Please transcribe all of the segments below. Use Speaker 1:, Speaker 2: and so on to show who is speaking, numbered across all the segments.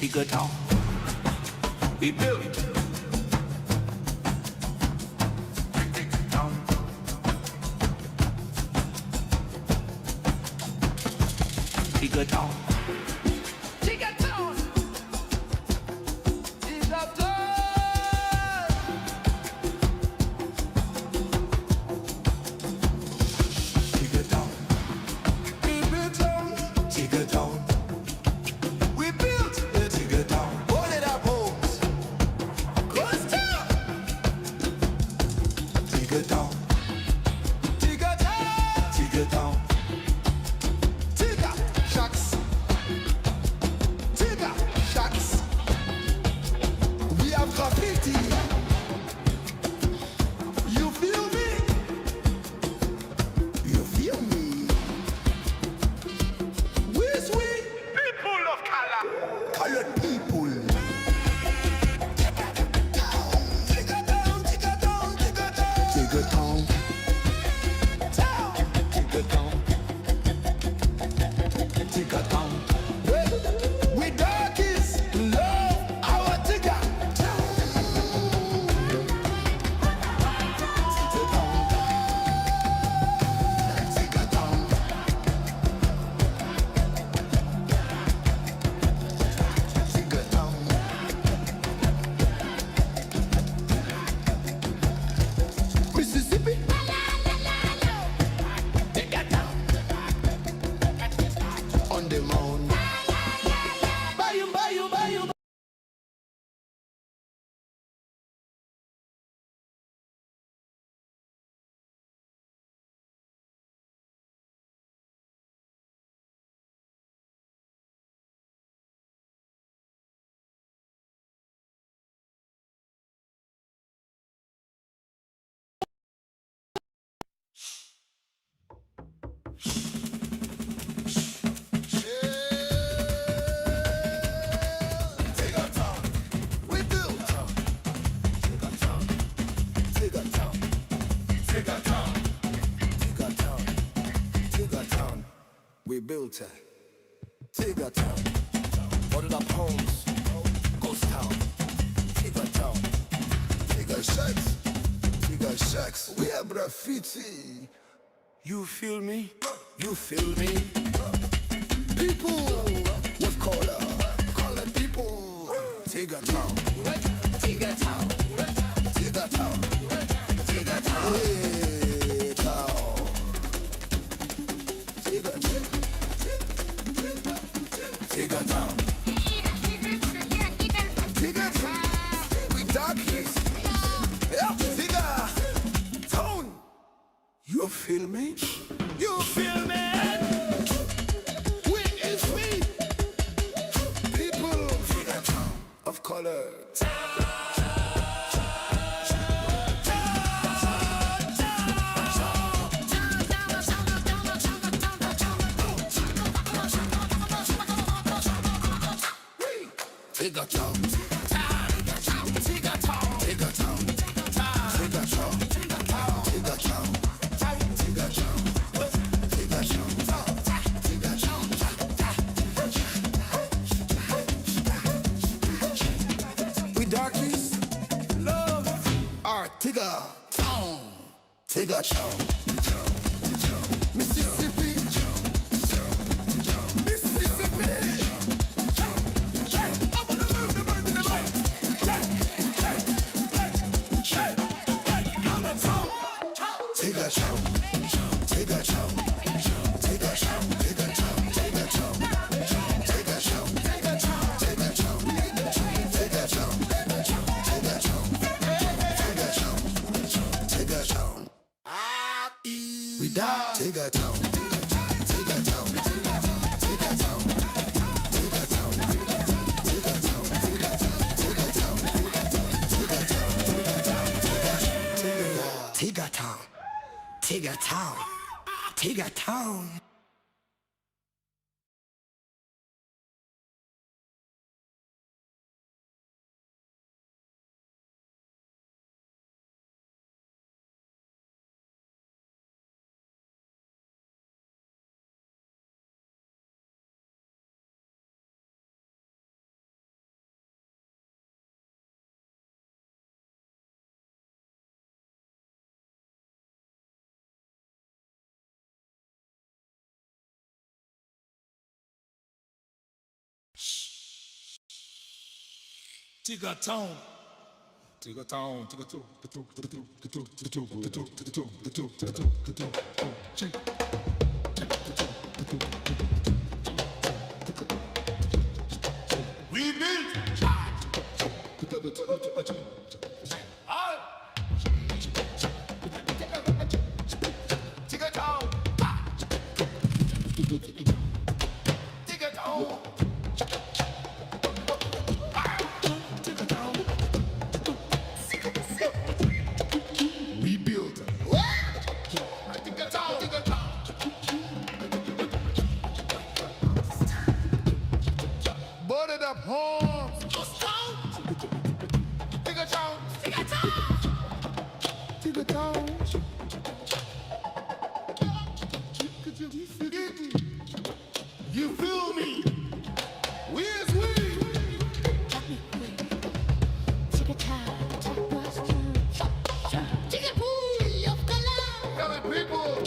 Speaker 1: Tigger town. We built town. Tigger town. Tigger town. Tigger town. Tigger town. We built town. Tigger town. We built the Tigger town. All it up homes. Ghost town. Tigger town. Tigger town. Tigger town. Tigger shacks. Tigger shacks. We have graffiti. You feel me? You feel me? Where's we? People of color. Colored people. Tigger town, Tigger town, Tigger town. Tigger town. Town. Tigger town. Tigger town. We darkies love our Tigger town. Tigger town. Tigger town. Tigger town. Mississippi. Tigger town. On the mound. Bayou, bayou, bayou. Tigger town. We built town. Tigger town. Tigger town. Tigger town. Tigger town. Tigger town. We built it. Tigger town. Ordered up homes. Ghost town. Tigger town. Tigger shacks. Tigger shacks. We have graffiti. You feel me? You feel me? People with color. Colored people. Tigger town. Tigger town. Tigger town. Tigger town. Hey, town. Tigger town. Tigger town. Tigger town. We darkies. Yeah, Tigger town. You feel me? You feel me? We is we. People of color. Tigger town. Tigger town. Tigger town. Tigger town. Tigger town. Tigger town. Tigger town. Tigger town. Tigger town. We darkies love our Tigger town. Tigger town. Mississippi. Mississippi. Tigger town. Tigger town. Tigger town. Tigger town. Tigger town. Tigger town. Tigger town. Tigger town. Tigger town. Tigger town. Tigger town. Tigger town. We die. Tigger town. Tigger town. Tigger town. Tigger town. Tigger town. Tigger town. Tigger town. Tigger town. Tigger town. Tigger town. Tigger town. Tigger town. We built. Tigger town. Tigger town. We built. Tigger town. Tigger town. Boarded up homes. Tigger town. Tigger town. Tigger town. You feel me? Where's we? Colored people.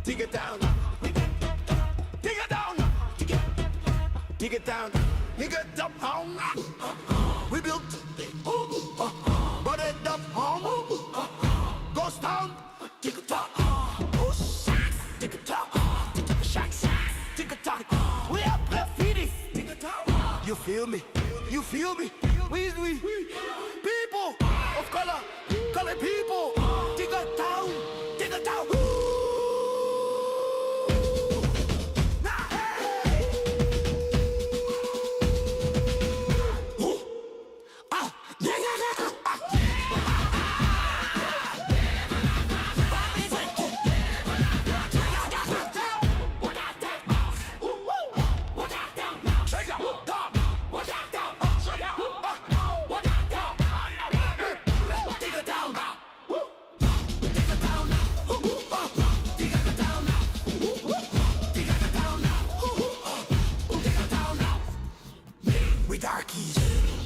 Speaker 1: Dig it down, dig it down, dig it down, dig it down. We built, but it up home goes down. Dig it down, oh shacks, dig it down, shacks, dig it down. We are graffiti, dig it down. You feel me? You feel me? We people of color, colored people. Dig it down, dig it down.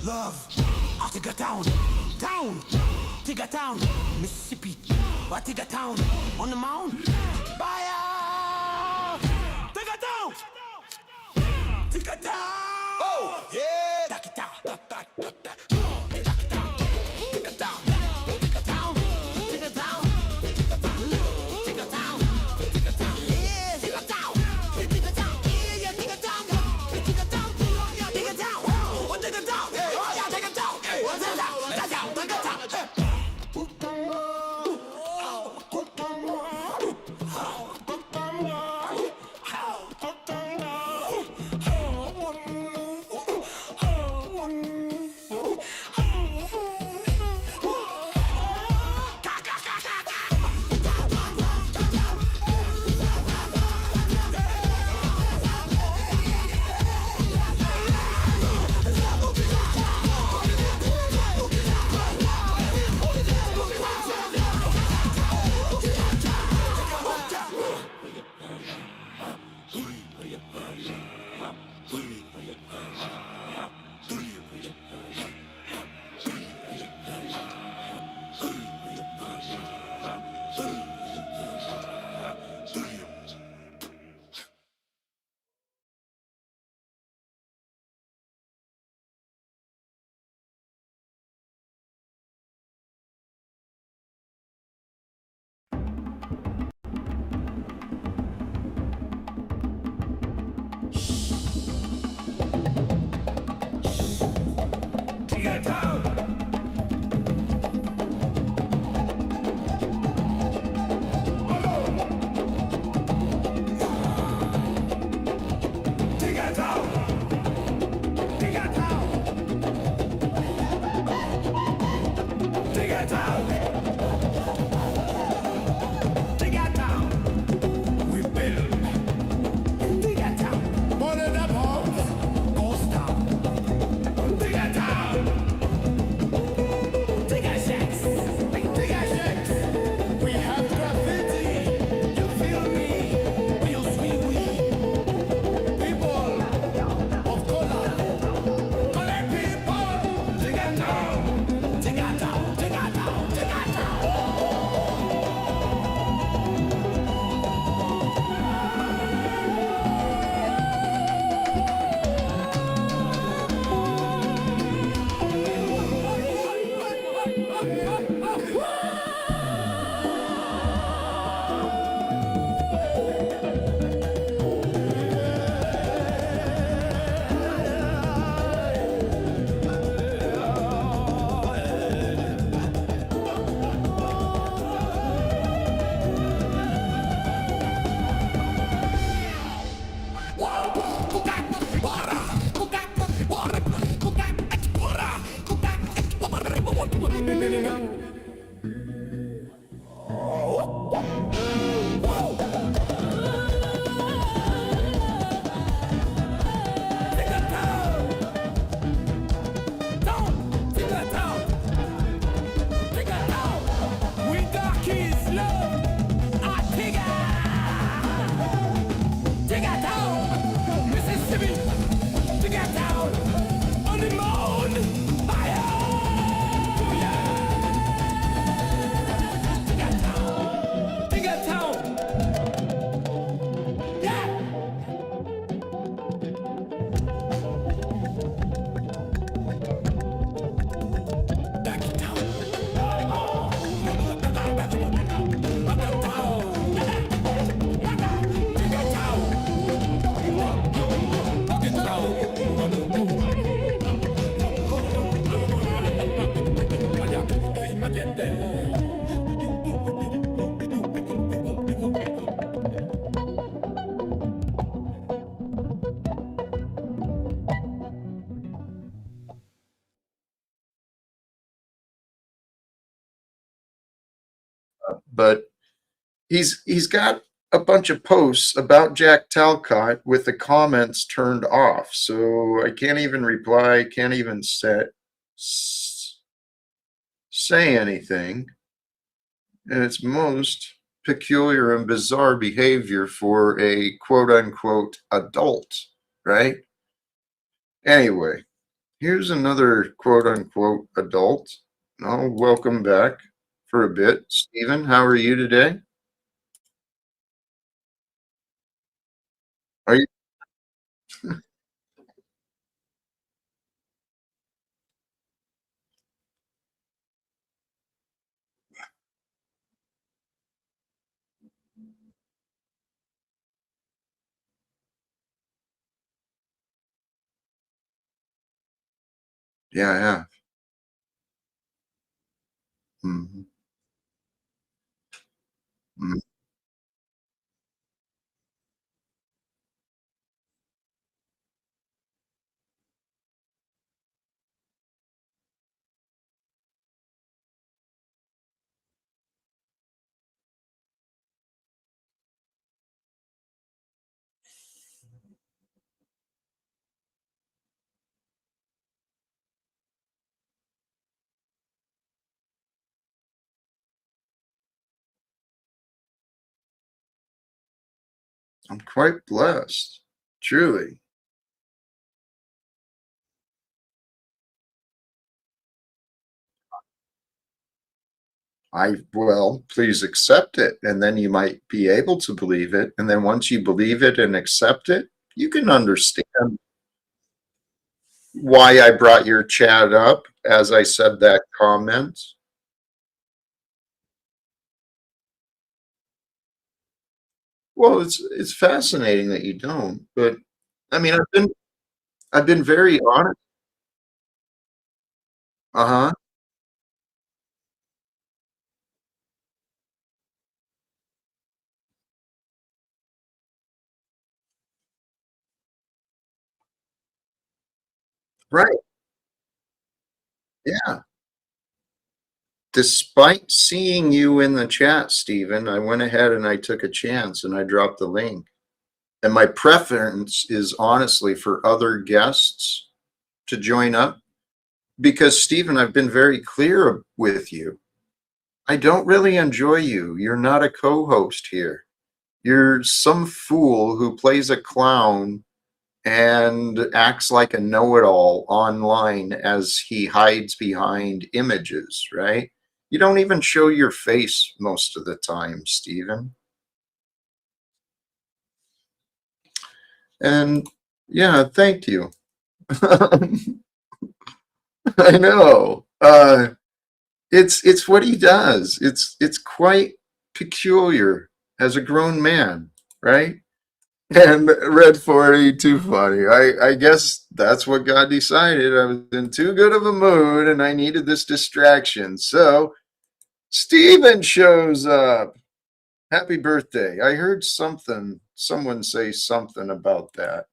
Speaker 1: Love, I take a town, take a town, Mississippi, I take a town, on the mound, fire, take a town, oh, yeah, take a town, take a town, take a town, take a town, take a town, take a town, take a town, yeah, take a town, take a town, yeah, take a town, take a town, take a town, what take a town?
Speaker 2: But he's got a bunch of posts about Jack Talcott with the comments turned off, so I can't even reply, can't even say anything, and it's most peculiar and bizarre behavior for a quote unquote adult, right? Anyway, here's another quote unquote adult. Oh, welcome back for a bit. Stephen, how are you today? Are you? Yeah, yeah. Mhm, mhm. I'm quite blessed, truly. Well, please accept it, and then you might be able to believe it. And then once you believe it and accept it, you can understand why I brought your chat up as I said that comment. Well, it's fascinating that you don't, but I mean, I've been very honest. Uh-huh. Right. Yeah. Despite seeing you in the chat, Stephen, I went ahead and I took a chance and I dropped the link. And my preference is honestly for other guests to join up because, Stephen, I've been very clear with you. I don't really enjoy you. You're not a co host here. You're some fool who plays a clown and acts like a know it all online as he hides behind images, right? You don't even show your face most of the time, Stephen. And yeah, thank you. I know. It's what he does. It's quite peculiar as a grown man, right? And Red 40, too funny. I guess that's what God decided. I was in too good of a mood and I needed this distraction. So Steven shows up. Happy birthday. I heard someone say something about that.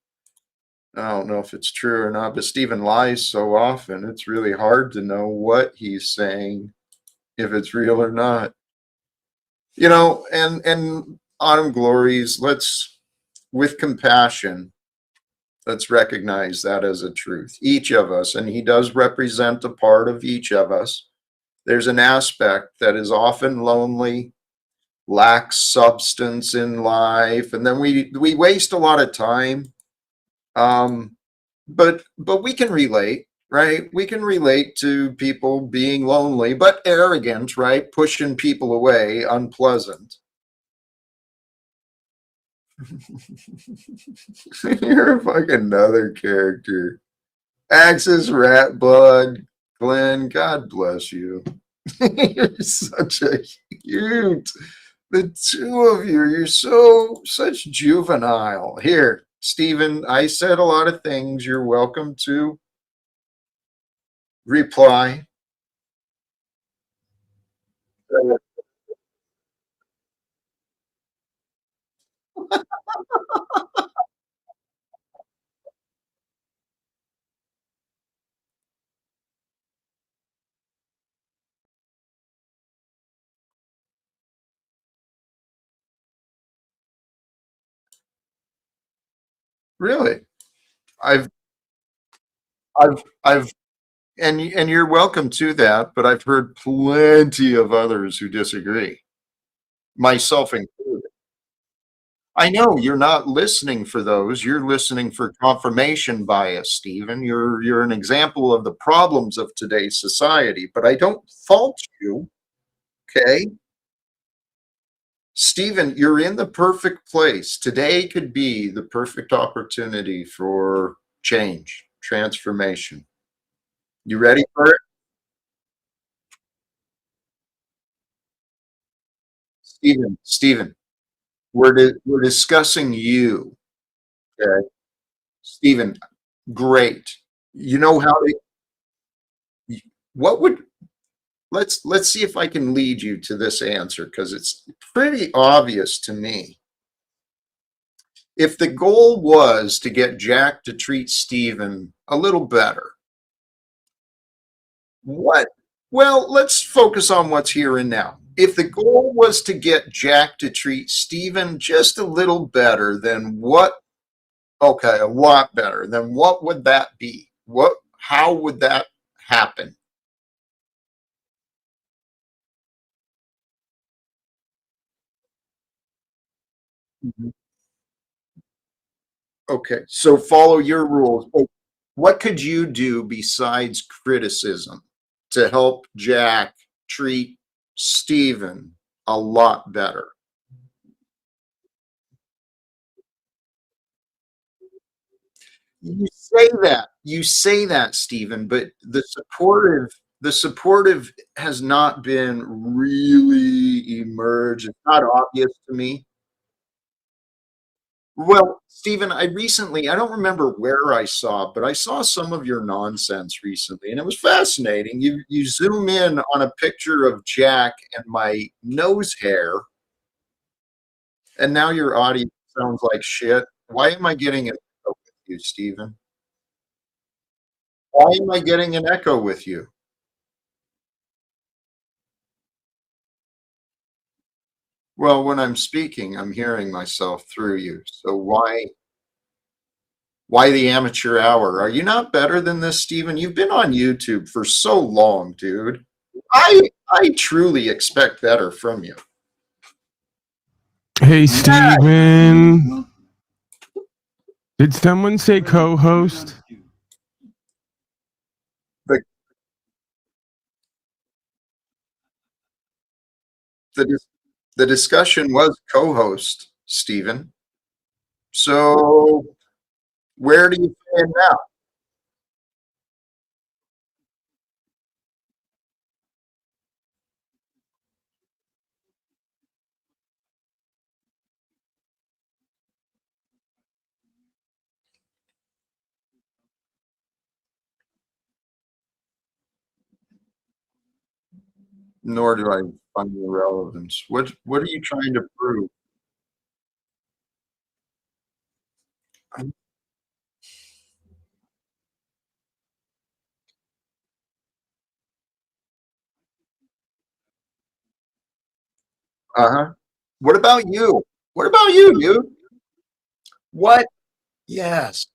Speaker 2: I don't know if it's true or not, but Stephen lies so often, it's really hard to know what he's saying, if it's real or not. And autumn glories, let's, with compassion, let's recognize that as a truth. Each of us, and he does represent a part of each of us. There's an aspect that is often lonely, lacks substance in life, and then we waste a lot of time. Um, but we can relate, right? We can relate to people being lonely, but arrogant, right? Pushing people away, unpleasant. You're a fucking another character. Axis Rat Blood, Glenn, God bless you. You're such a cute. The two of you, you're such juvenile. Here, Stephen, I said a lot of things. You're welcome to reply. Really, I've, I've, and you're welcome to that. But I've heard plenty of others who disagree, myself included. I know you're not listening for those. You're listening for confirmation bias, Stephen. You're an example of the problems of today's society. But I don't fault you. Okay, Stephen, you're in the perfect place. Today could be the perfect opportunity for change, transformation. You ready for it? Stephen, we're discussing you. Okay. Stephen, great. You know how to, what would, let's see if I can lead you to this answer because it's pretty obvious to me. If the goal was to get Jack to treat Stephen a little better, what? Well, let's focus on what's here and now. If the goal was to get Jack to treat Stephen just a little better, then what? Okay, a lot better. Then what would that be? What? How would that happen? Mhm. Okay, so follow your rules. What could you do besides criticism to help Jack treat Stephen a lot better? You say that, Stephen, but the supportive has not been really emerged. It's not obvious to me. Well, Stephen, I don't remember where I saw, but I saw some of your nonsense recently, and it was fascinating. You zoom in on a picture of Jack and my nose hair, and now your audio sounds like shit. Why am I getting an echo with you, Stephen? Why am I getting an echo with you? Well, when I'm speaking, I'm hearing myself through you. So why the amateur hour? Are you not better than this, Stephen? You've been on YouTube for so long, dude. I truly expect better from you.
Speaker 3: Hey, Steven. Did someone say co host?
Speaker 2: The the, the discussion was co-host, Stephen. So where do you stand now? Nor do I find the relevance. What are you trying to prove? Uh-huh. What about you? What about you? What? Yes.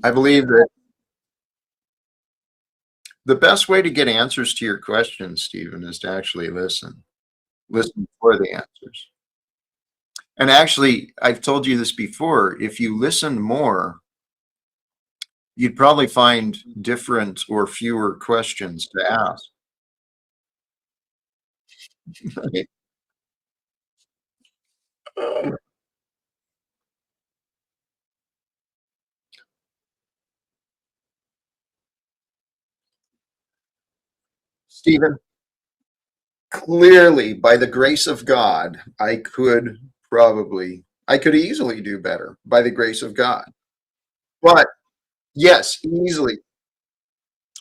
Speaker 2: I believe that the best way to get answers to your questions, Stephen, is to actually listen. Listen for the answers. And actually, I've told you this before, if you listen more, you'd probably find different or fewer questions to ask. Stephen, clearly, by the grace of God, I could easily do better by the grace of God. But yes, easily.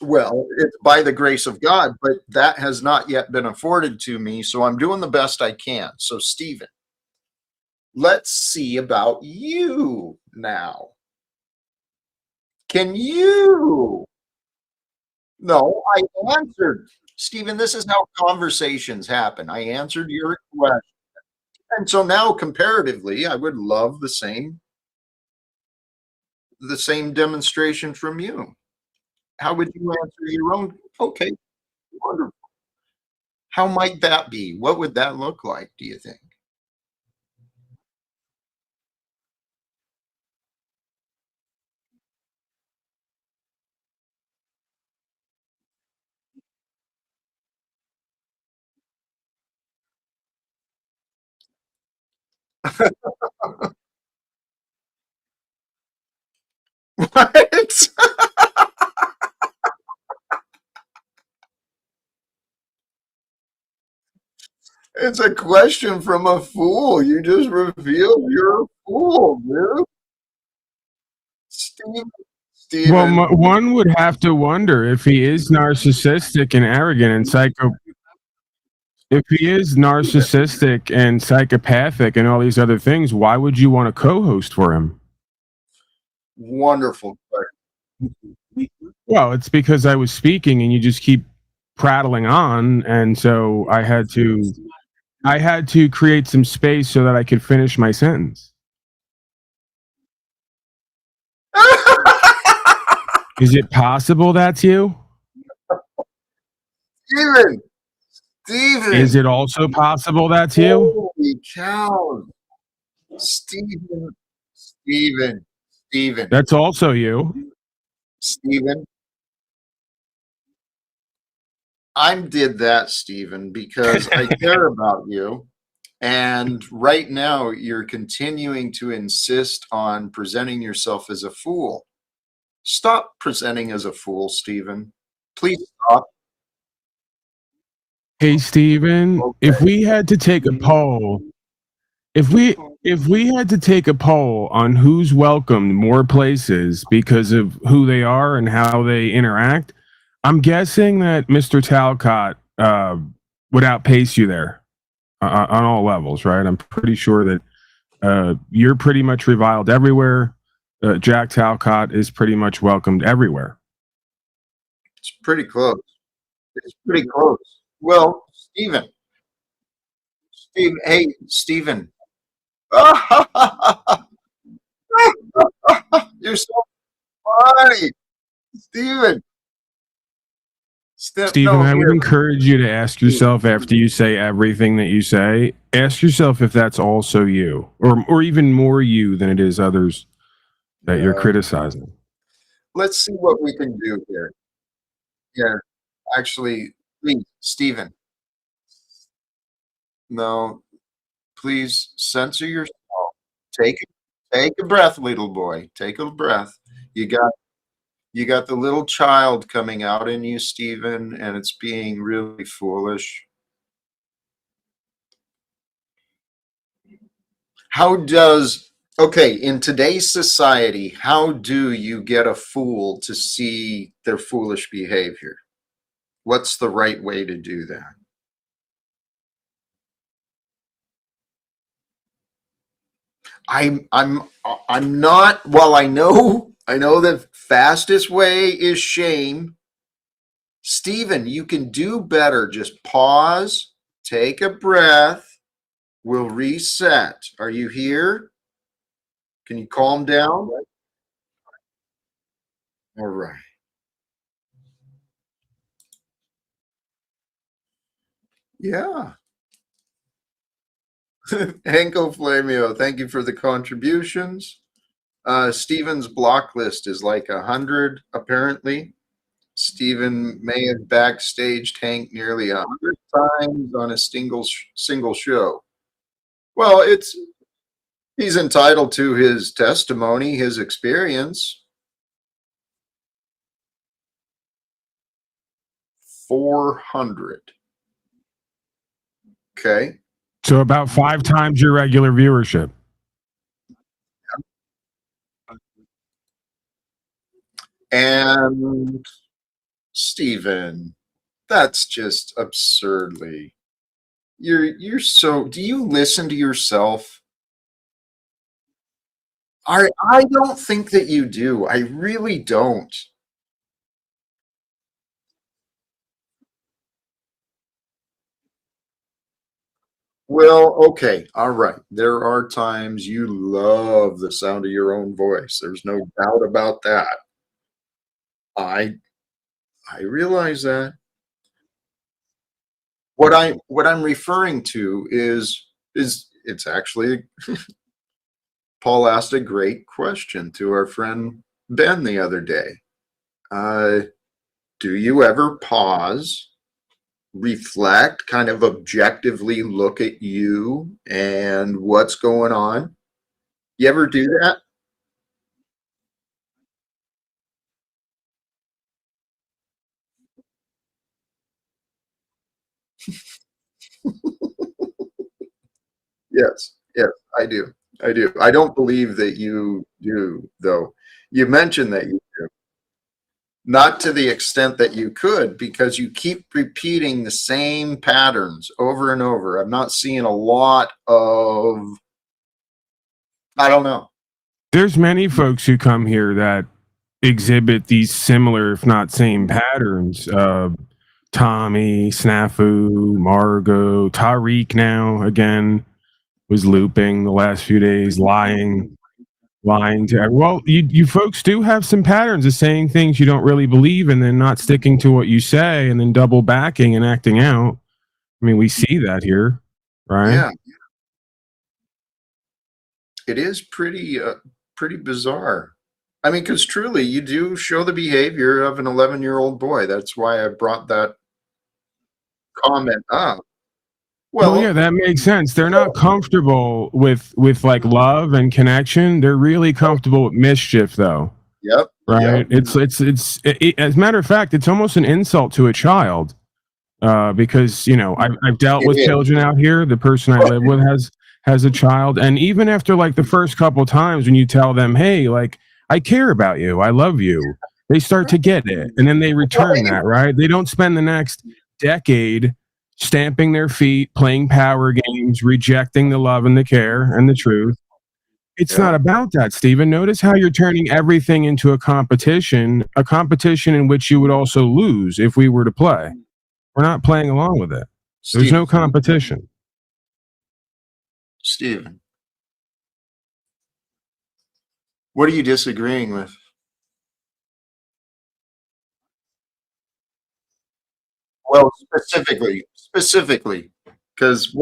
Speaker 2: Well, it's by the grace of God, but that has not yet been afforded to me, so I'm doing the best I can. So, Stephen, let's see about you now. Can you? No, I answered. Stephen, this is how conversations happen. I answered your question. And so now comparatively, I would love the same demonstration from you. How would you answer your own? Okay, wonderful. How might that be? What would that look like, do you think? What? It's a question from a fool. You just revealed you're a fool, dude. Steve,
Speaker 3: Well,
Speaker 2: Steven.
Speaker 3: one would have to wonder if he is narcissistic and arrogant and psycho. If he is narcissistic and psychopathic and all these other things, why would you want to co-host for him?
Speaker 2: Wonderful question.
Speaker 3: Well, it's because I was speaking and you just keep prattling on, and so I had to create some space so that I could finish my sentence. Is it possible that's you?
Speaker 2: Steven,
Speaker 3: Is
Speaker 2: Steven.
Speaker 3: it also possible that's you?
Speaker 2: Holy cow. Steven, Steven, Steven,
Speaker 3: That's also you.
Speaker 2: Steven. I did that, Steven, because I care about you. And right now, you're continuing to insist on presenting yourself as a fool. Stop presenting as a fool, Stephen. Please stop.
Speaker 3: Hey, Steven, if
Speaker 2: Okay.
Speaker 3: we had to take a poll, if we had to take a poll on who's welcomed more places because of who they are and how they interact, I'm guessing that Mr. Talcott would outpace you there on all levels, right? I'm pretty sure that you're pretty much reviled everywhere. Jack Talcott is pretty much welcomed everywhere.
Speaker 2: It's pretty close. It's pretty close. Well, Stephen, Steve, hey, Stephen. You're so funny, Stephen.
Speaker 3: Stephen,
Speaker 2: No,
Speaker 3: I would
Speaker 2: here.
Speaker 3: encourage you to ask yourself after you say everything that you say, ask yourself if that's also you, or even more you than it is others that you're
Speaker 2: Yeah.
Speaker 3: criticizing.
Speaker 2: Let's see what we can do here. Yeah, actually, please, Stephen. No, please censor yourself. Take take a breath, little boy. Take a breath. You got you got the little child coming out in you, Stephen, and it's being really foolish. How does okay, in today's society, how do you get a fool to see their foolish behavior? What's the right way to do that? I'm not, well, I know the fastest way is shame. Stephen, you can do better. Just pause, take a breath. We'll reset. Are you here? Can you calm down? All right. Yeah. Henko Flamio, thank you for the contributions. Stephen's block list is like 100, apparently. Stephen may have backstaged Hank nearly 100 times on a single show. Well, he's entitled to his testimony, his experience. 400. Okay.
Speaker 3: So about 5 times your regular viewership.
Speaker 2: And Stephen, that's just absurdly. You're so. Do you listen to yourself? I don't think that you do. I really don't. Well, okay, all right. There are times you love the sound of your own voice. There's no doubt about that. I I realize that. What I'm referring to is it's actually Paul asked a great question to our friend Ben the other day. Uh, do you ever pause, reflect, kind of objectively look at you and what's going on? You ever do that? Yes, yes, I do. I do. I don't believe that you do, though. You mentioned that you do. Not to the extent that you could, because you keep repeating the same patterns over and over. I'm not seeing a lot of, I don't know.
Speaker 3: There's many folks who come here that exhibit these similar, if not same, patterns. Tommy, Snafu, Margot, Tariq now again was looping the last few days, lying to. Well, you folks do have some patterns of saying things you don't really believe and then not sticking to what you say and then double backing and acting out. I mean, we see that here, right?
Speaker 2: Yeah, it is pretty bizarre. I mean, because truly, you do show the behavior of an 11-year-old boy. That's why I brought that comment up.
Speaker 3: Well, yeah,
Speaker 2: Well,
Speaker 3: that makes sense. They're not comfortable with like love and connection. They're really comfortable with mischief, though.
Speaker 2: yep,
Speaker 3: Right?
Speaker 2: yep,
Speaker 3: As a matter of fact, it's almost an insult to a child. Because I've dealt
Speaker 2: it
Speaker 3: with
Speaker 2: is.
Speaker 3: children out here. The person I live with has a child, and even after like the first couple times when you tell them, "Hey, like I care about you, I love you," they start to get it, and then they return
Speaker 2: Right.
Speaker 3: that. Right? They don't spend the next decade stamping their feet, playing power games, rejecting the love and the care and the truth. It's
Speaker 2: Yeah.
Speaker 3: not about that, Stephen. Notice how you're turning everything into a competition in which you would also lose if we were to play. We're not playing along with it. There's
Speaker 2: Steve,
Speaker 3: no competition.
Speaker 2: Steven, what are you disagreeing with? Well, specifically, because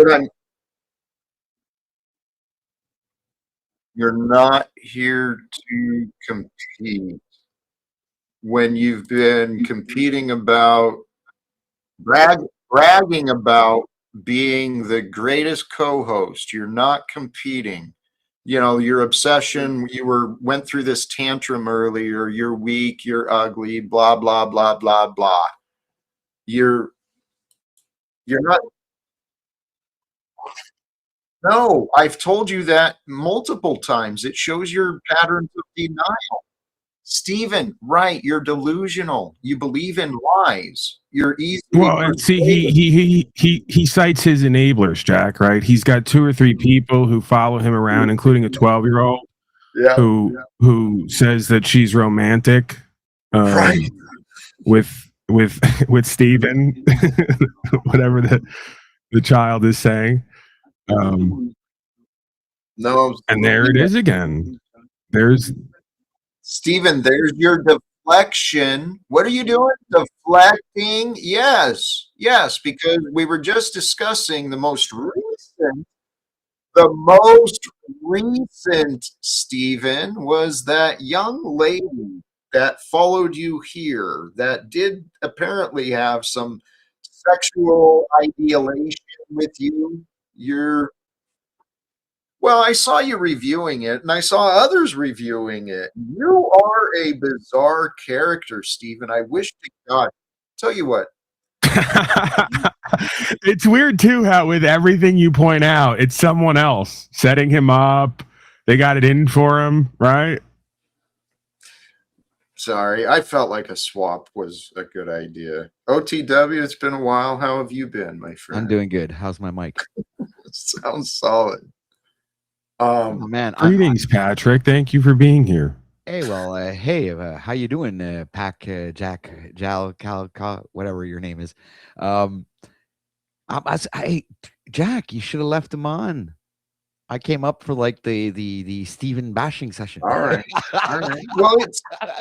Speaker 2: you're not here to compete. When you've been competing about bragging about being the greatest co-host, you're not competing. You know, your obsession, went through this tantrum earlier, you're weak, you're ugly, blah blah blah blah blah. You're you're not. No, I've told you that multiple times. It shows your patterns of denial. Stephen, right? You're delusional. You believe in lies. You're easily
Speaker 3: Well, and see,
Speaker 2: persuaded.
Speaker 3: he cites his enablers, Jack. Right? He's got 2 or 3 people who follow him around, including a 12-year-old
Speaker 2: Yeah,
Speaker 3: who says that she's romantic
Speaker 2: right.
Speaker 3: with with Stephen, whatever the child is saying.
Speaker 2: No,
Speaker 3: And there it is again. There's
Speaker 2: Stephen, there's your deflection. What are you doing? Deflecting? Yes, yes, because we were just discussing the most recent, Stephen, was that young lady that followed you here that did apparently have some sexual ideation with you. You're Well, I saw you reviewing it, and I saw others reviewing it. You are a bizarre character, Stephen. I wish to God. Tell you what,
Speaker 3: it's weird too how with everything you point out, it's someone else setting him up. They got it in for him, right?
Speaker 2: sorry, I felt like a swap was a good idea. OTW, it's been a while. How have you been, my friend?
Speaker 4: I'm doing good. How's my mic?
Speaker 2: Sounds solid.
Speaker 4: Oh man,
Speaker 3: Greetings, Patrick. Thank you for being here.
Speaker 4: hey, well, hey, how you doing, Pack, Jack, Jal, Cal, whatever your name is? Hey, Jack, you should have left him on. I came up for like the Stephen bashing session.
Speaker 2: All right. All right. Well,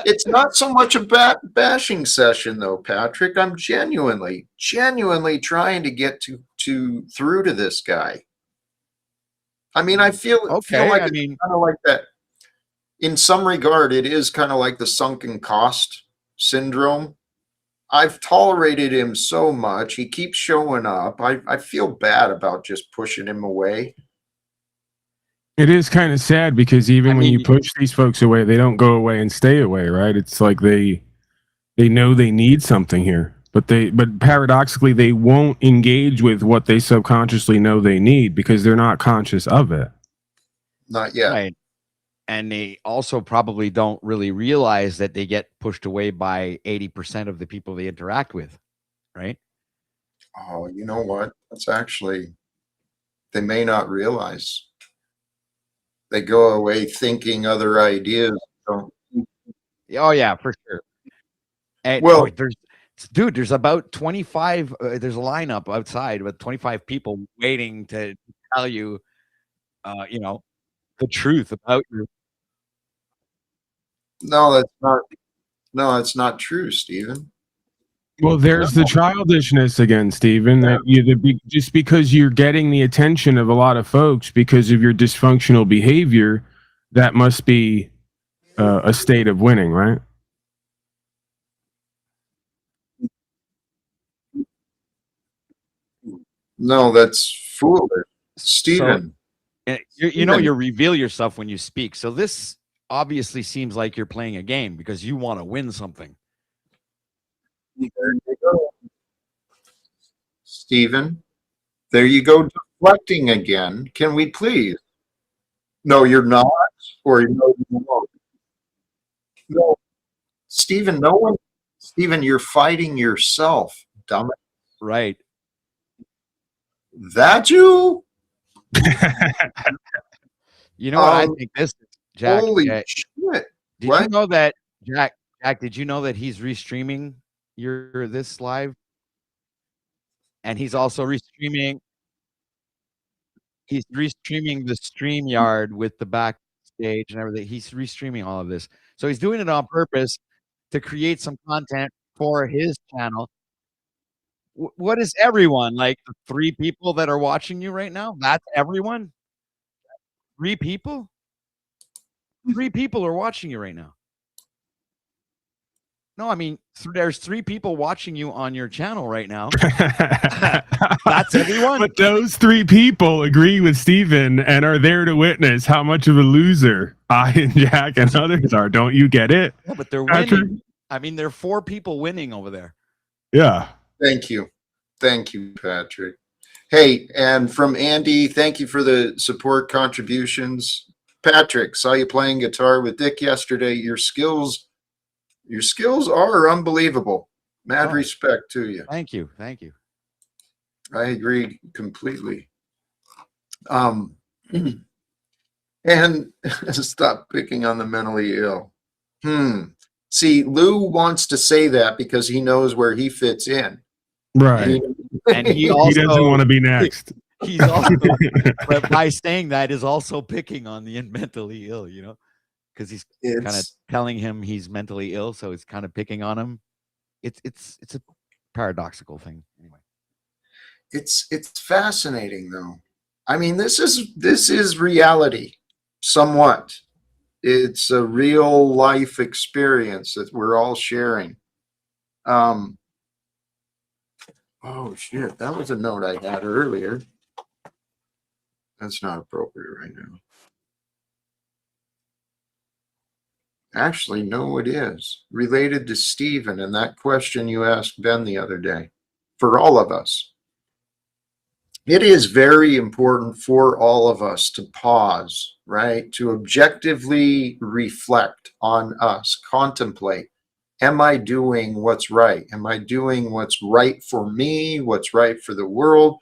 Speaker 2: it's not so much a bashing session though, Patrick. I'm genuinely trying to get to through to this guy. I mean, I feel
Speaker 4: Okay,
Speaker 2: like
Speaker 4: I
Speaker 2: it's
Speaker 4: mean,
Speaker 2: kind of like that. In some regard, it is kind of like the sunken cost syndrome. I've tolerated him so much. He keeps showing up. I feel bad about just pushing him away.
Speaker 3: It is kind of sad because even
Speaker 4: I
Speaker 3: when you
Speaker 4: mean,
Speaker 3: push these folks away, they don't go away and stay away, right? It's like they know they need something here, but paradoxically they won't engage with what they subconsciously know they need because they're not conscious of it.
Speaker 2: Not yet.
Speaker 4: right. And they also probably don't really realize that they get pushed away by 80% of the people they interact with, right?
Speaker 2: Oh, you know what? That's actually, they may not realize. They go away thinking other ideas. So,
Speaker 4: Oh yeah, for sure. And
Speaker 2: well,
Speaker 4: there's about 25. There's a lineup outside with 25 people waiting to tell you, you know, the truth about your.
Speaker 2: no, that's not. No, that's not true, Stephen.
Speaker 3: Well, there's the childishness again, Stephen. That just because you're getting the attention of a lot of folks because of your dysfunctional behavior, that must be a state of winning, right?
Speaker 2: No, that's foolish,
Speaker 4: So
Speaker 2: Stephen.
Speaker 4: you know you reveal yourself when you speak. So this obviously seems like you're playing a game because you want to win something.
Speaker 2: There you go, Stephen. There you go, deflecting again. Can we please? No, you're not, or no, you won't. No, Stephen. No one. Stephen, you're fighting yourself, dumb.
Speaker 4: Right.
Speaker 2: That you?
Speaker 4: You know what I
Speaker 2: Um,
Speaker 4: think this is, Jack?
Speaker 2: Holy shit!
Speaker 4: Did you
Speaker 2: What?
Speaker 4: know that Jack? Jack, did you know that he's restreaming this live, and he's also restreaming. He's restreaming the StreamYard with the backstage and everything. He's restreaming all of this, so he's doing it on purpose to create some content for his channel. What is everyone like? The 3 people that are watching you right now? That's everyone. 3 people. 3 people are watching you right now. No, I mean, there's 3 people watching you on your channel right now. That's everyone.
Speaker 3: But those 3 people agree with Stephen and are there to witness how much of a loser I and Jack and others are. Don't you get it?
Speaker 4: Yeah, but they're
Speaker 3: Patrick?
Speaker 4: winning. I mean, there are 4 people winning over there.
Speaker 3: Yeah.
Speaker 2: Thank you, Patrick. Hey, and from Andy, thank you for the support contributions. Patrick, saw you playing guitar with Dick yesterday. Your skills Your skills are unbelievable. Mad
Speaker 4: Oh.
Speaker 2: respect to you.
Speaker 4: Thank you. Thank you.
Speaker 2: I agree completely. And stop picking on the mentally ill. See, Lou wants to say that because he knows where he fits in.
Speaker 3: Right.
Speaker 4: And he
Speaker 3: He
Speaker 4: also
Speaker 3: doesn't want to be next.
Speaker 4: he's also but by saying that is also picking on the mentally ill, you know, because he's kind of
Speaker 2: It's
Speaker 4: telling him he's mentally ill, so it's kind of picking on him. It's a paradoxical thing. Anyway,
Speaker 2: it's fascinating though. I mean, this is reality, somewhat. It's a real life experience that we're all sharing. Oh shit, that was a note I had earlier. That's not appropriate right now. Actually, no, it is related to Stephen and that question you asked Ben the other day. For all of us, it is very important for all of us to pause, right? To objectively reflect on us, contemplate. Am I doing what's right? Am I doing what's right for me? What's right for the world?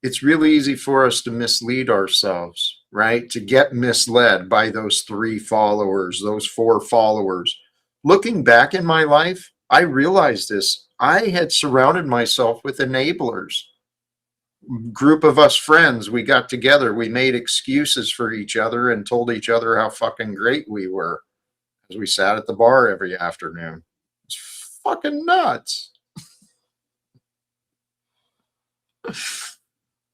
Speaker 2: It's really easy for us to mislead ourselves, right? To get misled by those 3 followers, those 4 followers. Looking back in my life, I realized this. I had surrounded myself with enablers. Group of us friends, we got together, we made excuses for each other and told each other how fucking great we were as we sat at the bar every afternoon. It's fucking nuts.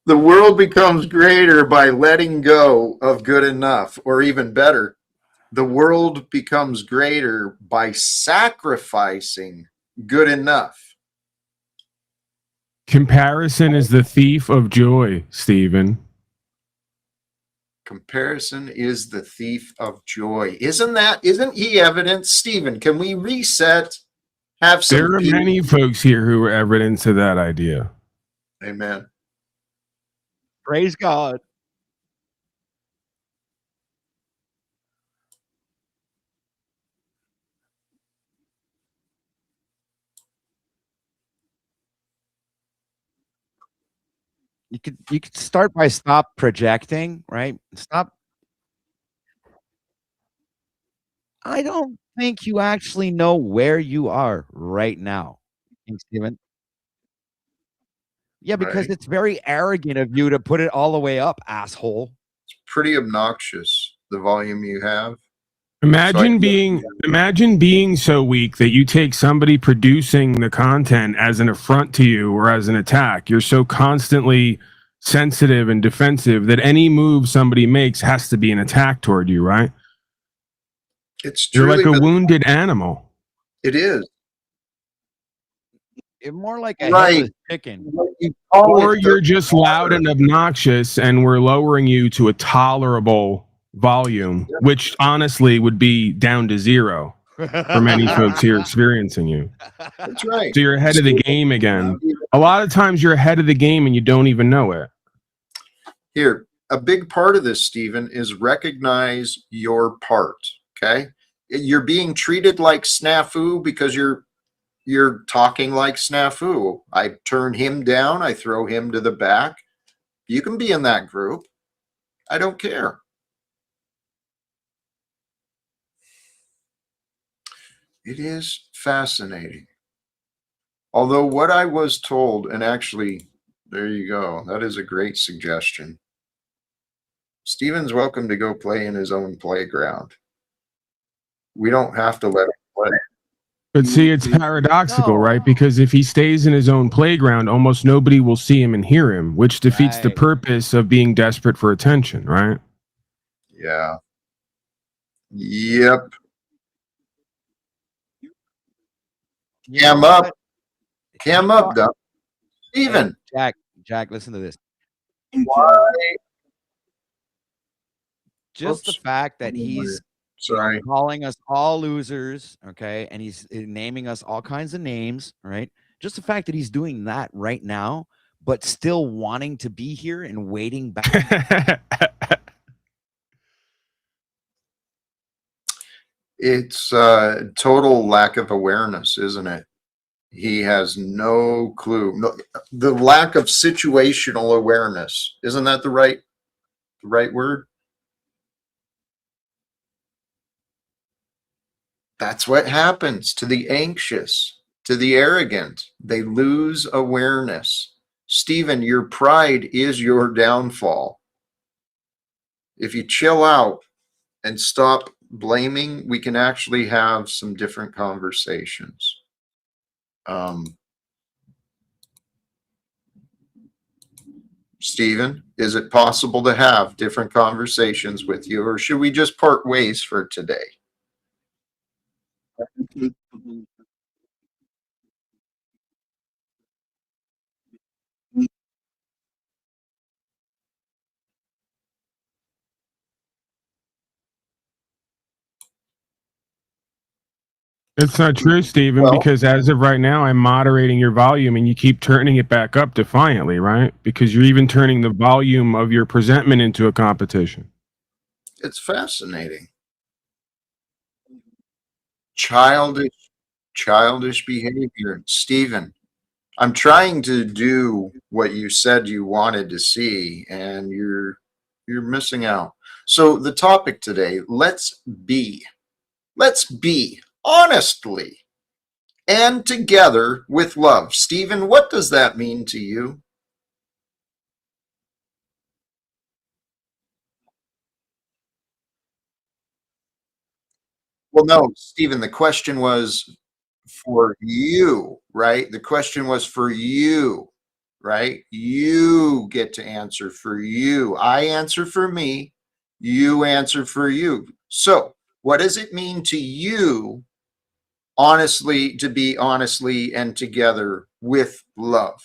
Speaker 2: The world becomes greater by letting go of good enough, or even better, the world becomes greater by sacrificing good enough.
Speaker 3: Comparison is the thief of joy, Stephen.
Speaker 2: Comparison is the thief of joy. Isn't he evidence? Stephen, can we reset? Have some
Speaker 3: There are
Speaker 2: peace?
Speaker 3: many folks here who are evidence of that idea.
Speaker 2: Amen.
Speaker 4: praise God. You could start by stop projecting, right? Stop. I don't think you actually know where you are right now. Thanks, Steven. Yeah, because
Speaker 2: Right.
Speaker 4: it's very arrogant of you to put it all the way up, asshole.
Speaker 2: It's pretty obnoxious, the volume you have.
Speaker 3: Imagine being so weak that you take somebody producing the content as an affront to you or as an attack. You're so constantly sensitive and defensive that any move somebody makes has to be an attack toward you, right?
Speaker 2: It's
Speaker 3: You're
Speaker 2: truly
Speaker 3: like a wounded animal.
Speaker 2: It is.
Speaker 4: You're more like a
Speaker 2: Right.
Speaker 4: headless chicken.
Speaker 2: What you call
Speaker 3: Or
Speaker 2: it
Speaker 3: you're
Speaker 2: doesn't
Speaker 3: just loud and obnoxious and we're lowering you to a tolerable volume, which honestly would be down to 0 for many folks here experiencing you.
Speaker 2: That's right.
Speaker 3: So you're ahead of the game again. A lot of times you're ahead of the game and you don't even know it.
Speaker 2: Here, a big part of this, Stephen, is recognize your part. Okay. You're being treated like snafu because you're talking like snafu. I turn him down. I throw him to the back. You can be in that group. I don't care. It is fascinating. Although what I was told, and actually, there you go. That is a great suggestion. Stephen's welcome to go play in his own playground. We don't have to let him play.
Speaker 3: But see, it's paradoxical,
Speaker 4: No.
Speaker 3: right? Because if he stays in his own playground, almost nobody will see him and hear him, which defeats the
Speaker 4: Right.
Speaker 3: purpose of being desperate for attention, right?
Speaker 2: Yeah. Yep.
Speaker 4: You
Speaker 2: Cam
Speaker 4: know
Speaker 2: up.
Speaker 4: what?
Speaker 2: Cam up, Doug. Stephen.
Speaker 4: Hey, Jack, listen to this.
Speaker 2: Why?
Speaker 4: Just the
Speaker 2: Oops.
Speaker 4: fact that he's
Speaker 2: Sorry.
Speaker 4: calling us all losers, okay, and he's naming us all kinds of names, right? Just the fact that he's doing that right now, but still wanting to be here and waiting back.
Speaker 2: It's total lack of awareness, isn't it? He has no clue. The lack of situational awareness. Isn't that the right word? That's what happens to the anxious, to the arrogant. They lose awareness. Stephen, your pride is your downfall. If you chill out and stop blaming, we can actually have some different conversations. Stephen, is it possible to have different conversations with you, or should we just part ways for today?
Speaker 3: It's not true, Stephen,
Speaker 2: Well,
Speaker 3: because as of right now, I'm moderating your volume and you keep turning it back up defiantly, right? Because you're even turning the volume of your presentment into a competition.
Speaker 2: it's fascinating. Childish, childish behavior. Stephen, I'm trying to do what you said you wanted to see, and you're missing out. So the topic today, let's be honestly and together with love. Stephen, what does that mean to you? Well, no, Stephen, the question was for you, right? The question was for you, right? You get to answer for you. I answer for me. You answer for you. So, what does it mean to you, honestly, to be honestly and together with love?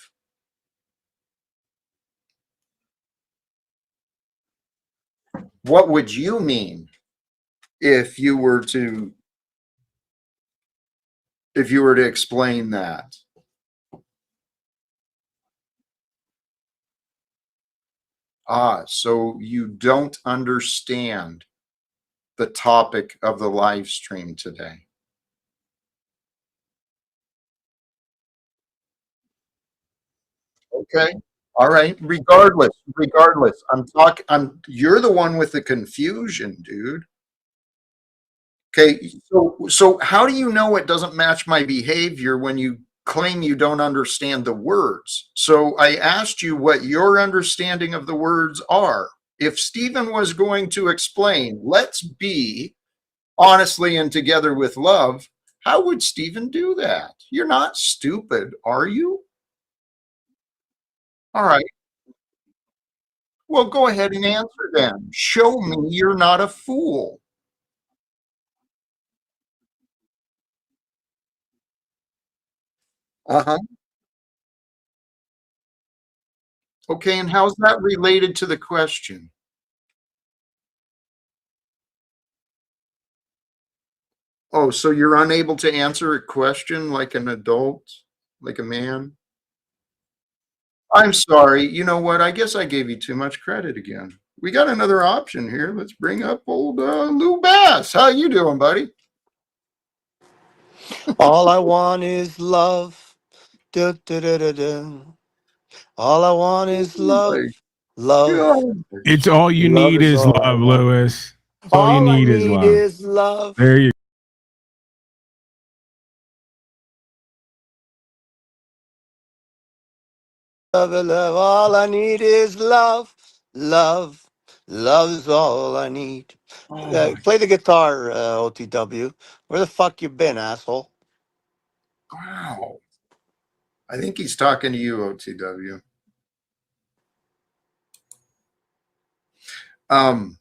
Speaker 2: What would you mean if you were to explain that? Ah, so you don't understand the topic of the live stream today. Okay. All right. Regardless. You're the one with the confusion, dude. Okay. So how do you know it doesn't match my behavior when you claim you don't understand the words? So I asked you what your understanding of the words are. If Stephen was going to explain, let's be honestly and together with love, how would Stephen do that? You're not stupid, are you? All right. Well, go ahead and answer then. Show me you're not a fool. Uh-huh. Okay, and how's that related to the question? Oh, so you're unable to answer a question like an adult, like a man? I'm sorry. You know what? I guess I gave you too much credit again. We got another option here. Let's bring up old Lou Bass. How you doing, buddy?
Speaker 5: All I want is love. Du, du, du, du, du. All I want
Speaker 2: Oh
Speaker 5: is
Speaker 2: my
Speaker 5: love. Love.
Speaker 3: It's
Speaker 2: gosh.
Speaker 3: all you
Speaker 5: Love
Speaker 3: need
Speaker 5: is
Speaker 3: is
Speaker 5: all I
Speaker 3: love,
Speaker 5: want.
Speaker 3: Lewis. It's all you
Speaker 5: All I
Speaker 3: need is
Speaker 5: need
Speaker 3: love.
Speaker 5: is love.
Speaker 3: There you
Speaker 5: Love, love. All I need is love. Love. Love is all I need.
Speaker 2: Oh my
Speaker 5: Play the guitar, OTW. Where the fuck you been, asshole?
Speaker 2: wow. I think he's talking to you, OTW. Um,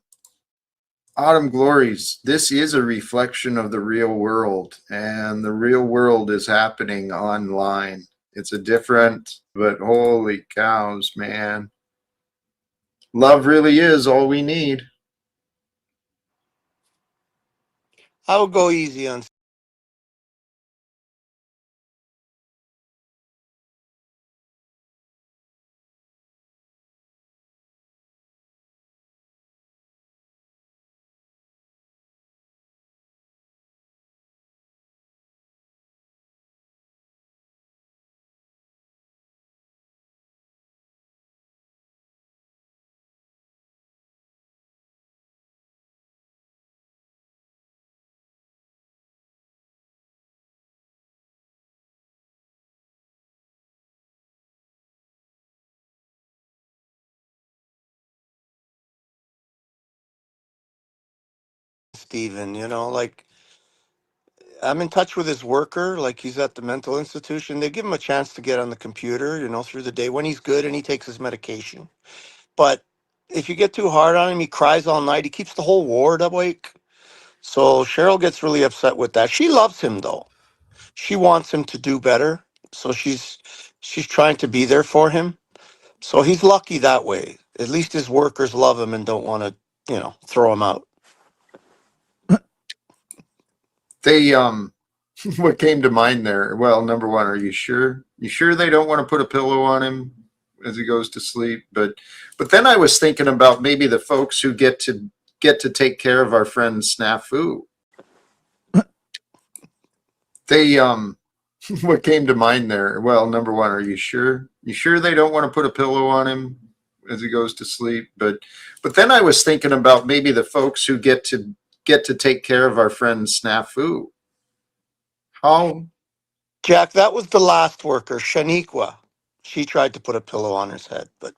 Speaker 2: Autumn Glories, this is a reflection of the real world, and the real world is happening online. It's a different, but holy cows, man. Love really is all we need.
Speaker 5: I will go easy on Steven, like I'm in touch with his worker, like he's at the mental institution. They give him a chance to get on the computer, through the day when he's good and he takes his medication. But if you get too hard on him, he cries all night. He keeps the whole ward awake. So Cheryl gets really upset with that. She loves him though. She wants him to do better. So she's trying to be there for him. So he's lucky that way. At least his workers love him and don't want to, throw him out.
Speaker 2: They what came to mind there? Well, number one, are you sure? You sure they don't want to put a pillow on him as he goes to sleep? But then I was thinking about maybe the folks who get to take care of our friend Snafu. They what came to mind there? Well, number one, are you sure? You sure they don't want to put a pillow on him as he goes to sleep? But then I was thinking about maybe the folks who get to take care of our friend Snafu. How?
Speaker 5: Jack, that was the last worker, Shaniqua. She tried to put a pillow on his head, but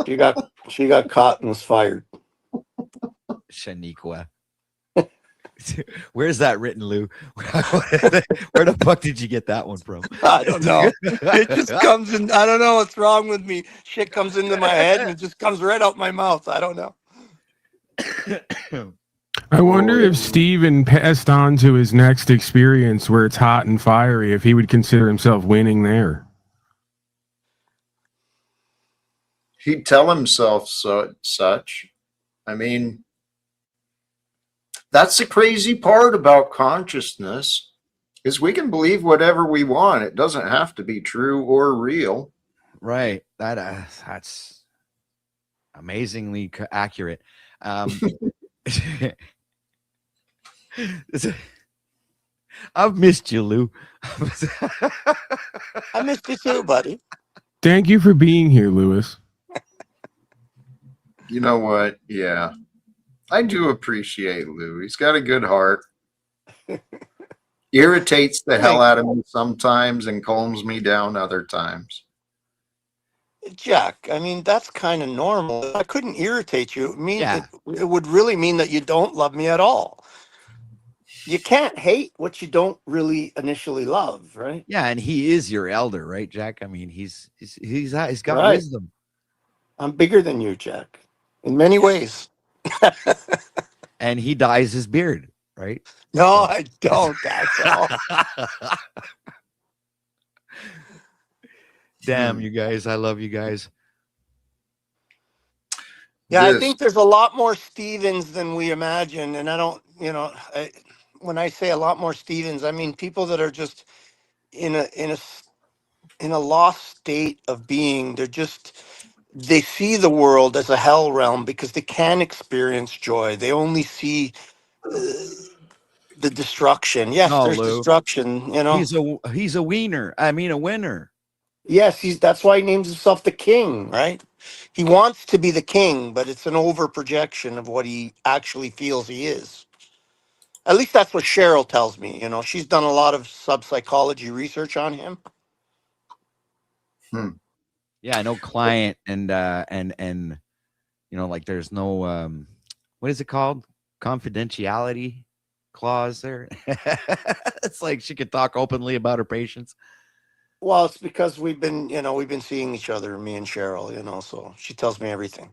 Speaker 5: she got caught and was fired.
Speaker 4: Shaniqua. Where's that written, Lou? Where the fuck did you get that one from?
Speaker 5: I don't know. It just comes in. I don't know what's wrong with me. Shit comes into my head and it just comes right out my mouth. I don't know.
Speaker 3: I wonder if Steven passed on to his next experience where it's hot and fiery, if he would consider himself winning there.
Speaker 2: He'd tell himself such. I mean, that's the crazy part about consciousness is we can believe whatever we want. It doesn't have to be true or real.
Speaker 4: Right. That's amazingly accurate. I've missed you, Lou.
Speaker 5: I missed you too, buddy.
Speaker 3: Thank you for being here, Lewis.
Speaker 2: You know what? Yeah. I do appreciate Lou. He's got a good heart. Irritates the hell out of me sometimes and calms me down other times.
Speaker 5: Jack, I mean, that's kind of normal. If I couldn't irritate you,
Speaker 4: Yeah.
Speaker 5: it would really mean that you don't love me at all. You can't hate what you don't really initially love, right?
Speaker 4: Yeah, and he is your elder, right, Jack? I mean, he's got
Speaker 5: Right.
Speaker 4: wisdom.
Speaker 5: I'm bigger than you, Jack, in many ways.
Speaker 4: And he dyes his beard, right?
Speaker 5: No, I don't. That's all.
Speaker 4: Damn, you guys. I love you guys.
Speaker 5: Yeah, I think there's a lot more Stevens than we imagine. And I don't, when I say a lot more Stevens, I mean people that are just in a lost state of being. They see the world as a hell realm because they can't experience joy. They only see the destruction. Yes,
Speaker 4: No,
Speaker 5: there's
Speaker 4: Lou.
Speaker 5: destruction,
Speaker 4: He's a wiener. I mean, a winner.
Speaker 5: Yes, that's why he names himself the king, right? He wants to be the king, but it's an over projection of what he actually feels he is. At least that's what Cheryl tells me. She's done a lot of sub-psychology research on him.
Speaker 4: Yeah, no client and like there's no what is it called? Confidentiality clause there. It's like she could talk openly about her patients.
Speaker 5: Well, it's because we've been seeing each other, me and Cheryl, so she tells me everything.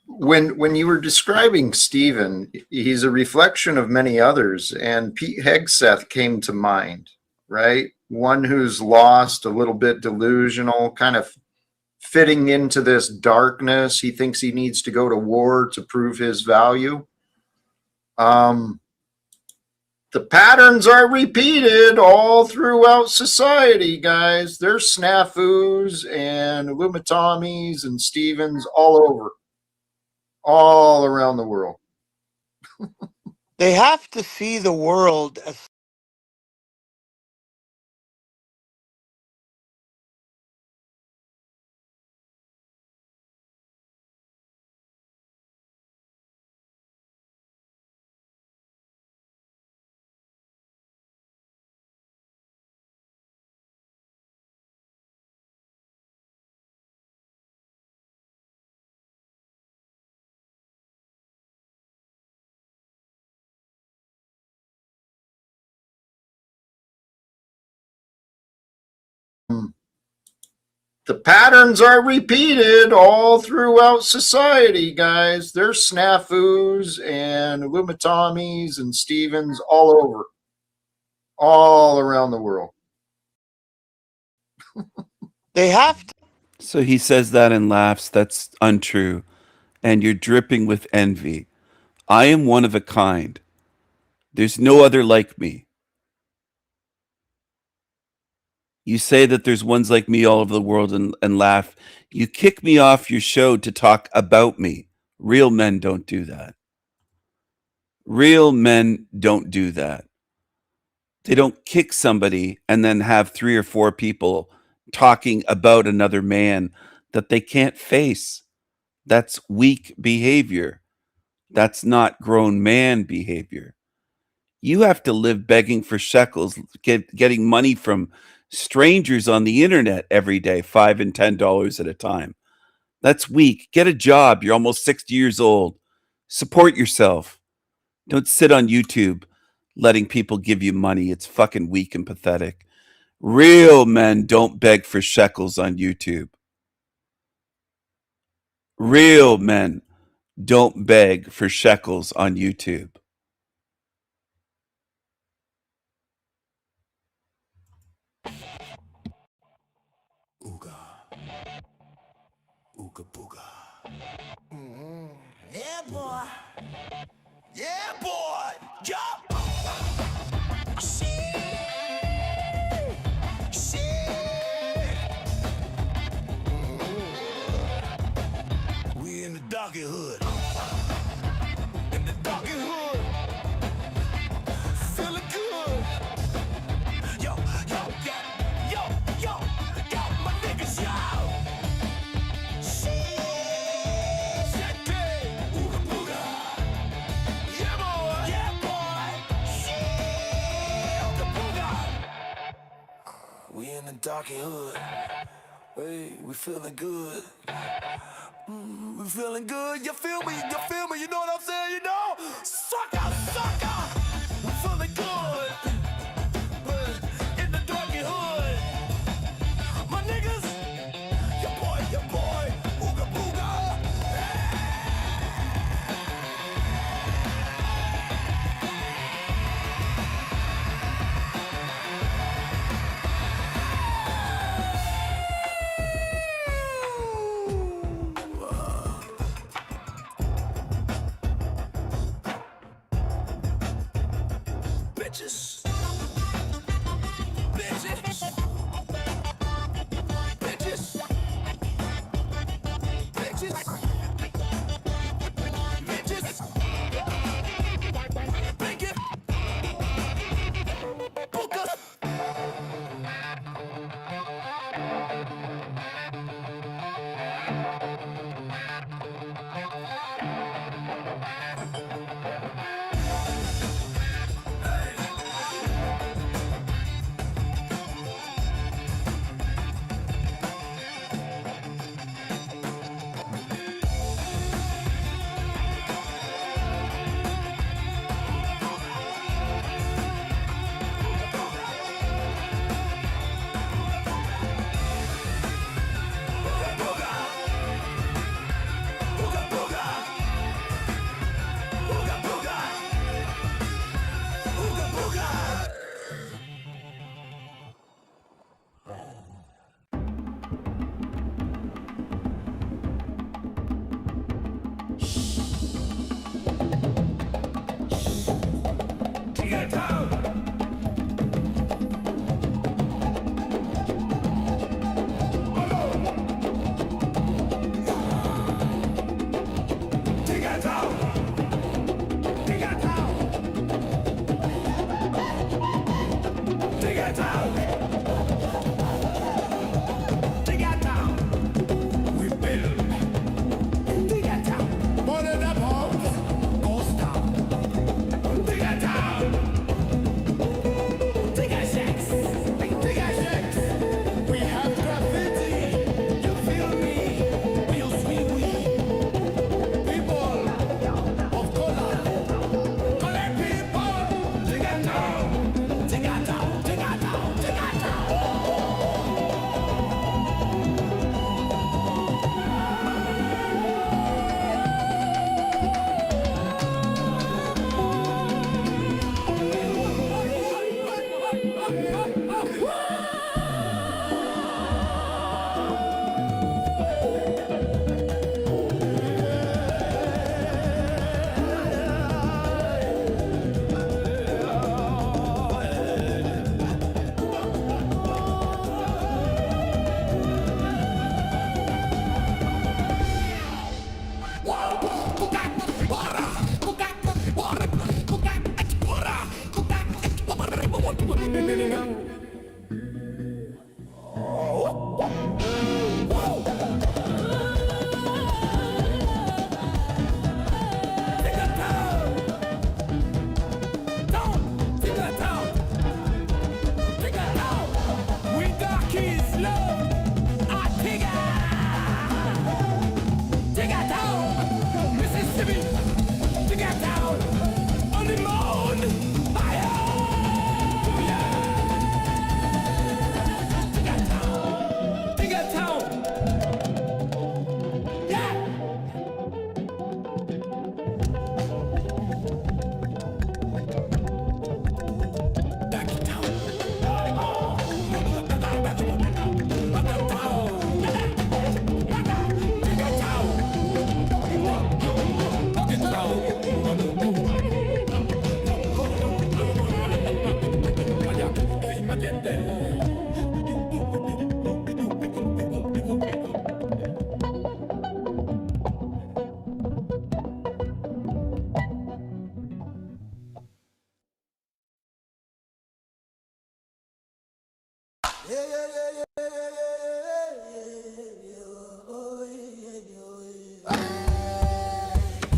Speaker 2: When you were describing Stephen, he's a reflection of many others, and Pete Hegseth came to mind, right? One who's lost, a little bit delusional, kind of fitting into this darkness. He thinks he needs to go to war to prove his value. The patterns are repeated all throughout society, guys. There's snafus and Illumitomies and Stevens all around the world.
Speaker 5: They have to see the world as
Speaker 2: The patterns are repeated all throughout society, guys. There's snafus and Lumatomis and Stevens all over, all around the world.
Speaker 5: They have to.
Speaker 6: So he says that and laughs. That's untrue. And you're dripping with envy. I am one of a kind. There's no other like me. You say that there's ones like me all over the world and laugh. You kick me off your show to talk about me. Real men don't do that. Real men don't do that. They don't kick somebody and then have 3 or 4 people talking about another man that they can't face. That's weak behavior. That's not grown man behavior. You have to live begging for shekels, getting money from strangers on the internet every day, $5 and $10 at a time. That's weak. Get a job. You're almost 60 years old. Support yourself. Don't sit on YouTube letting people give you money. It's fucking weak and pathetic. Real men don't beg for shekels on YouTube. Real men don't beg for shekels on YouTube.
Speaker 1: Ooga. Ooga booga. Yeah, boy. Yeah, boy. Jump. Shit. We in the doggy hood. In the doggy hood. Feeling good. Yo, yo, yo, yo, yo, yo, my niggas, yo. Shit. Ooga booga. Yeah, boy. Yeah, boy. Shit. Ooga booga. We in the doggy hood. Hey, we feeling good. We feeling good. You feel me? You feel me? You know what I'm saying? You know? Sucker, sucker. We feeling good. In the doggy hood. My niggas. Your boy. Ooga booga. Bitches. Bitches. Bitches. Bitches. Bitches. Bacon. Booga.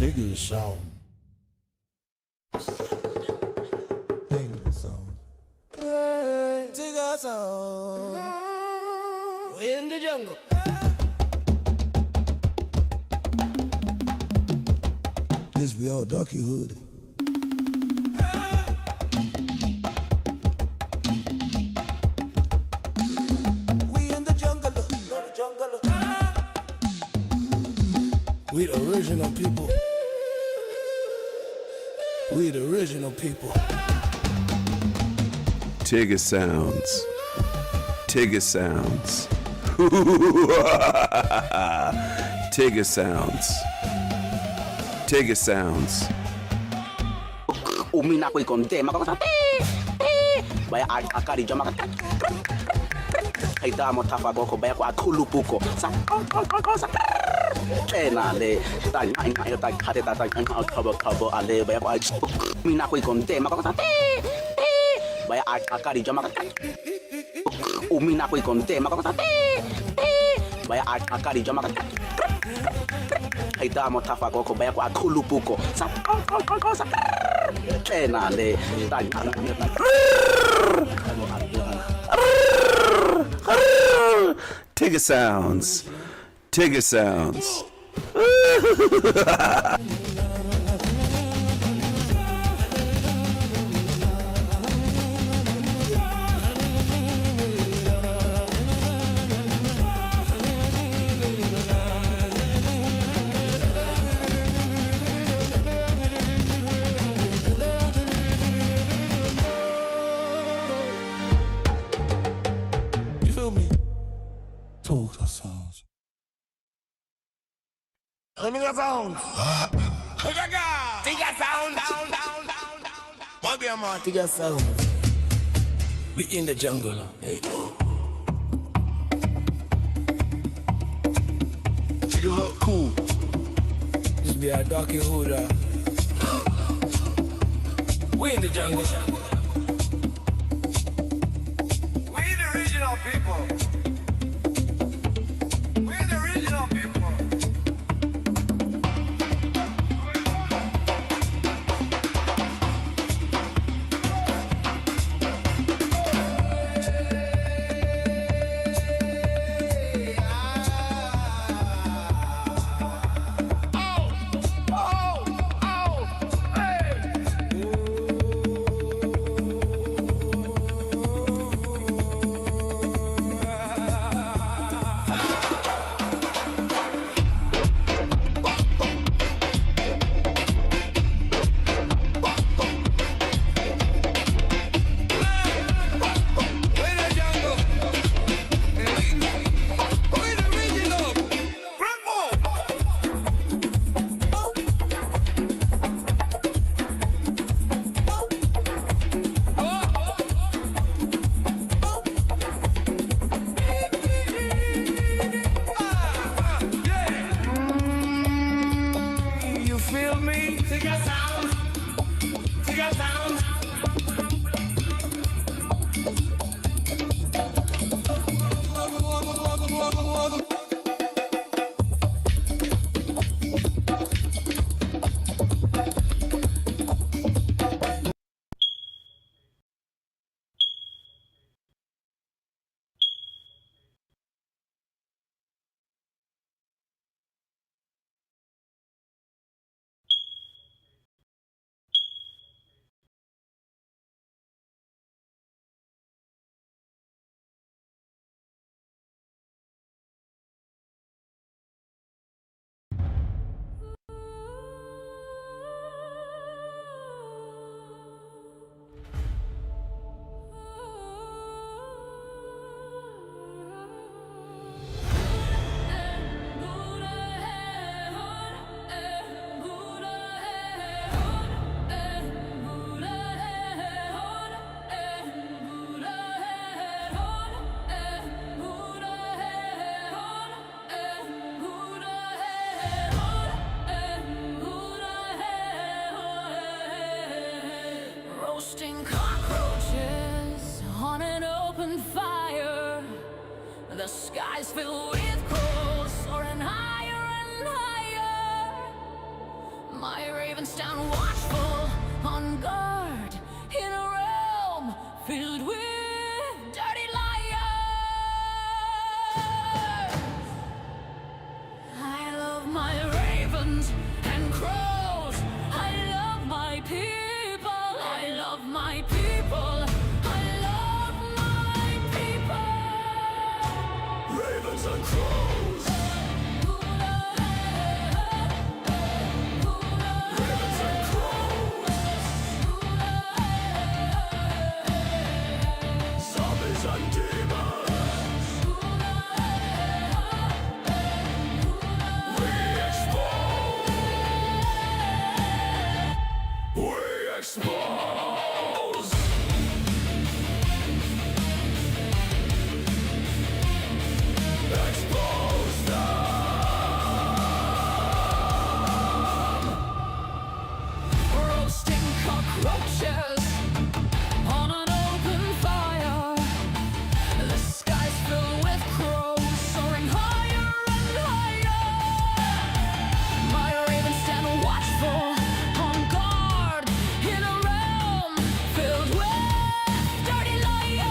Speaker 1: Nigga song. Nigga song. Take a song. We in the jungle. This be all darky hood. We in the jungle. The jungle. We the original people. We the original people.
Speaker 6: Tigger sounds. Tigger sounds. Tigger sounds. Tigger sounds.
Speaker 7: Umi na ko'y konti, makakasa baya akari dyan ay damo tafa ko baya ko atulupu ko sa kena le tay ngayo tay hati tatay ang kabo ale baya ko umi na ko'y konti, makakasa baya akari dyan umi na ko'y konti, makakasa baya akari dyan ay damo tafa ko baya ko atulupu ko sa kena le tay
Speaker 6: Tigger sounds. Tigger sounds.
Speaker 1: You feel me? Talk sounds. Nigga sound. Nigga sound. What be a man? Nigga sound. We in the jungle. Hey. Nigga cool. This be a darky hood. We in the jungle. We the original people. We're the original people. open fire. The skies fill with crows, soaring higher and higher. My ravens stand watchful, on guard, in a realm filled with dirty liars. I love my ravens and crows. I love my people. I love my people. I love my people. Ravens and crows. Ravens and crows. Zombies and demons. We expose. Expose them. Roasting cockroaches on an open fire. The skies fill with crows, soaring higher and higher. My ravens stand watchful, on guard, in a realm filled with dirty liars.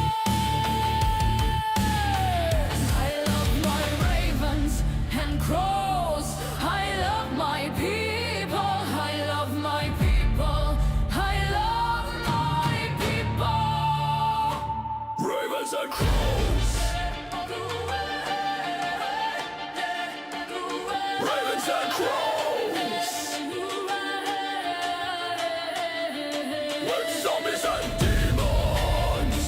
Speaker 1: I love my ravens and crows. I love my people. I love my people. I love my people. Ravens and crows. Ravens and crows. With zombies and demons.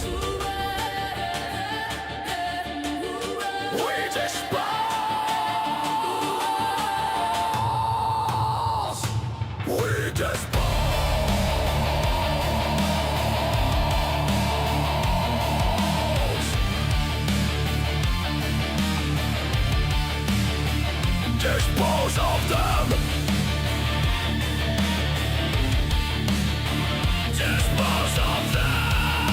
Speaker 1: We dispose. We dispose. Dispose of them. Dispose of them.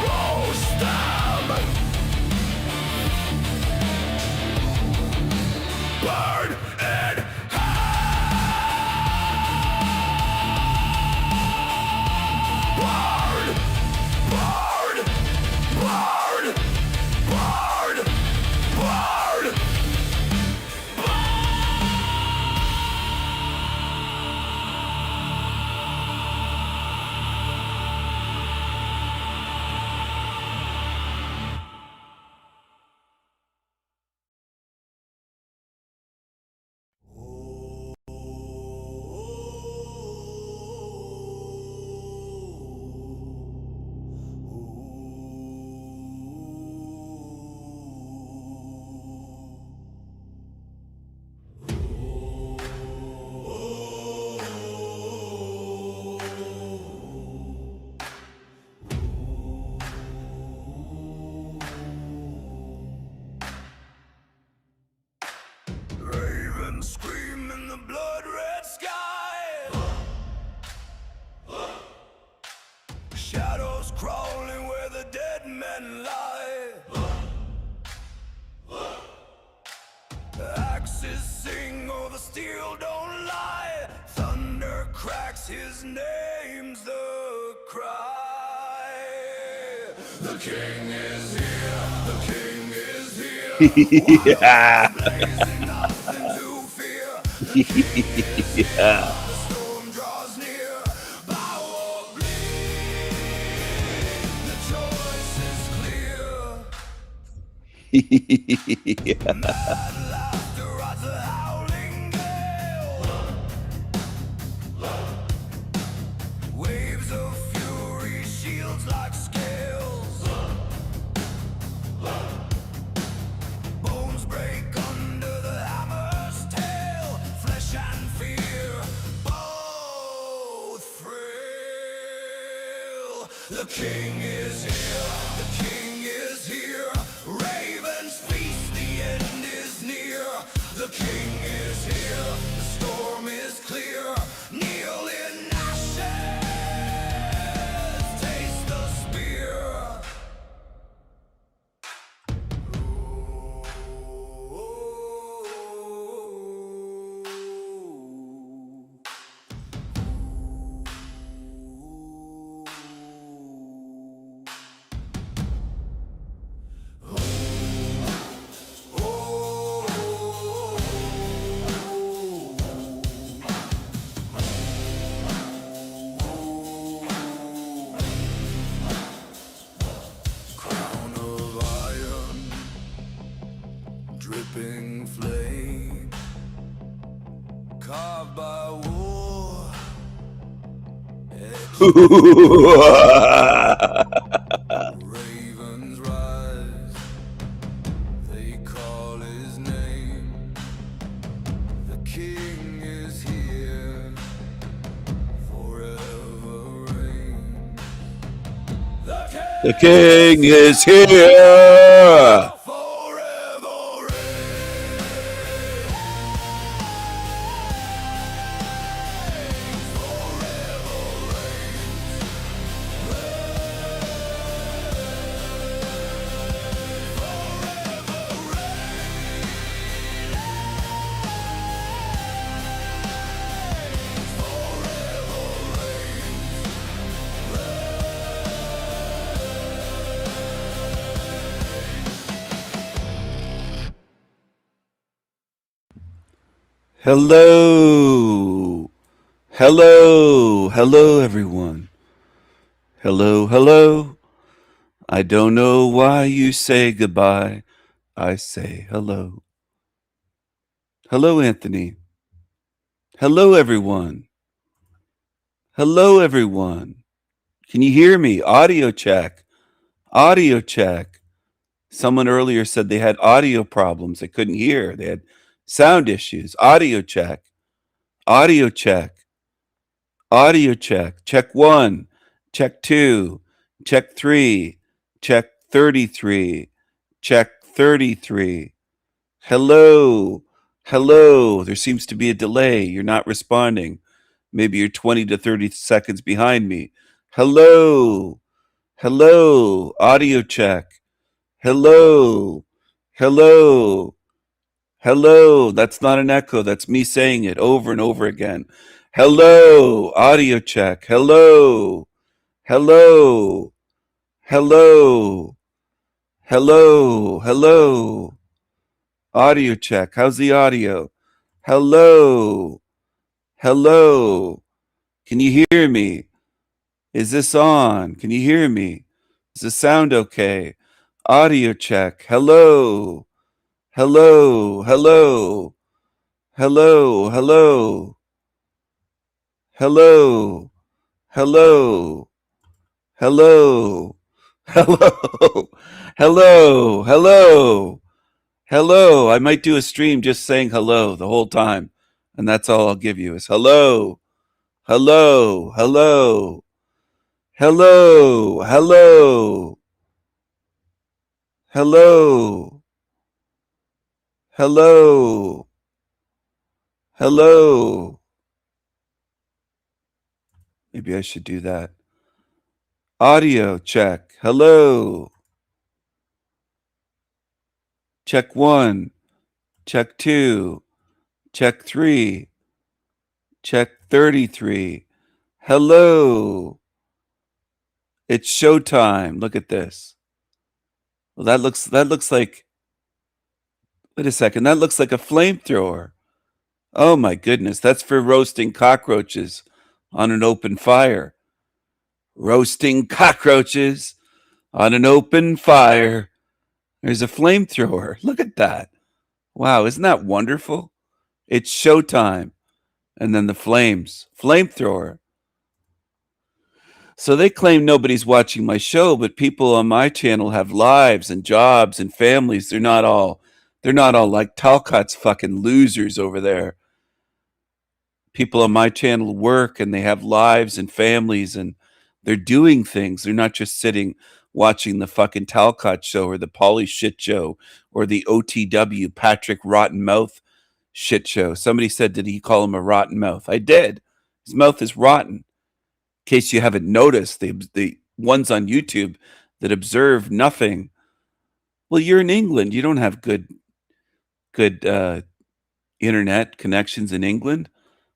Speaker 1: Roast them. Burn in hell. Burn. Burn. Burn. Burn. Burn. Ravens scream in the blood-red sky. Shadows crawling where the dead men lie. Axes sing, oh the steel don't lie. Thunder cracks, his name's the cry. The king is here, the king is here.
Speaker 6: Yeah.
Speaker 1: Blazing, nothing to fear. The king is here, the storm draws near. Bow or bleed, the choice is clear. Mad laughter rides the howling gale. Waves of fury, shields like scales. Bones break under the hammer's tail. Flesh and fear, both frail. The king is here, the king is here. Ravens feast, the end is near. The king is here, the storm is clear. Kneel in ashes Ravens rise, they call his name. The king is here, forever reign.
Speaker 6: The king is here.
Speaker 1: Forever
Speaker 6: Hello. Hello. Hello, everyone. Hello, hello. I don't know why you say goodbye. I say hello. Hello, Anthony. Hello, everyone. Hello, everyone. Can you hear me? Audio check. Audio check. Someone earlier said they had audio problems. They couldn't hear. They had sound issues. Audio check. Audio check. Audio check. Check 1. Check 2. Check 3. Check 33. Check 33. Hello. Hello. There seems to be a delay. You're not responding. Maybe you're 20 to 30 seconds behind me. Hello. Hello. Audio check. Hello. Hello. Hello. That's not an echo. That's me saying it over and over again. Hello. Audio check. Hello. Hello. Hello. Hello. Hello. Audio check. How's the audio? Hello. Hello. Can you hear me? Is this on? Can you hear me? Does the sound okay? Audio check. Hello. Hello. Hello. Hello. Hello. Hello. Hello. Hello. Hello. Hello. Hello. Hello. I might do a stream just saying hello the whole time. And that's all I'll give you is hello. Hello. Hello. Hello. Hello. Hello. Hello. Hello. Maybe I should do that. Audio check. Hello. Check 1. Check 2. Check 3. Check 33. Hello. It's showtime. Look at this. Well, that looks like, wait a second. That looks like a flamethrower. Oh my goodness. That's for roasting cockroaches on an open fire. Roasting cockroaches on an open fire. There's a flamethrower. Look at that. Wow, isn't that wonderful? It's showtime. And then the flames. Flamethrower. So they claim nobody's watching my show, but people on my channel have lives and jobs and families. They're not all like Talcott's fucking losers over there. People on my channel work and they have lives and families and they're doing things. They're not just sitting watching the fucking Talcott show or the Polly shit show or the OTW Patrick Rotten Mouth shit show. Somebody said, did he call him a rotten mouth? I did. His mouth is rotten. In case you haven't noticed, the ones on YouTube that observe nothing. Well, you're in England. You don't have good internet connections in England.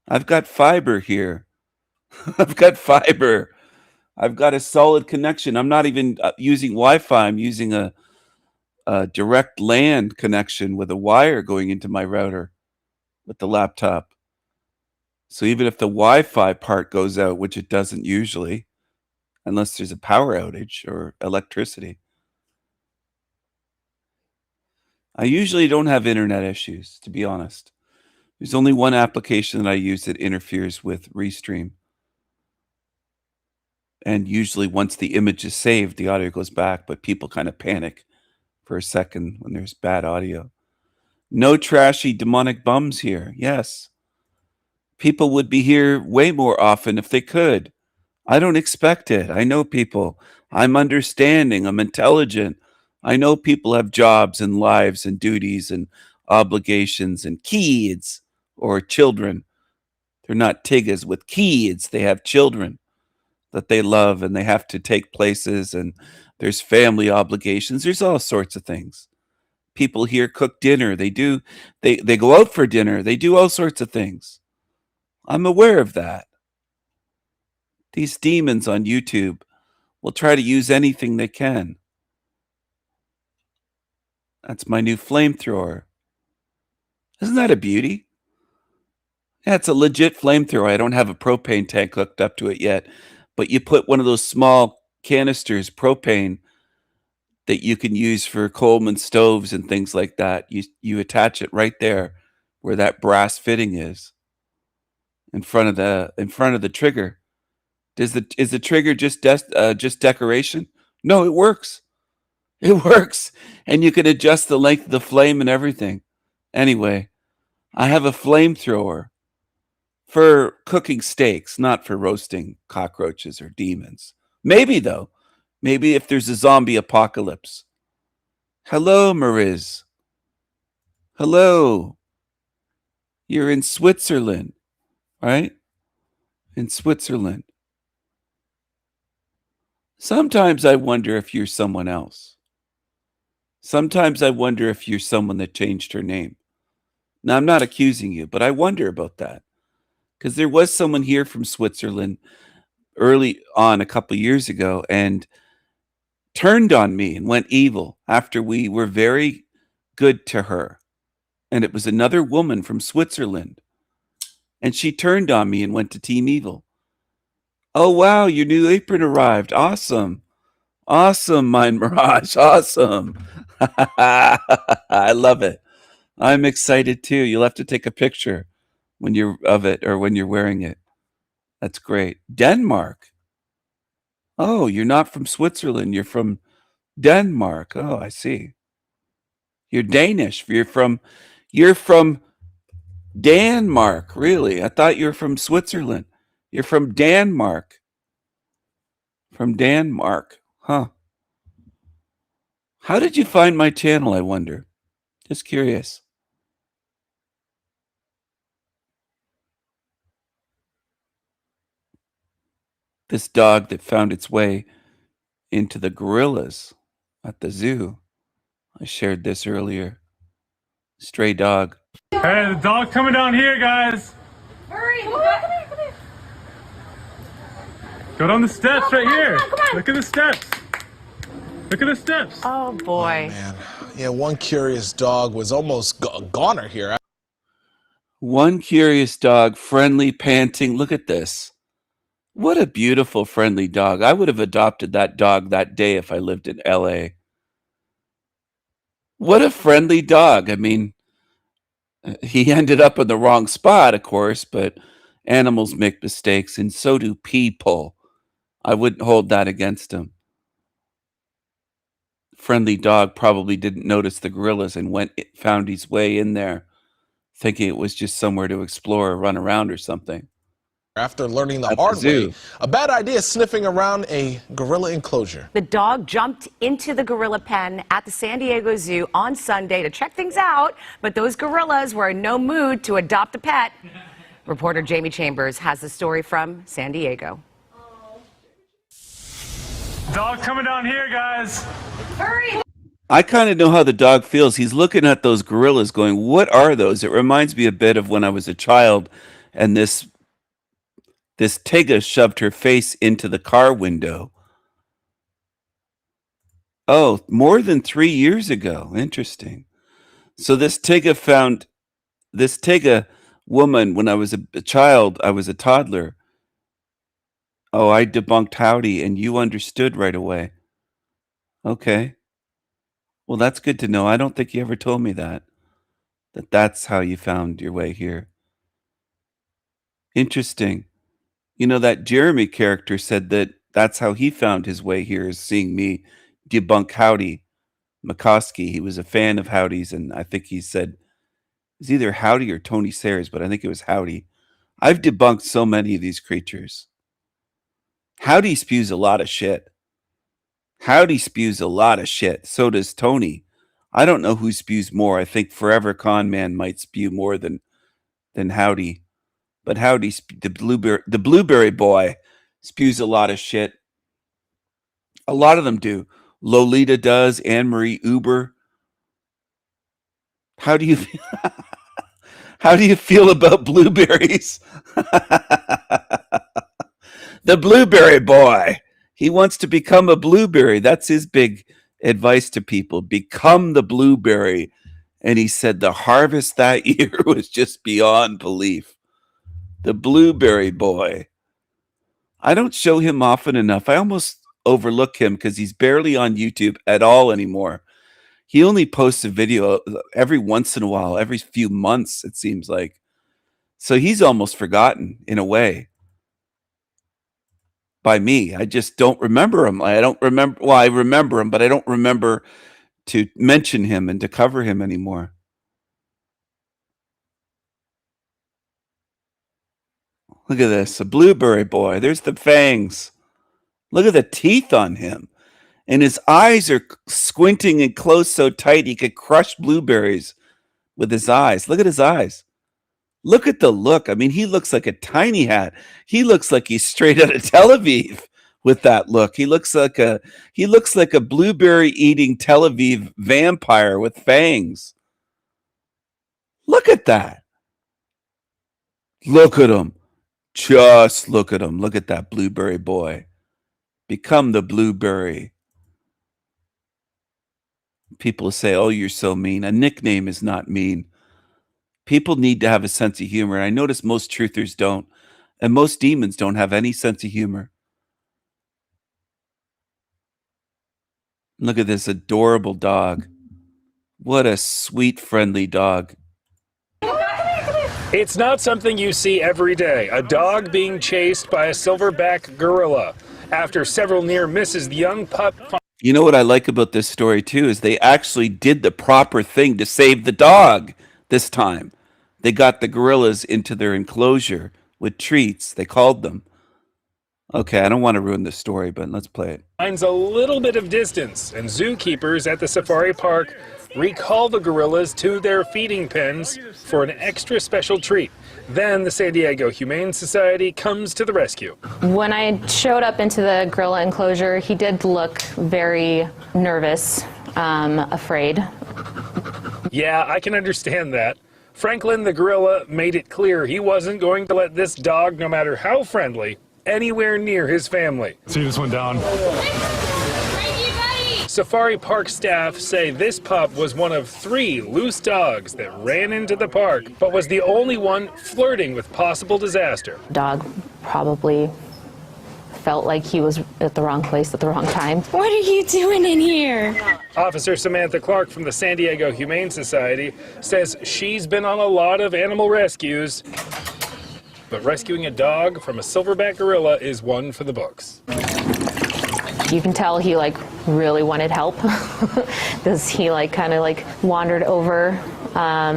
Speaker 6: I've got fiber here. I've got fiber. I've got a solid connection. I'm not even using Wi-Fi. I'm using a direct LAN connection with a wire going into my router with the laptop. So even if the Wi-Fi part goes out, which it doesn't usually, unless there's a power outage or electricity, I usually don't have internet issues, to be honest. There's only one application that I use that interferes with Restream. And usually once the image is saved, the audio goes back, but people kind of panic for a second when there's bad audio. No trashy demonic bums here. Yes. People would be here way more often if they could. I don't expect it. I know people. I'm understanding. I'm intelligent. I know people have jobs and lives and duties and obligations and kids or children. They're not tiggas with kids. They have children that they love and they have to take places, and there's family obligations. There's all sorts of things. People here cook dinner. They go out for dinner. They do all sorts of things. I'm aware of that. These demons on YouTube will try to use anything they can. That's my new flamethrower. Isn't that a beauty? Yeah, it's a legit flamethrower. I don't have a propane tank hooked up to it yet, but you put one of those small canisters, propane, that you can use for Coleman stoves and things like that. You attach it right there where that brass fitting is in front of the trigger. Is the trigger just decoration? No, it works. It works, and you can adjust the length of the flame and everything. Anyway, I have a flamethrower for cooking steaks, not for roasting cockroaches or demons. Maybe, though. Maybe if there's a zombie apocalypse. Hello, Mariz. Hello. You're in Switzerland, right? In Switzerland. Sometimes I wonder if you're someone else. Sometimes I wonder if you're someone that changed her name. Now, I'm not accusing you, but I wonder about that. Because there was someone here from Switzerland early on a couple years ago and turned on me and went evil after we were very good to her. And it was another woman from Switzerland. And she turned on me and went to Team Evil. Oh, wow, your new apron arrived. Awesome. Awesome, Mind Mirage. Awesome. I love it. I'm excited too. You'll have to take a picture when you're wearing it. That's great. Denmark. Oh, you're not from Switzerland. You're from Denmark. Oh, I see. You're Danish. You're from Denmark. Really? I thought you were from Switzerland. You're from Denmark. From Denmark. Huh. How did you find my channel, I wonder? Just curious. This dog that found its way into the gorillas at the zoo. I shared this earlier. Stray dog.
Speaker 8: Hey, the dog coming down here, guys.
Speaker 9: Hurry! Come here.
Speaker 8: Go down the steps right here.
Speaker 9: Come on.
Speaker 8: Look at the steps. Look at the steps.
Speaker 9: Oh boy.
Speaker 10: Oh, man. Yeah, one curious dog was almost goner here.
Speaker 6: One curious dog, friendly, panting. Look at this. What a beautiful, friendly dog. I would have adopted that dog that day if I lived in LA. What a friendly dog. I mean, he ended up in the wrong spot, of course, but animals make mistakes, and so do people. I wouldn't hold that against him. Friendly dog probably didn't notice the gorillas and found his way in there, thinking it was just somewhere to explore or run around or something.
Speaker 10: After learning the
Speaker 6: At the
Speaker 10: hard
Speaker 6: zoo.
Speaker 10: way, a bad idea sniffing around a gorilla enclosure.
Speaker 9: The dog jumped into the gorilla pen at the San Diego Zoo on Sunday to check things out, but those gorillas were in no mood to adopt a pet. Reporter Jamie Chambers has the story from San Diego.
Speaker 8: Dog coming down here, guys.
Speaker 9: Hurry!
Speaker 6: I kind of know how the dog feels. He's looking at those gorillas going, what are those? It reminds me a bit of when I was a child and this Tiga shoved her face into the car window. Oh, more than 3 years ago. Interesting. So this Tiga woman, when I was a child, I was a toddler. Oh, I debunked Howdy and you understood right away. Okay. Well, that's good to know. I don't think you ever told me that's how you found your way here. Interesting. You know, that Jeremy character said that That's how he found his way here, is seeing me debunk Howdy McCoskey. He was a fan of Howdy's, and I think he said it's either Howdy or Tony Sayers, but I think it was Howdy. I've debunked so many of these creatures. Howdy spews a lot of shit. Howdy spews a lot of shit. So does Tony. I don't know who spews more. I think Forever Con Man might spew more than Howdy. But Howdy, the blueberry boy, spews a lot of shit. A lot of them do. Lolita does. Anne Marie Uber. How do you feel about blueberries? The blueberry boy. He wants to become a blueberry. That's his big advice to people. Become the blueberry. And he said the harvest that year was just beyond belief. The blueberry boy. I don't show him often enough. I almost overlook him because he's barely on YouTube at all anymore. He only posts a video every once in a while, every few months, it seems like. So he's almost forgotten in a way by me. I just don't remember him. I remember him, but I don't remember to mention him and to cover him anymore. Look at this, a blueberry boy. There's the fangs. Look at the teeth on him. And his eyes are squinting and closed so tight he could crush blueberries with his eyes. Look at his eyes. Look at the look. I mean, he looks like a tiny hat. He looks like he's straight out of Tel Aviv with that look. He looks like a blueberry eating Tel Aviv vampire with fangs. Look at that. Look at him. Just look at him. Look at that blueberry boy. Become the blueberry. People say, oh, you're so mean. A nickname is not mean. People need to have a sense of humor. I notice most truthers don't. And most demons don't have any sense of humor. Look at this adorable dog. What a sweet, friendly dog.
Speaker 11: It's not something you see every day. A dog being chased by a silverback gorilla. After several near misses, the young pup...
Speaker 6: You know what I like about this story, too, is they actually did the proper thing to save the dog this time. They got the gorillas into their enclosure with treats. They called them. Okay, I don't want to ruin the story, but let's play it.
Speaker 11: Finds a little bit of distance, and zookeepers at the safari park recall the gorillas to their feeding pens for an extra special treat. Then the San Diego Humane Society comes to the rescue.
Speaker 12: When I showed up into the gorilla enclosure, he did look very nervous, afraid.
Speaker 11: Yeah, I can understand that. Franklin the gorilla made it clear he wasn't going to let this dog, no matter how friendly, anywhere near his family.
Speaker 8: See this one down.
Speaker 11: Safari park staff say this pup was one of 3 loose dogs that ran into the park, but was the only one flirting with possible disaster.
Speaker 12: Dog probably felt like he was at the wrong place at the wrong time.
Speaker 13: What are you doing in here?
Speaker 11: Officer Samantha Clark from the San Diego Humane Society says she's been on a lot of animal rescues, but rescuing a dog from a silverback gorilla is one for the books.
Speaker 12: You can tell he really wanted help because he kind of wandered over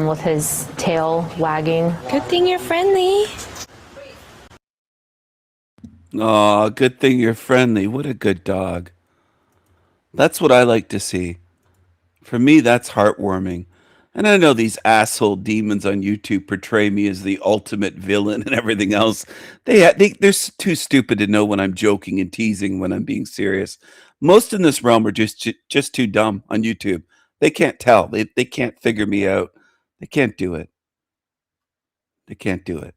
Speaker 12: with his tail wagging.
Speaker 13: Good thing you're friendly.
Speaker 6: Oh, good thing you're friendly. What a good dog. That's what I like to see. For me, that's heartwarming. And I know these asshole demons on YouTube portray me as the ultimate villain and everything else. They're too stupid to know when I'm joking and teasing when I'm being serious. Most in this realm are just too dumb on YouTube. They can't tell. They can't figure me out. They can't do it. They can't do it.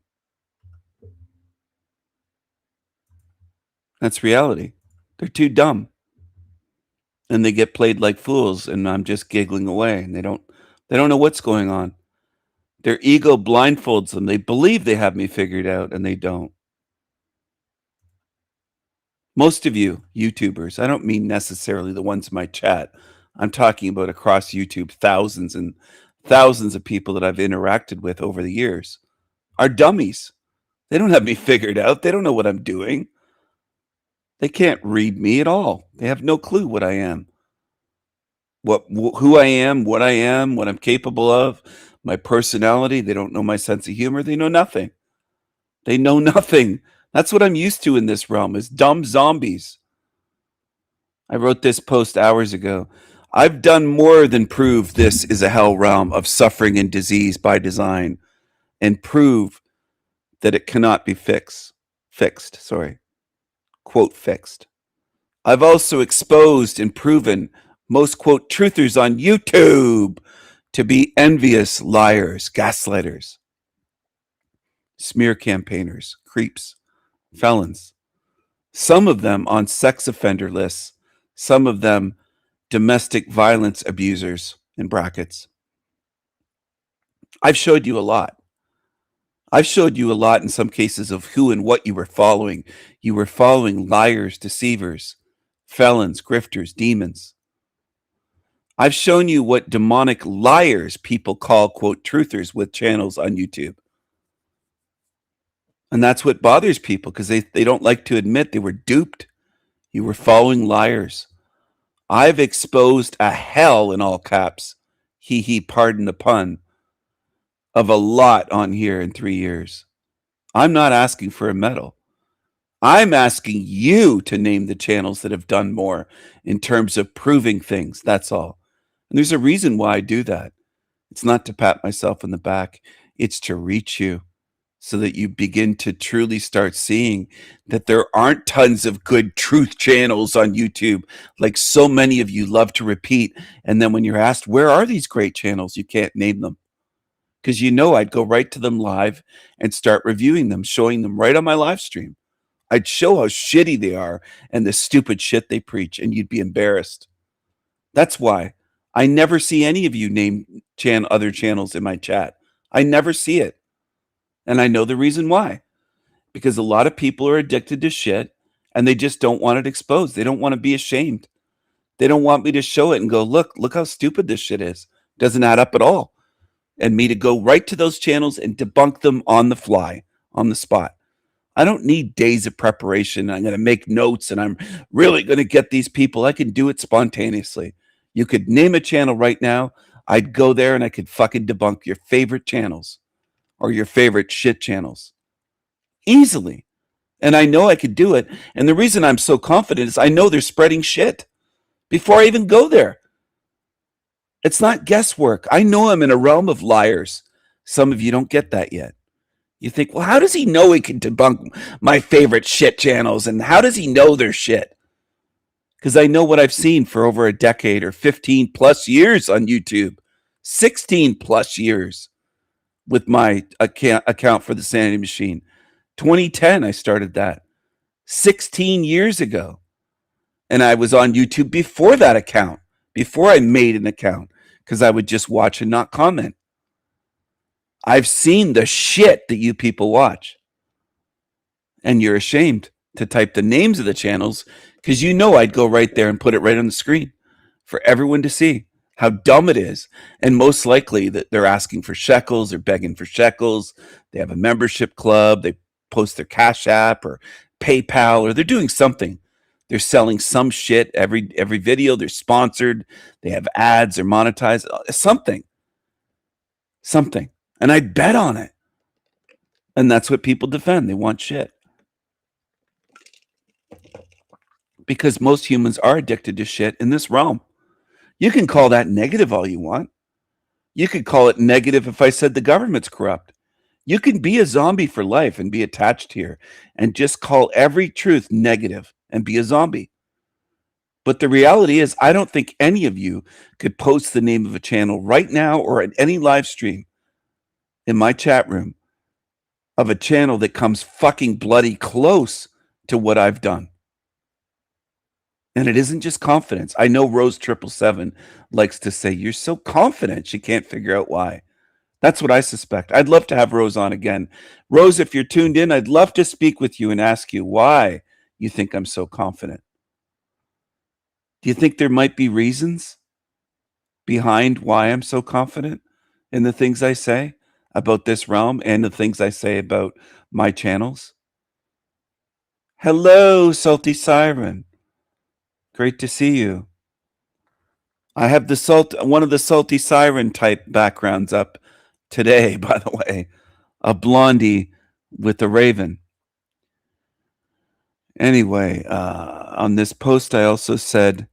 Speaker 6: That's reality. They're too dumb. And they get played like fools, and I'm just giggling away, and they don't know what's going on. Their ego blindfolds them. They believe they have me figured out, and they don't. Most of you YouTubers, I don't mean necessarily the ones in my chat. I'm talking about across YouTube, thousands and thousands of people that I've interacted with over the years are dummies. They don't have me figured out. They don't know what I'm doing. They can't read me at all. They have no clue what I am. Who I am, what I'm capable of, my personality. They don't know my sense of humor. They know nothing. They know nothing. That's what I'm used to in this realm, is dumb zombies. I wrote this post hours ago. I've done more than prove this is a hell realm of suffering and disease by design, and prove that it cannot be fixed. Quote, fixed. I've also exposed and proven most, quote, truthers on YouTube to be envious liars, gaslighters, smear campaigners, creeps, felons. Some of them on sex offender lists, some of them domestic violence abusers, in brackets. I've showed you a lot. I've showed you a lot in some cases of who and what you were following. You were following liars, deceivers, felons, grifters, demons. I've shown you what demonic liars people call, quote, truthers with channels on YouTube. And that's what bothers people, because they don't like to admit they were duped. You were following liars. I've exposed a hell, in all caps, pardon the pun, of a lot on here in 3 years. I'm not asking for a medal. I'm asking you to name the channels that have done more in terms of proving things. That's all. And there's a reason why I do that. It's not to pat myself on the back. It's to reach you so that you begin to truly start seeing that there aren't tons of good truth channels on YouTube, like so many of you love to repeat. And then when you're asked, where are these great channels? You can't name them. Because you know I'd go right to them live and start reviewing them, showing them right on my live stream. I'd show how shitty they are and the stupid shit they preach, and you'd be embarrassed. That's why I never see any of you name other channels in my chat. I never see it. And I know the reason why. Because a lot of people are addicted to shit and they just don't want it exposed. They don't want to be ashamed. They don't want me to show it and go, look how stupid this shit is. Doesn't add up at all. And me to go right to those channels and debunk them on the fly, on the spot. I don't need days of preparation. I'm going to make notes and I'm really going to get these people. I can do it spontaneously. You could name a channel right now. I'd go there and I could fucking debunk your favorite channels or your favorite shit channels easily. And I know I could do it. And the reason I'm so confident is I know they're spreading shit before I even go there. It's not guesswork. I know I'm in a realm of liars. Some of you don't get that yet. You think, well, how does he know he can debunk my favorite shit channels? And how does he know they're shit? Because I know what I've seen for over a decade or 15 plus years on YouTube, 16 plus years with my account for the Sanity Machine. 2010, I started that 16 years ago. And I was on YouTube before that account, before I made an account, because I would just watch and not comment. I've seen the shit that you people watch. And you're ashamed to type the names of the channels because you know I'd go right there and put it right on the screen for everyone to see how dumb it is. And most likely that they're asking for shekels or begging for shekels. They have a membership club. They post their Cash App or PayPal, or they're doing something. They're selling some shit every video. They're sponsored. They have ads. They're monetized. Something. And I'd bet on it. And that's what people defend. They want shit. Because most humans are addicted to shit in this realm. You can call that negative all you want. You could call it negative if I said the government's corrupt. You can be a zombie for life and be attached here and just call every truth negative and be a zombie. But the reality is, I don't think any of you could post the name of a channel right now or at any live stream in my chat room of a channel that comes fucking bloody close to what I've done. And it isn't just confidence. I know Rose 777 likes to say, you're so confident she can't figure out why. That's what I suspect. I'd love to have Rose on again. Rose, if you're tuned in, I'd love to speak with you and ask you why you think I'm so confident. Do you think there might be reasons behind why I'm so confident in the things I say about this realm and the things I say about my channels? Hello, Salty Siren. Great to see you. I have one of the Salty Siren type backgrounds up today, by the way. A blondie with a raven. Anyway, on this post, I also said,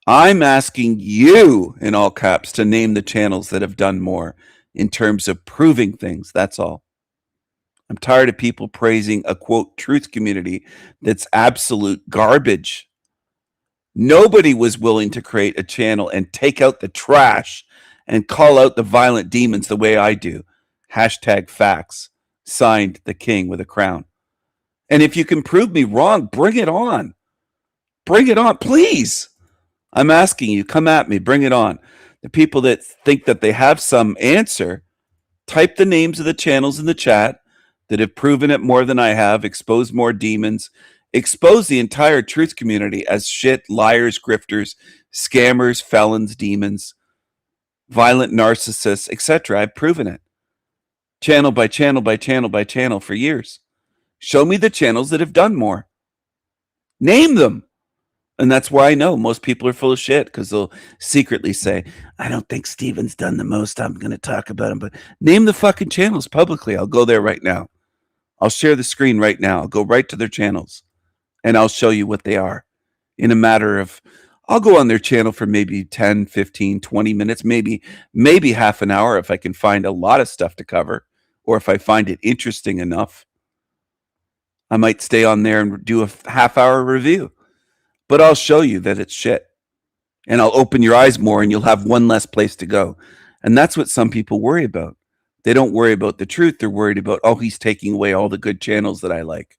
Speaker 6: I'm asking you, in all caps, to name the channels that have done more in terms of proving things. That's all. I'm tired of people praising a, quote, truth community that's absolute garbage. Nobody was willing to create a channel and take out the trash and call out the violent demons the way I do. Hashtag facts. Signed, the king with a crown. And if you can prove me wrong, bring it on. Bring it on, please. I'm asking you, come at me, bring it on. The people that think that they have some answer, type the names of the channels in the chat that have proven it more than I have, exposed more demons, expose the entire truth community as shit, liars, grifters, scammers, felons, demons, violent narcissists, etc. I've proven it. Channel by channel by channel by channel for years. Show me the channels that have done more. Name them. And that's why I know most people are full of shit, because they'll secretly say, I don't think Steven's done the most. I'm going to talk about him. But name the fucking channels publicly. I'll go there right now. I'll share the screen right now. I'll go right to their channels and I'll show you what they are in a matter of, I'll go on their channel for maybe 10, 15, 20 minutes, maybe half an hour if I can find a lot of stuff to cover, or if I find it interesting enough. I might stay on there and do a half-hour review, but I'll show you that it's shit. And I'll open your eyes more and you'll have one less place to go. And that's what some people worry about. They don't worry about the truth. They're worried about, oh, he's taking away all the good channels that I like.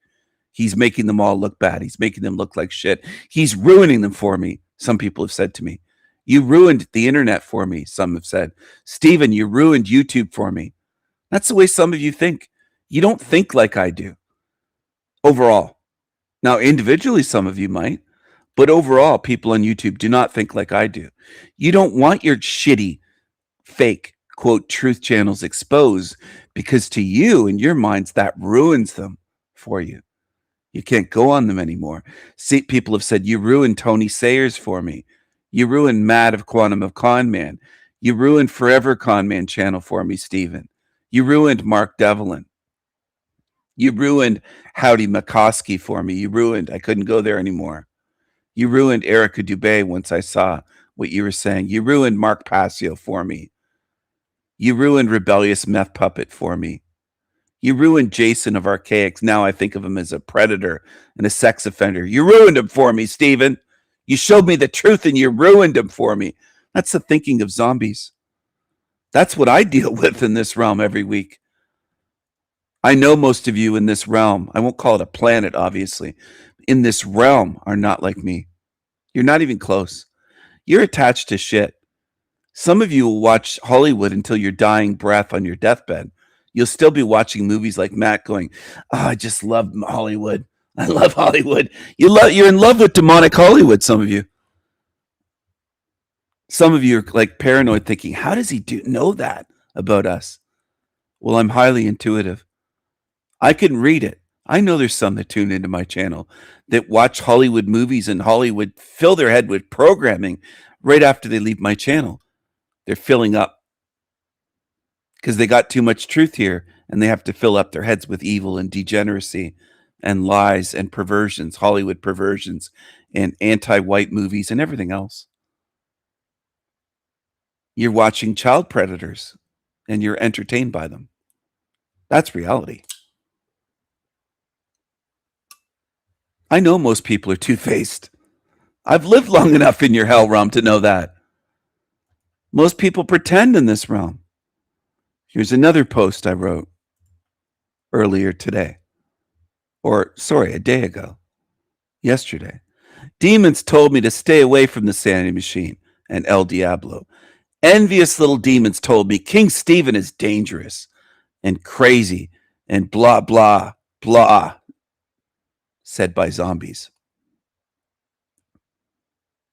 Speaker 6: He's making them all look bad. He's making them look like shit. He's ruining them for me. Some people have said to me, you ruined the internet for me. Some have said, Steven, you ruined YouTube for me. That's the way some of you think. You don't think like I do. Overall. Now, individually, some of you might, but overall, people on YouTube do not think like I do. You don't want your shitty, fake, quote, truth channels exposed, because to you, in your minds, that ruins them for you. You can't go on them anymore. See, people have said, you ruined Tony Sayers for me. You ruined Matt of Quantum of Con Man. You ruined Forever Con Man channel for me, Steven. You ruined Mark Devlin. You ruined Howdy McCoskey for me. You ruined, I couldn't go there anymore. You ruined Erica Dubé once I saw what you were saying. You ruined Mark Passio for me. You ruined Rebellious Meth Puppet for me. You ruined Jason of Archaics. Now I think of him as a predator and a sex offender. You ruined him for me, Steven. You showed me the truth and you ruined him for me. That's the thinking of zombies. That's what I deal with in this realm every week. I know most of you in this realm, I won't call it a planet, obviously, in this realm are not like me. You're not even close. You're attached to shit. Some of you will watch Hollywood until your dying breath on your deathbed. You'll still be watching movies like Matt going, oh, I just love Hollywood. I love Hollywood. You're in love with demonic Hollywood, some of you. Some of you are like paranoid thinking, how does he know that about us? Well, I'm highly intuitive. I can read it. I know there's some that tune into my channel that watch Hollywood movies and Hollywood fill their head with programming right after they leave my channel. They're filling up because they got too much truth here and they have to fill up their heads with evil and degeneracy and lies and perversions, Hollywood perversions and anti-white movies and everything else. You're watching child predators and you're entertained by them. That's reality. I know most people are two-faced. I've lived long enough in your hell realm to know that. Most people pretend in this realm. Here's another post I wrote earlier today. A day ago. Yesterday. Demons told me to stay away from the Sanity Machine and El Diablo. Envious little demons told me King Stephen is dangerous and crazy and blah, blah, blah, said by zombies.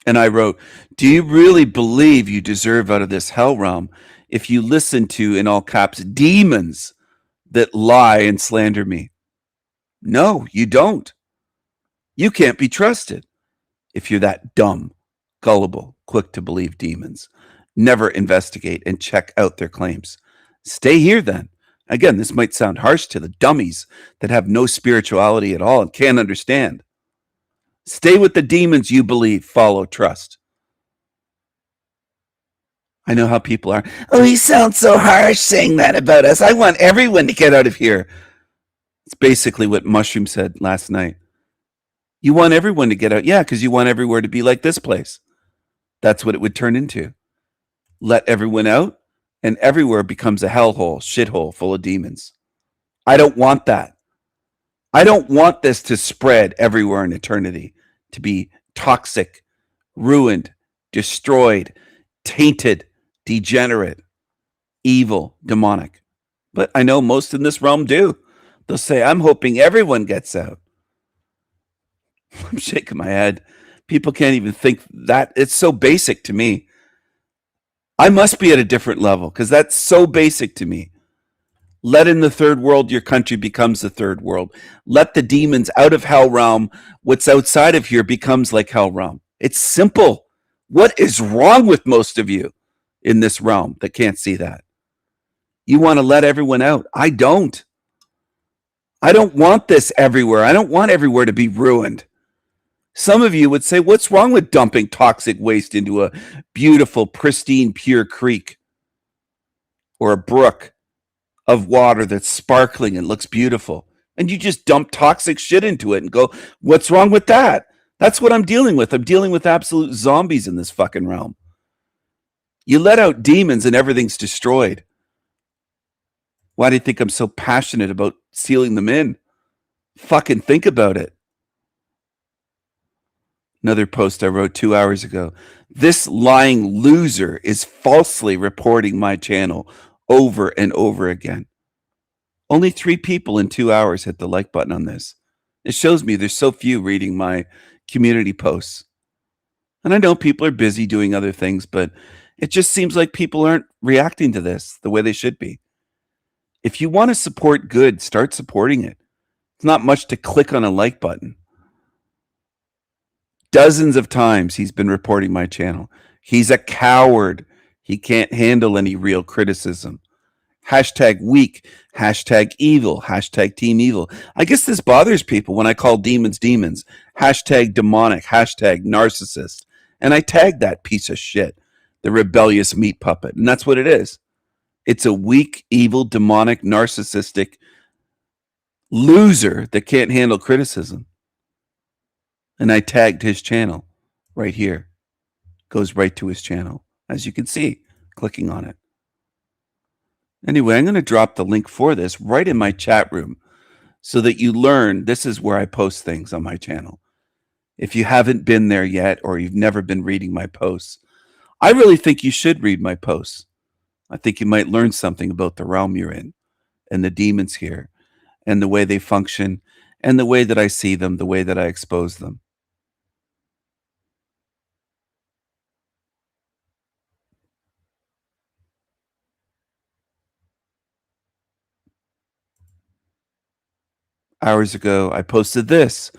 Speaker 6: And I wrote, do you really believe you deserve out of this hell realm if you listen to, in all caps, demons that lie and slander me? No, you don't. You can't be trusted if you're that dumb, gullible, quick to believe demons. Never investigate and check out their claims. Stay here then. Again, this might sound harsh to the dummies that have no spirituality at all and can't understand. Stay with the demons you believe, follow, trust. I know how people are. Oh, he sounds so harsh saying that about us. I want everyone to get out of here. It's basically what Mushroom said last night. You want everyone to get out? Yeah, because you want everywhere to be like this place. That's what it would turn into. Let everyone out, and everywhere becomes a hellhole, shithole full of demons. I don't want that. I don't want this to spread everywhere in eternity, to be toxic, ruined, destroyed, tainted, degenerate, evil, demonic. But I know most in this realm do. They'll say, I'm hoping everyone gets out. I'm shaking my head. People can't even think that. It's so basic to me. I must be at a different level because that's so basic to me. Let in the third world, your country becomes the third world. Let the demons out of hell realm. What's outside of here becomes like hell realm. It's simple. What is wrong with most of you in this realm that can't see that? You want to let everyone out. I don't. I don't want this everywhere. I don't want everywhere to be ruined. Some of you would say, what's wrong with dumping toxic waste into a beautiful, pristine, pure creek or a brook of water that's sparkling and looks beautiful? And you just dump toxic shit into it and go, what's wrong with that? That's what I'm dealing with. I'm dealing with absolute zombies in this fucking realm. You let out demons and everything's destroyed. Why do you think I'm so passionate about sealing them in? Fucking think about it. Another post I wrote 2 hours ago. This lying loser is falsely reporting my channel over and over again. Only 3 people in 2 hours hit the like button on this. It shows me there's so few reading my community posts. And I know people are busy doing other things, but it just seems like people aren't reacting to this the way they should be. If you want to support good, start supporting it. It's not much to click on a like button. Dozens of times he's been reporting my channel. He's a coward. He can't handle any real criticism. Hashtag weak, hashtag evil, hashtag team evil. I guess this bothers people when I call demons demons. Hashtag demonic, hashtag narcissist. And I tag that piece of shit, the rebellious meat puppet. And that's what it is. It's a weak, evil, demonic, narcissistic loser that can't handle criticism. And I tagged his channel right here. Goes right to his channel, as you can see, clicking on it. Anyway, I'm going to drop the link for this right in my chat room so that you learn this is where I post things on my channel. If you haven't been there yet or you've never been reading my posts, I really think you should read my posts. I think you might learn something about the realm you're in and the demons here and the way they function and the way that I see them, the way that I expose them. Hours ago, I posted this.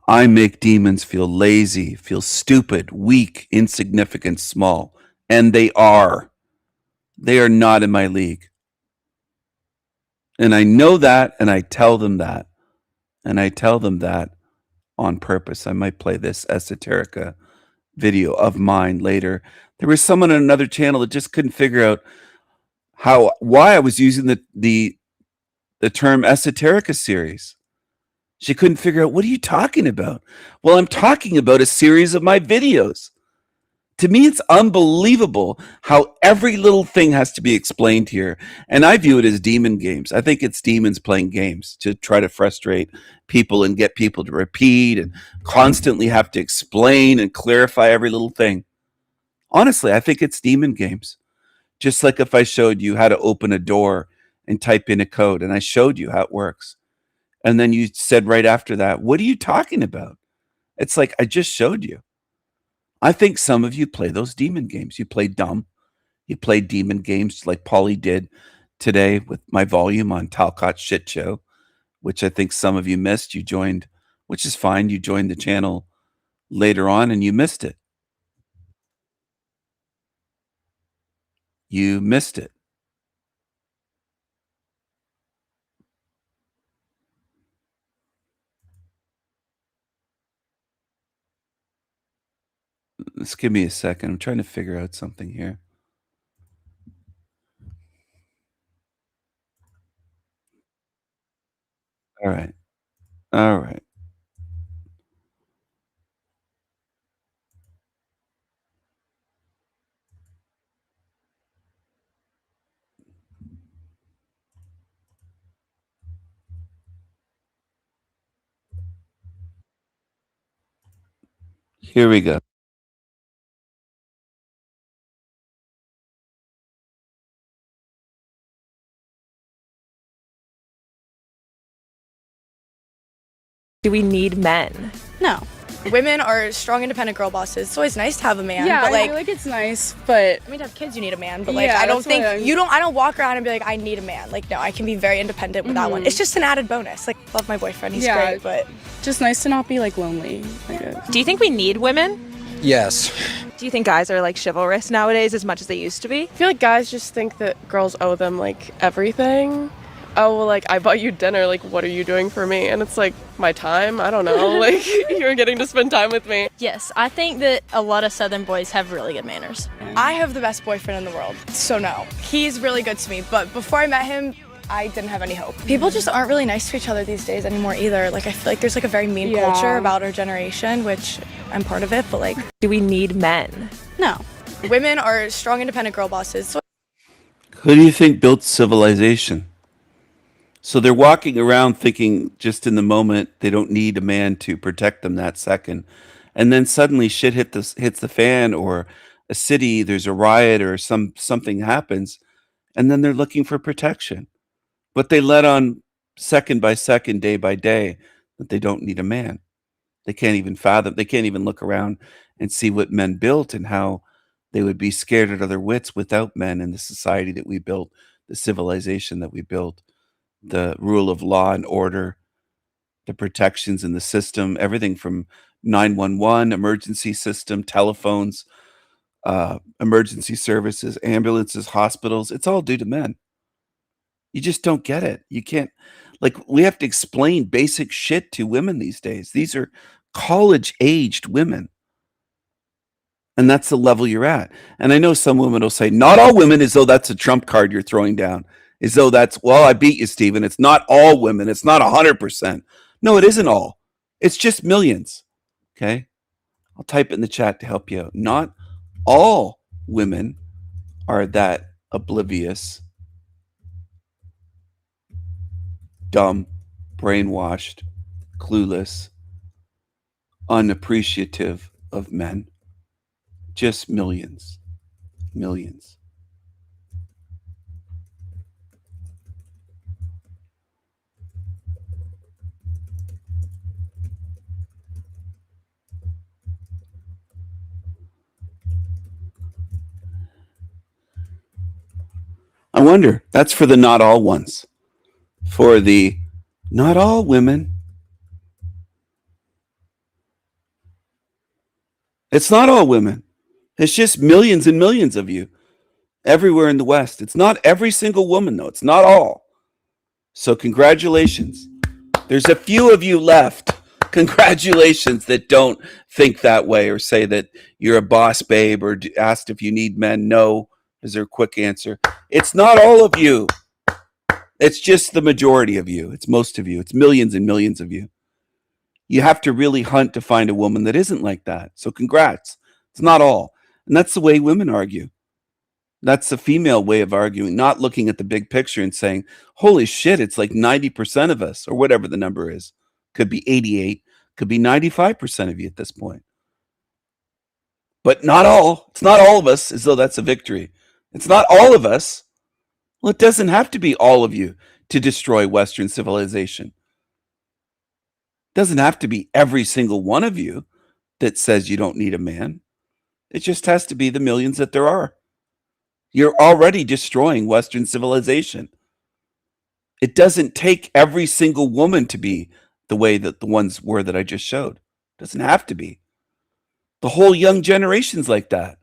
Speaker 6: I make demons feel lazy, feel stupid, weak, insignificant, small. And they are. They are not in my league. And I know that, and I tell them that. And I tell them that on purpose. I might play this esoterica video of mine later. There was someone on another channel that just couldn't figure out why I was using the term esoterica series. She couldn't figure out, what are you talking about? Well, I'm talking about a series of my videos. To me, it's unbelievable how every little thing has to be explained here. And I view it as demon games. I think it's demons playing games to try to frustrate people and get people to repeat and constantly have to explain and clarify every little thing. Honestly, I think it's demon games. Just like if I showed you how to open a door and type in a code and I showed you how it works. And then you said right after that, what are you talking about? It's like, I just showed you. I think some of you play those demon games. You play dumb. You play demon games like Polly did today with my volume on Talcott Shit Show, which I think some of you missed. You joined which is fine. You joined the channel later on and you missed it. You missed it. Just give me a second. I'm trying to figure out something here. All right. All right. Here we go.
Speaker 14: Do we need men?
Speaker 15: No. Women are strong, independent girl bosses. It's always nice to have a man.
Speaker 16: Yeah,
Speaker 15: but
Speaker 16: I feel like it's nice, but
Speaker 15: I mean, to have kids, you need a man. But like,
Speaker 16: Yeah,
Speaker 15: I don't
Speaker 16: that's what
Speaker 15: think I don't walk around and be like, I need a man. Like, no, I can be very independent with that one. It's just an added bonus. Like, love my boyfriend. He's great, but
Speaker 16: just nice to not be like lonely, I guess.
Speaker 14: Do you think we need women?
Speaker 17: Yes.
Speaker 14: Do you think guys are like chivalrous nowadays as much as they used to be?
Speaker 16: I feel like guys just think that girls owe them like everything. Oh, well, like, I bought you dinner, like, what are you doing for me? And it's like, my time? I don't know, like, you're getting to spend time with me.
Speaker 18: Yes, I think that a lot of Southern boys have really good manners.
Speaker 15: I have the best boyfriend in the world. So no, he's really good to me. But before I met him, I didn't have any hope. People just aren't really nice to each other these days anymore either. Like, I feel like there's like a very mean culture about our generation, which I'm part of it, but like.
Speaker 14: Do we need men?
Speaker 15: No. Women are strong, independent girl bosses. So
Speaker 6: Who do you think built civilization? So they're walking around thinking just in the moment they don't need a man to protect them that second. And then suddenly shit hits the fan, or a city, there's a riot or something happens, and then they're looking for protection. But they let on second by second, day by day, that they don't need a man. They can't even fathom, they can't even look around and see what men built and how they would be scared out of their wits without men in the society that we built, the civilization that we built, the rule of law and order, the protections in the system, everything from 911, emergency system, telephones, emergency services, ambulances, hospitals. It's all due to men. You just don't get it. You can't, like, we have to explain basic shit to women these days. These are college-aged women. And that's the level you're at. And I know some women will say, not all women, as though that's a trump card you're throwing down. As though that's, well, I beat you, Stephen. It's not all women. It's not 100%. No, it isn't all. It's just millions. Okay? I'll type it in the chat to help you out. Not all women are that oblivious, dumb, brainwashed, clueless, unappreciative of men. Just millions. Millions. I wonder, that's for the not all ones. For the not all women. It's not all women. It's just millions and millions of you everywhere in the West. It's not every single woman, though. It's not all. So congratulations. There's a few of you left. Congratulations that don't think that way or say that you're a boss babe or asked if you need men. No, is their quick answer. It's not all of you. It's just the majority of you. It's most of you. It's millions and millions of you. You have to really hunt to find a woman that isn't like that. So congrats. It's not all. And that's the way women argue. That's the female way of arguing, not looking at the big picture and saying, holy shit, it's like 90% of us, or whatever the number is. Could be 88, could be 95% of you at this point. But not all. It's not all of us, as though that's a victory. It's not all of us. Well, it doesn't have to be all of you to destroy Western civilization. It doesn't have to be every single one of you that says you don't need a man. It just has to be the millions that there are. You're already destroying Western civilization. It doesn't take every single woman to be the way that the ones were that I just showed. Doesn't have to be. The whole young generation's like that.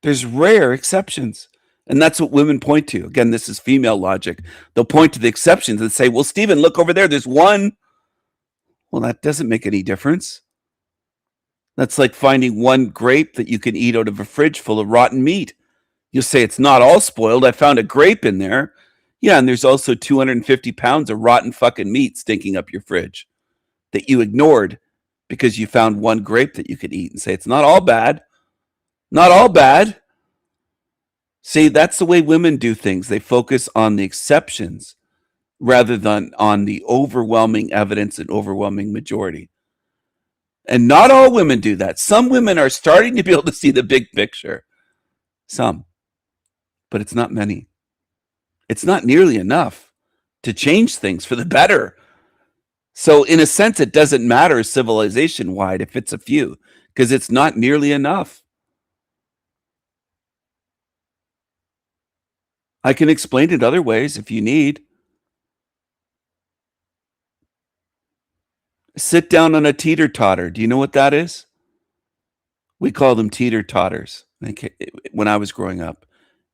Speaker 6: There's rare exceptions. And that's what women point to. Again, this is female logic. They'll point to the exceptions and say, well, Stephen, look over there. There's one. Well, that doesn't make any difference. That's like finding one grape that you can eat out of a fridge full of rotten meat. You'll say it's not all spoiled. I found a grape in there. Yeah, and there's also 250 pounds of rotten fucking meat stinking up your fridge that you ignored because you found one grape that you could eat and say it's not all bad. Not all bad. See, that's the way women do things. They focus on the exceptions rather than on the overwhelming evidence and overwhelming majority. And not all women do that. Some women are starting to be able to see the big picture. Some. But it's not many. It's not nearly enough to change things for the better. So in a sense, it doesn't matter civilization-wide if it's a few, because it's not nearly enough. I can explain it other ways if you need. Sit down on a teeter-totter. Do you know what that is? We call them teeter-totters when I was growing up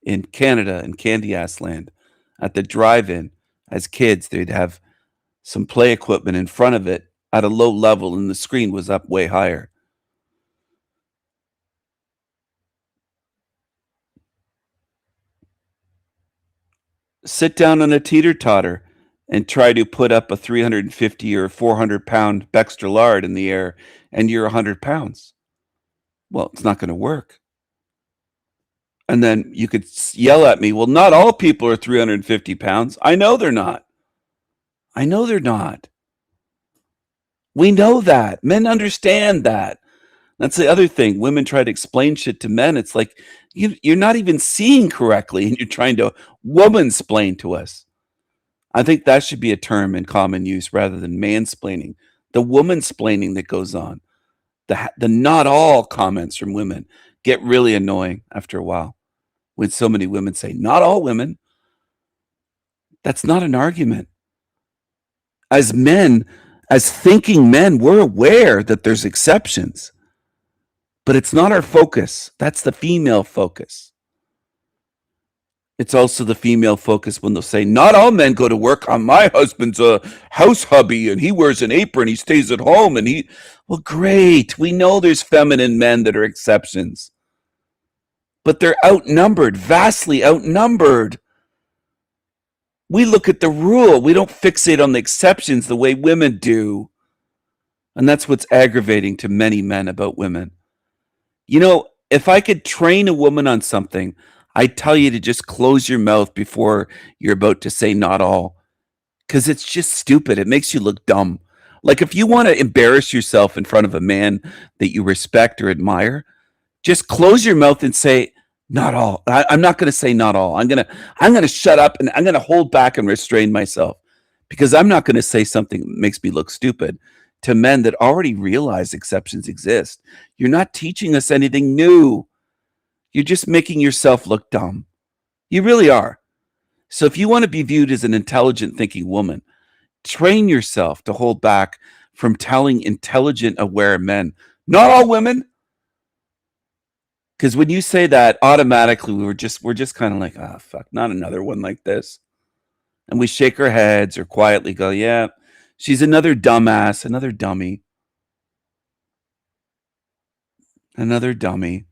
Speaker 6: in Canada, in Candy-ass land. At the drive-in, as kids, they'd have some play equipment in front of it at a low level, and the screen was up way higher. Sit down on a teeter-totter and try to put up a 350 or 400 pound Bextra lard in the air, and you're 100 pounds. Well, it's not going to work. And then you could yell at me, well, not all people are 350 pounds. I know they're not. I know they're not. We know that. Men understand that. That's the other thing. Women try to explain shit to men. It's like you're not even seeing correctly, and you're trying to woman-splain to us. I think that should be a term in common use rather than mansplaining. The woman-splaining that goes on. The not all comments from women get really annoying after a while. When so many women say, not all women. That's not an argument. As men, as thinking men, we're aware that there's exceptions. But it's not our focus. That's the female focus. It's also the female focus when they'll say, not all men go to work. My husband's a house hubby and he wears an apron. He stays at home and well, great. We know there's feminine men that are exceptions. But they're outnumbered, vastly outnumbered. We look at the rule. We don't fixate on the exceptions the way women do. And that's what's aggravating to many men about women. You know, if I could train a woman on something, I'd tell you to just close your mouth before you're about to say not all. Because it's just stupid. It makes you look dumb. Like if you want to embarrass yourself in front of a man that you respect or admire, just close your mouth and say, not all. I'm not going to say not all. I'm going to shut up and I'm going to hold back and restrain myself because I'm not going to say something that makes me look stupid to men that already realize exceptions exist. You're not teaching us anything new. You're just making yourself look dumb. You really are. So if you want to be viewed as an intelligent thinking woman, train yourself to hold back from telling intelligent, aware men, not all women. Because when you say that, automatically we're just kind of like, ah, fuck, not another one like this. And we shake our heads or quietly go, yeah, she's another dumbass, another dummy. Another dummy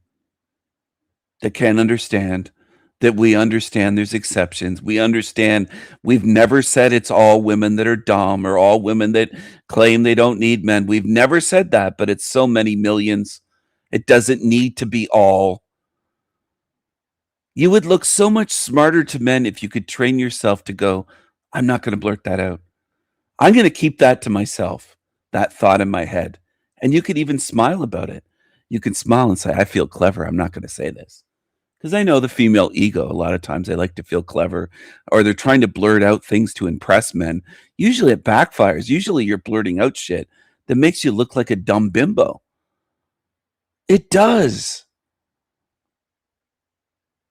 Speaker 6: that can't understand that we understand there's exceptions. We understand we've never said it's all women that are dumb or all women that claim they don't need men. We've never said that, but it's so many millions. It doesn't need to be all. You would look so much smarter to men if you could train yourself to go, I'm not going to blurt that out. I'm going to keep that to myself, that thought in my head. And you could even smile about it. You can smile and say, I feel clever. I'm not going to say this. Because I know the female ego, a lot of times they like to feel clever or they're trying to blurt out things to impress men. Usually it backfires. Usually you're blurting out shit that makes you look like a dumb bimbo. It does.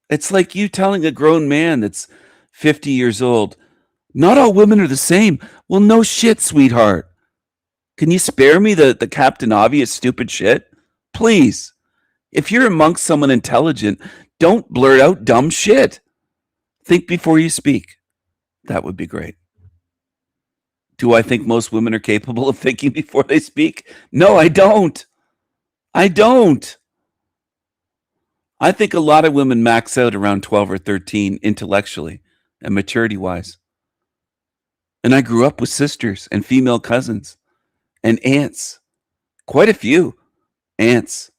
Speaker 6: It's like you telling a grown man that's 50 years old, not all women are the same. Well, no shit, sweetheart. Can you spare me the Captain Obvious stupid shit? Please. If you're amongst someone intelligent, don't blurt out dumb shit. Think before you speak. That would be great. Do I think most women are capable of thinking before they speak? No, I don't. I don't. I think a lot of women max out around 12 or 13 intellectually and maturity wise. And I grew up with sisters and female cousins and aunts, quite a few aunts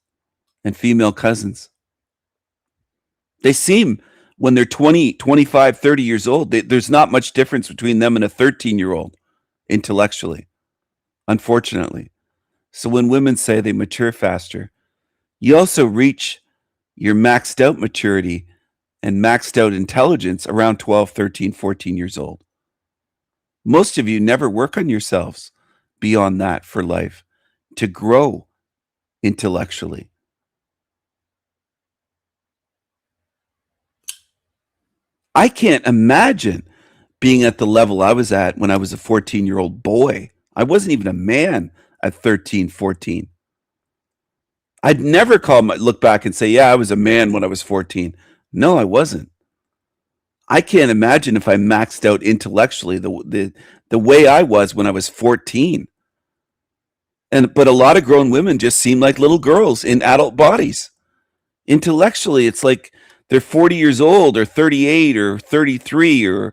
Speaker 6: and female cousins. They seem, when they're 20, 25, 30 years old, there's not much difference between them and a 13-year-old intellectually, unfortunately. So when women say they mature faster, you also reach your maxed out maturity and maxed out intelligence around 12, 13, 14 years old. Most of you never work on yourselves beyond that for life to grow intellectually. I can't imagine being at the level I was at when I was a 14-year-old boy. I wasn't even a man at 13, 14. I'd never look back and say, yeah, I was a man when I was 14. No, I wasn't. I can't imagine if I maxed out intellectually the way I was when I was 14. But a lot of grown women just seem like little girls in adult bodies. Intellectually, it's like they're 40 years old or 38 or 33 or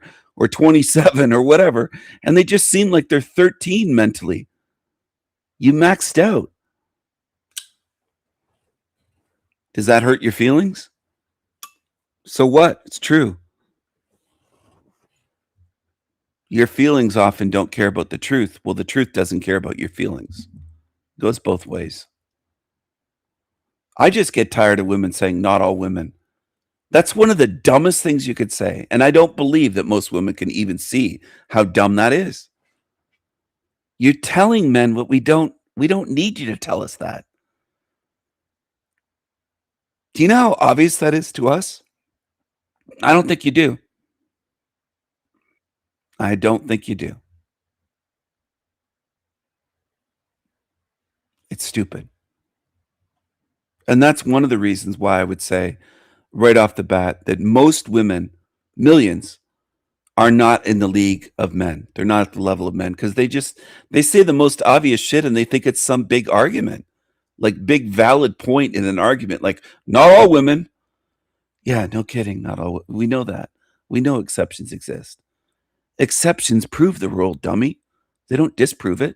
Speaker 6: 27 or whatever, and they just seem like they're 13 mentally. You maxed out. Does that hurt your feelings? So what? It's true. Your feelings often don't care about the truth. Well, the truth doesn't care about your feelings. It goes both ways. I just get tired of women saying not all women. That's one of the dumbest things you could say. And I don't believe that most women can even see how dumb that is. You're telling men what we don't need you to tell us that. Do you know how obvious that is to us? I don't think you do. I don't think you do. It's stupid. And that's one of the reasons why I would say right off the bat that most women, millions, are not in the league of men. They're not at the level of men because they say the most obvious shit and they think it's some big argument, like big valid point in an argument, like not all women. Yeah, no kidding. Not all. We know that. We know exceptions exist. Exceptions prove the rule, dummy. They don't disprove it.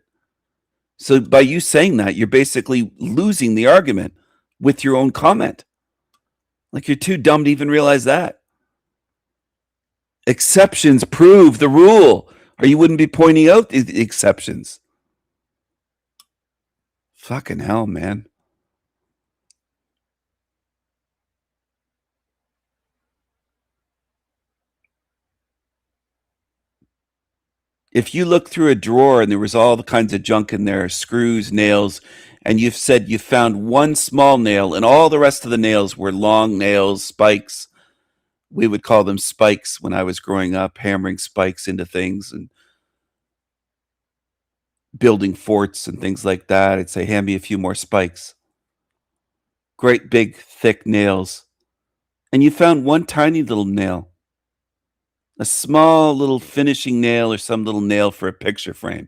Speaker 6: So by you saying that, you're basically losing the argument with your own comment. Like you're too dumb to even realize that. Exceptions prove the rule, or you wouldn't be pointing out the exceptions. Fucking hell, man. If you look through a drawer and there was all the kinds of junk in there, screws, nails, and you've said you found one small nail and all the rest of the nails were long nails, spikes. We would call them spikes when I was growing up, hammering spikes into things and building forts and things like that. I'd say, hand me a few more spikes. Great big thick nails. And you found one tiny little nail. A small little finishing nail or some little nail for a picture frame.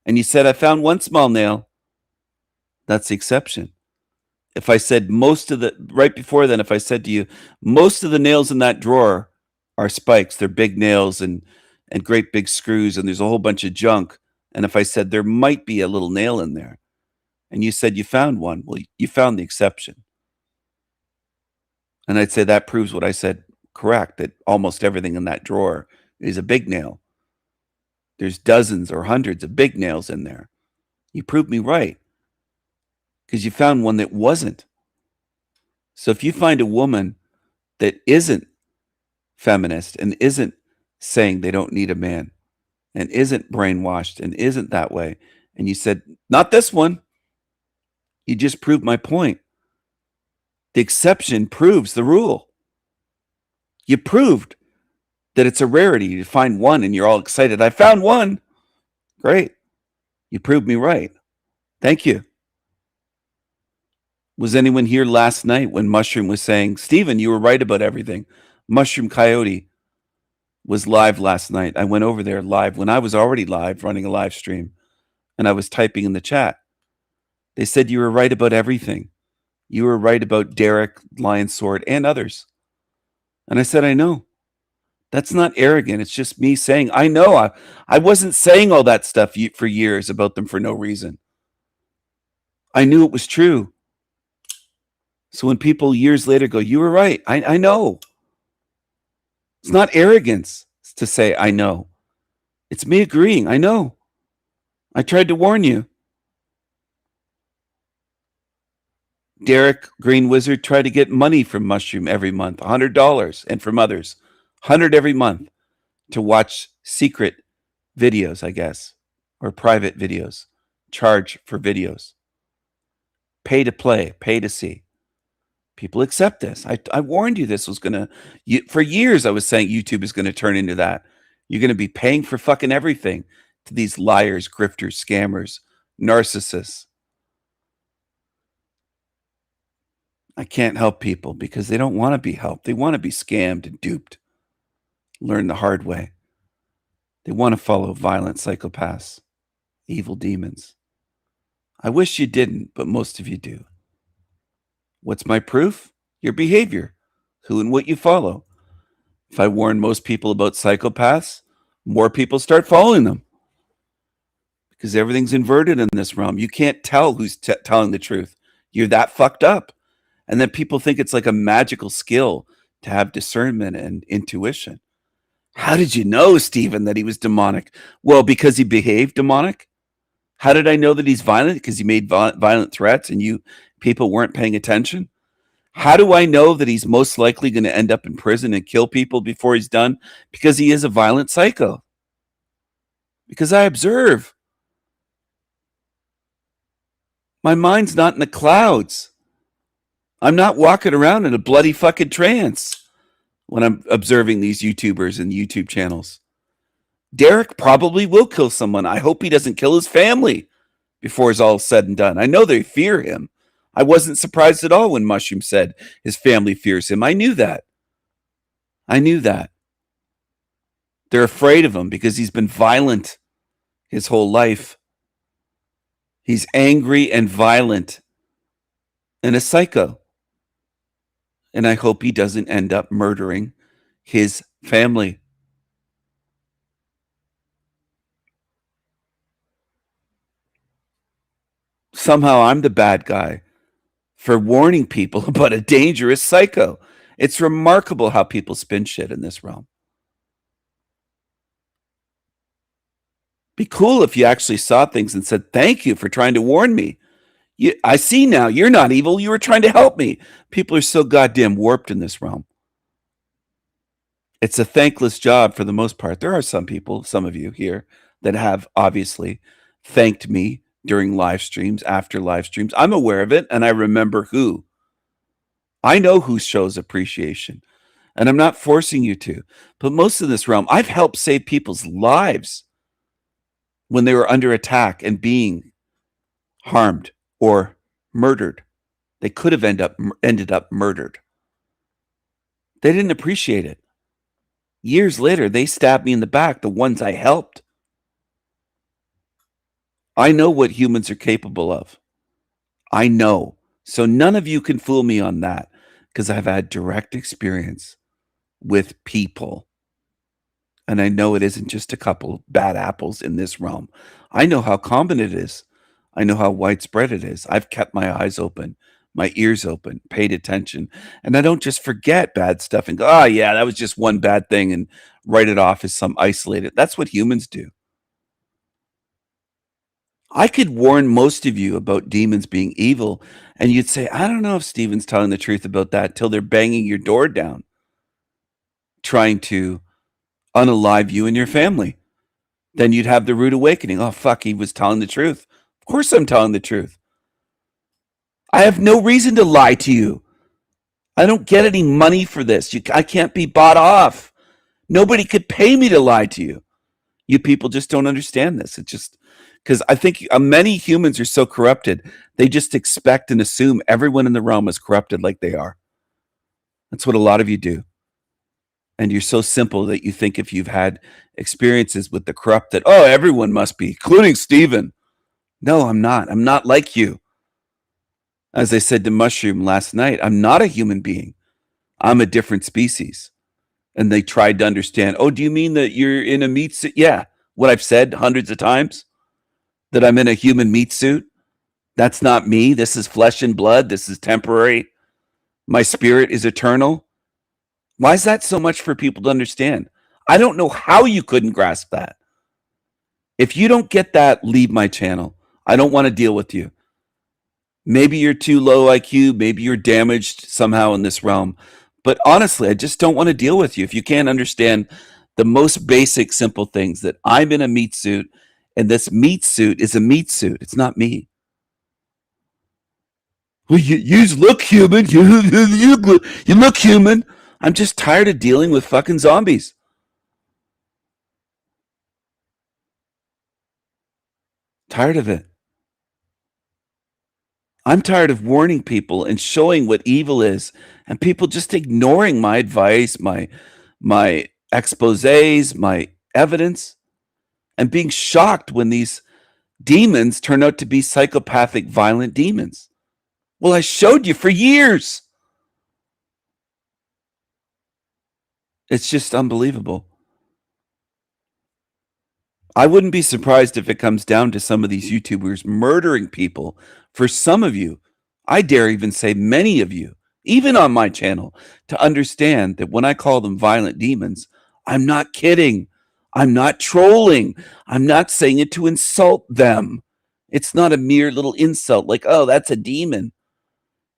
Speaker 6: And you said, I found one small nail. That's the exception. If I said right before then, if I said to you, most of the nails in that drawer are spikes, they're big nails and great big screws, and there's a whole bunch of junk. And if I said there might be a little nail in there, and you said you found one, well, you found the exception. And I'd say that proves what I said correct, that almost everything in that drawer is a big nail. There's dozens or hundreds of big nails in there. You proved me right because you found one that wasn't. So if you find a woman that isn't feminist and isn't saying they don't need a man and isn't brainwashed and isn't that way, and you said, not this one, you just proved my point. The exception proves the rule. You proved that it's a rarity to find one and you're all excited. I found one. Great. You proved me right. Thank you. Was anyone here last night when Mushroom was saying, Stephen, you were right about everything? Mushroom Coyote was live last night. I went over there live when I was already live running a live stream, and I was typing in the chat. They said you were right about everything. You were right about Derek, Lion Sword, and others. And I said, I know. That's not arrogant. It's just me saying, I know. I wasn't saying all that stuff for years about them for no reason. I knew it was true. So when people years later go, you were right. I know. It's not arrogance to say, I know. It's me agreeing. I know. I tried to warn you. Derek Green Wizard tried to get money from Mushroom every month, $100, and from others, $100 every month to watch secret videos, I guess, or private videos, charge for videos, pay to play, pay to see. People accept this. I warned you this was going to, for years I was saying YouTube is going to turn into that. You're going to be paying for fucking everything to these liars, grifters, scammers, narcissists. I can't help people because they don't want to be helped. They want to be scammed and duped. Learn the hard way. They want to follow violent psychopaths, evil demons. I wish you didn't, but most of you do. What's my proof? Your behavior, who and what you follow. If I warn most people about psychopaths, more people start following them. Because everything's inverted in this realm. You can't tell who's telling the truth. You're that fucked up. And then people think it's like a magical skill to have discernment and intuition. How did you know, Stephen, that he was demonic? Well, because he behaved demonic. How did I know that he's violent? Because he made violent threats and you people weren't paying attention. How do I know that he's most likely going to end up in prison and kill people before he's done? Because he is a violent psycho. Because I observe. My mind's not in the clouds. I'm not walking around in a bloody fucking trance when I'm observing these YouTubers and YouTube channels. Derek probably will kill someone. I hope he doesn't kill his family before it's all said and done. I know they fear him. I wasn't surprised at all when Mushroom said his family fears him. I knew that. I knew that. They're afraid of him because he's been violent his whole life. He's angry and violent and a psycho. And I hope he doesn't end up murdering his family. Somehow I'm the bad guy for warning people about a dangerous psycho. It's remarkable how people spin shit in this realm. Be cool if you actually saw things and said, thank you for trying to warn me. I see now, you're not evil. You were trying to help me. People are so goddamn warped in this realm. It's a thankless job for the most part. There are some people, some of you here, that have obviously thanked me during live streams, after live streams. I'm aware of it, and I remember who. I know who shows appreciation, and I'm not forcing you to. But most of this realm, I've helped save people's lives when they were under attack and being harmed or murdered. They could have ended up murdered. They didn't appreciate it. Years later, they stabbed me in the back, the ones I helped. I know what humans are capable of. I know. So none of you can fool me on that because I've had direct experience with people. And I know it isn't just a couple bad apples in this realm. I know how common it is. I know how widespread it is. I've kept my eyes open, my ears open, paid attention. And I don't just forget bad stuff and go, oh, yeah, that was just one bad thing and write it off as some isolated. That's what humans do. I could warn most of you about demons being evil, and you'd say, I don't know if Stephen's telling the truth about that till they're banging your door down, trying to unalive you and your family. Then you'd have the rude awakening. Oh, fuck, he was telling the truth. Of course I'm telling the truth. I have no reason to lie to you. I don't get any money for this. I can't be bought off. Nobody could pay me to lie to you. You people just don't understand this. It's just Because I think many humans are so corrupted, they just expect and assume everyone in the realm is corrupted like they are. That's what a lot of you do. And you're so simple that you think if you've had experiences with the corrupt that, oh, everyone must be, including Stephen. No, I'm not. I'm not like you. As I said to Mushroom last night, I'm not a human being. I'm a different species. And they tried to understand, oh, do you mean that you're in a meat suit? Yeah, what I've said hundreds of times, that I'm in a human meat suit. That's not me. This is flesh and blood. This is temporary. My spirit is eternal. Why is that so much for people to understand? I don't know how you couldn't grasp that. If you don't get that, leave my channel. I don't want to deal with you. Maybe you're too low IQ. Maybe you're damaged somehow in this realm. But honestly, I just don't want to deal with you if you can't understand the most basic, simple things, that I'm in a meat suit and this meat suit is a meat suit. It's not me. Well, you look human. You look human. I'm just tired of dealing with fucking zombies. Tired of it. I'm tired of warning people and showing what evil is, and people just ignoring my advice, my exposés, my evidence, and being shocked when these demons turn out to be psychopathic, violent demons. Well, I showed you for years. It's just unbelievable. I wouldn't be surprised if it comes down to some of these YouTubers murdering people. For some of you, I dare even say many of you, even on my channel, to understand that when I call them violent demons, I'm not kidding. I'm not trolling. I'm not saying it to insult them. It's not a mere little insult like, oh, that's a demon.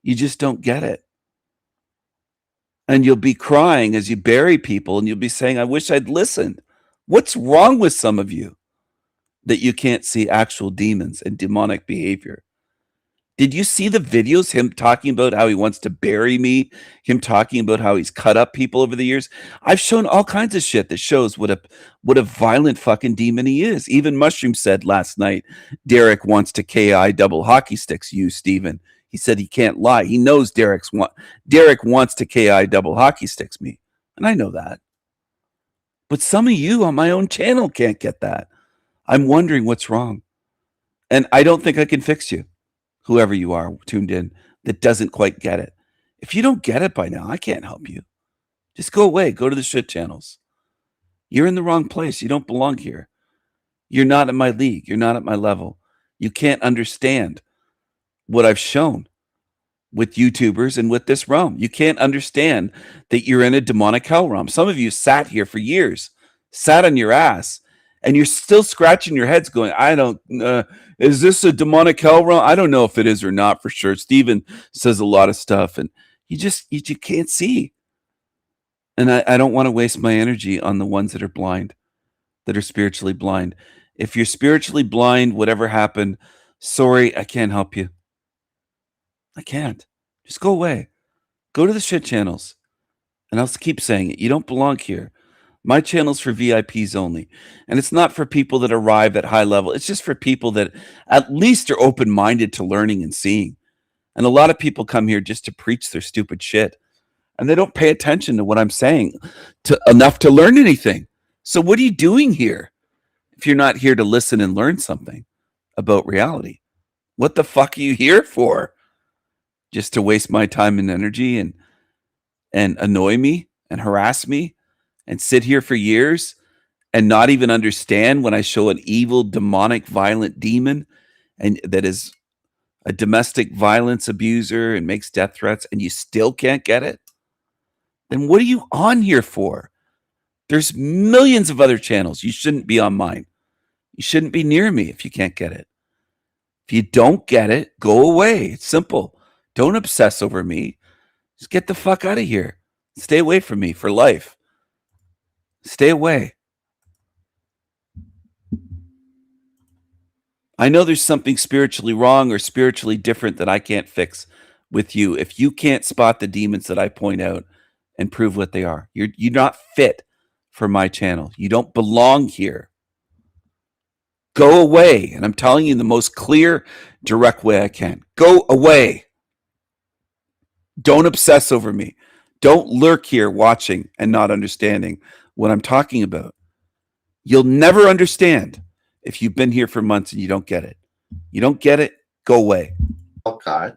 Speaker 6: You just don't get it. And you'll be crying as you bury people, and you'll be saying, I wish I'd listened. What's wrong with some of you that you can't see actual demons and demonic behavior? Did you see the videos, him talking about how he wants to bury me, him talking about how he's cut up people over the years? I've shown all kinds of shit that shows what a violent fucking demon he is. Even Mushroom said last night, Derek wants to KI double hockey sticks you, Stephen. He said he can't lie. He knows Derek wants to KI double hockey sticks me. And I know that. But some of you on my own channel can't get that. I'm wondering what's wrong. And I don't think I can fix you, whoever you are tuned in, that doesn't quite get it. If you don't get it by now, I can't help you. Just go away. Go to the shit channels. You're in the wrong place. You don't belong here. You're not at my league. You're not at my level. You can't understand what I've shown with YouTubers and with this realm. You can't understand that you're in a demonic hell realm. Some of you sat here for years, sat on your ass, and you're still scratching your heads going, I don't, is this a demonic hell realm? I don't know if it is or not for sure. Steven says a lot of stuff, and you can't see. And I don't want to waste my energy on the ones that are blind, that are spiritually blind. If you're spiritually blind, whatever happened, sorry, I can't help you. I can't. Just go away. Go to the shit channels. And I'll keep saying it. You don't belong here. My channel's for VIPs only. And it's not for people that arrive at high level. It's just for people that at least are open-minded to learning and seeing. And a lot of people come here just to preach their stupid shit. And they don't pay attention to what I'm saying enough to learn anything. So what are you doing here if you're not here to listen and learn something about reality? What the fuck are you here for? Just to waste my time and energy and annoy me and harass me and sit here for years and not even understand when I show an evil, demonic, violent demon and that is a domestic violence abuser and makes death threats, and you still can't get it? Then what are you on here for? There's millions of other channels. You shouldn't be on mine. You shouldn't be near me if you can't get it. If you don't get it, go away. It's simple. Don't obsess over me. Just get the fuck out of here. Stay away from me for life. Stay away. I know there's something spiritually wrong or spiritually different that I can't fix with you. If you can't spot the demons that I point out and prove what they are, you're not fit for my channel. You don't belong here. Go away. And I'm telling you in the most clear, direct way I can. Go away. Don't obsess over me. Don't lurk here watching and not understanding what I'm talking about. You'll never understand if you've been here for months and you don't get it. You don't get it, go away.
Speaker 2: Talcott.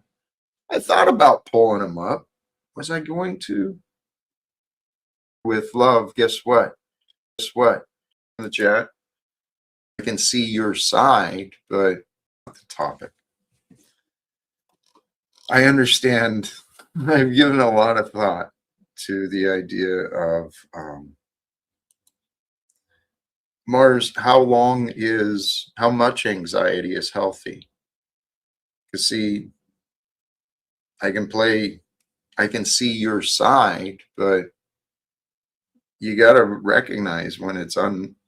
Speaker 2: I thought about pulling him up. Was I going to? With love, guess what? Guess what? In the chat, I can see your side, but not the topic. I understand. I've given a lot of thought to the idea of Mars. How much anxiety is healthy? Because see, I can see your side, but you got to recognize when it's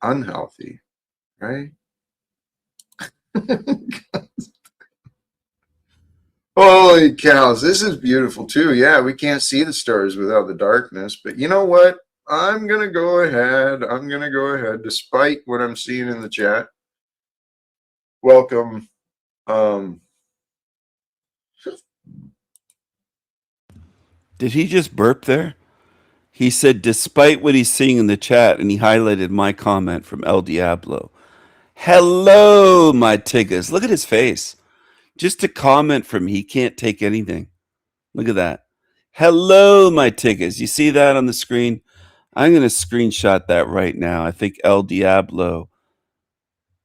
Speaker 2: unhealthy, right? Holy cows, this is beautiful too. Yeah, we can't see the stars without the darkness, but you know what? I'm going to go ahead, despite what I'm seeing in the chat. Welcome.
Speaker 6: Did he just burp there? He said, despite what he's seeing in the chat, and he highlighted my comment from El Diablo. Hello, my tiggas. Look at his face. Just a comment from me. He can't take anything. Look at that. Hello, my tiggas. You see that on the screen? I'm going to screenshot that right now. I think El Diablo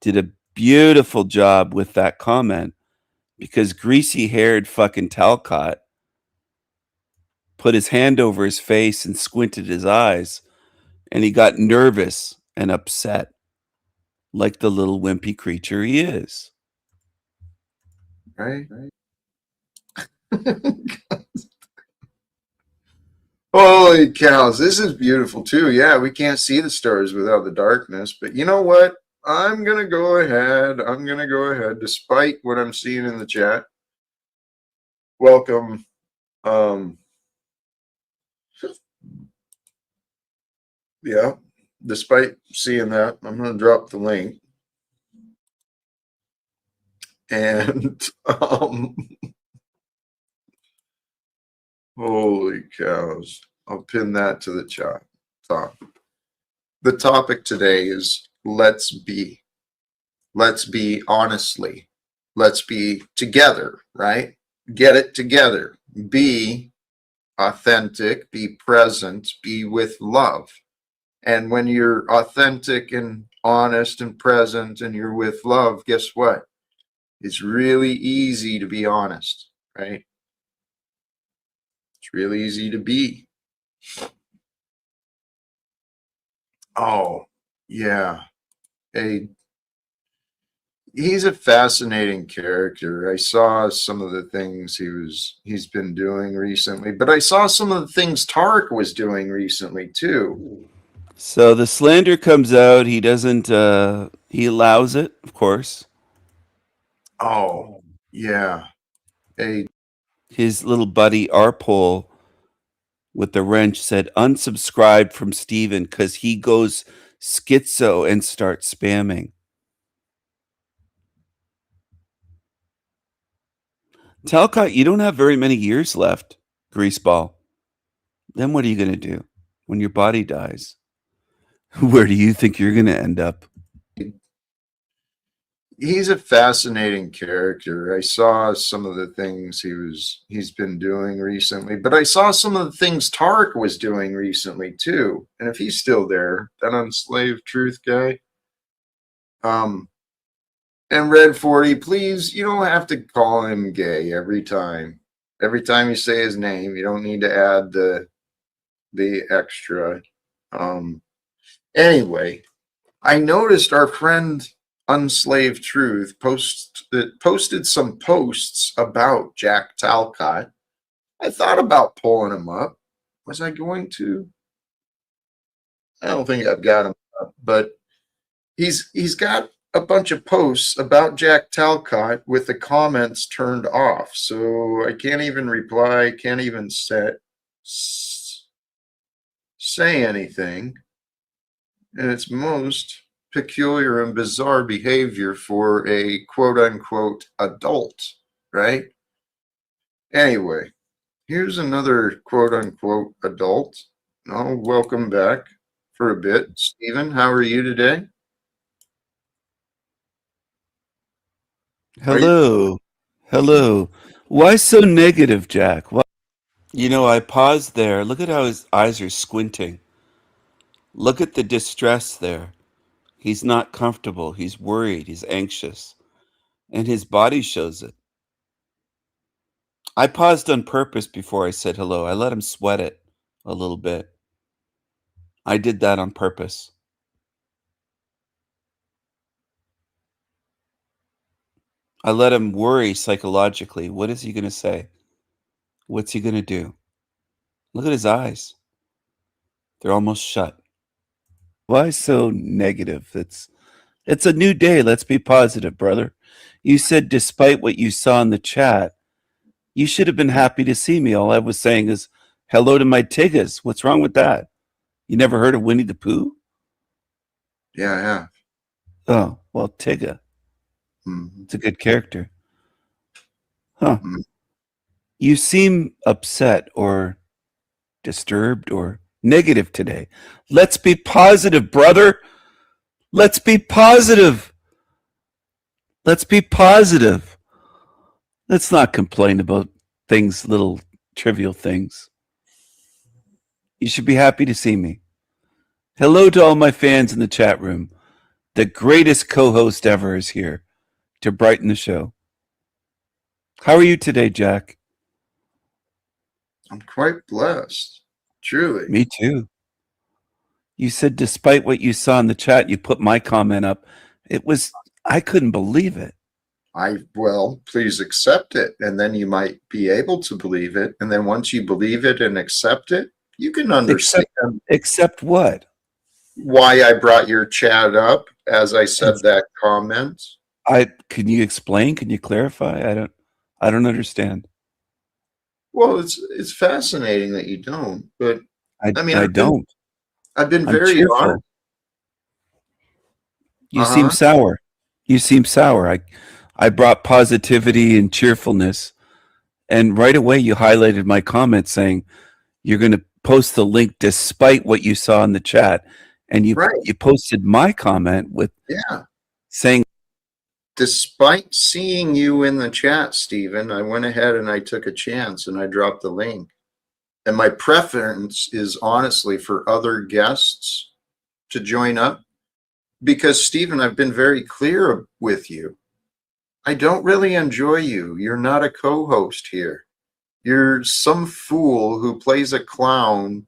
Speaker 6: did a beautiful job with that comment because greasy-haired fucking Talcott put his hand over his face and squinted his eyes, and he got nervous and upset like the little wimpy creature he is.
Speaker 2: Right? Holy cows, this is beautiful too. Yeah, we can't see the stars without the darkness, but you know what? I'm going to go ahead, despite what I'm seeing in the chat. Welcome. Yeah, despite seeing that, I'm going to drop the link. And holy cows, I'll pin that to the chat top. The topic today is let's be honestly, let's be together, right? Get it together, be authentic, be present, be with love. And when you're authentic and honest and present and you're with love, guess what? It's really easy to be honest, right? It's really easy to be. Oh, yeah. He's a fascinating character. I saw some of the things he's been doing recently, but I saw some of the things Tark was doing recently too.
Speaker 6: So the slander comes out. He doesn't, he allows it, of course.
Speaker 2: Oh, yeah.
Speaker 6: His little buddy Arpol with the wrench said unsubscribe from Steven because he goes schizo and starts spamming. Talcott, you don't have very many years left, greaseball. Then what are you going to do when your body dies? Where do you think you're going to end up?
Speaker 2: He's a fascinating character. I saw some of the things he's been doing recently, but I saw some of the things Tark was doing recently too. And if he's still there, that unslaved truth guy. And Red 40, please, you don't have to call him gay every time. Every time you say his name, you don't need to add the extra. Anyway, I noticed our friend Unslaved Truth posted some posts about Jack Talcott. I thought about pulling him up. Was I going to? I don't think I've got him up, but he's got a bunch of posts about Jack Talcott with the comments turned off. So I can't even reply, can't even say anything. And it's most peculiar and bizarre behavior for a quote unquote adult, right? Anyway, here's another quote unquote adult. Oh, welcome back for a bit. Stephen, how are you today?
Speaker 6: Hello. Hello. Why so negative, Jack? Why? You know, I paused there. Look at how his eyes are squinting. Look at the distress there. He's not comfortable. He's worried. He's anxious. And his body shows it. I paused on purpose before I said hello. I let him sweat it a little bit. I did that on purpose. I let him worry psychologically. What is he going to say? What's he going to do? Look at his eyes. They're almost shut. Why so negative? It's a new day. Let's be positive, brother. You said despite what you saw in the chat, you should have been happy to see me. All I was saying is hello to my tiggas. What's wrong with that? You never heard of Winnie the Pooh?
Speaker 2: Yeah, I have.
Speaker 6: Oh, well, Tigga.
Speaker 2: Mm-hmm.
Speaker 6: It's a good character. Huh.
Speaker 2: Mm-hmm.
Speaker 6: You seem upset or disturbed or negative today. Let's be positive, brother. Let's be positive. Let's be positive. Let's not complain about things, little trivial things. You should be happy to see me. Hello to all my fans in the chat room. The greatest co-host ever is here to brighten the show. How are you today, Jack?
Speaker 2: I'm quite blessed. Truly.
Speaker 6: Me too. You said despite what you saw in the chat, you put my comment up. I couldn't believe it.
Speaker 2: Well, please accept it. And then you might be able to believe it. And then once you believe it and accept it, you can understand.
Speaker 6: Accept what?
Speaker 2: Why I brought your chat up as I said that comment.
Speaker 6: Can you explain? Can you clarify? I don't understand.
Speaker 2: Well, it's fascinating that you don't, but I mean, I've been
Speaker 6: I'm
Speaker 2: very
Speaker 6: cheerful.
Speaker 2: honest.
Speaker 6: You seem sour. You seem sour. I brought positivity and cheerfulness, and right away you highlighted my comment saying you're going to post the link despite what you saw in the chat, and you posted my comment with saying
Speaker 2: despite seeing you in the chat, Stephen, I went ahead and I took a chance and I dropped the link. And my preference is honestly for other guests to join up because, Stephen, I've been very clear with you. I don't really enjoy you. You're not a co-host here. You're some fool who plays a clown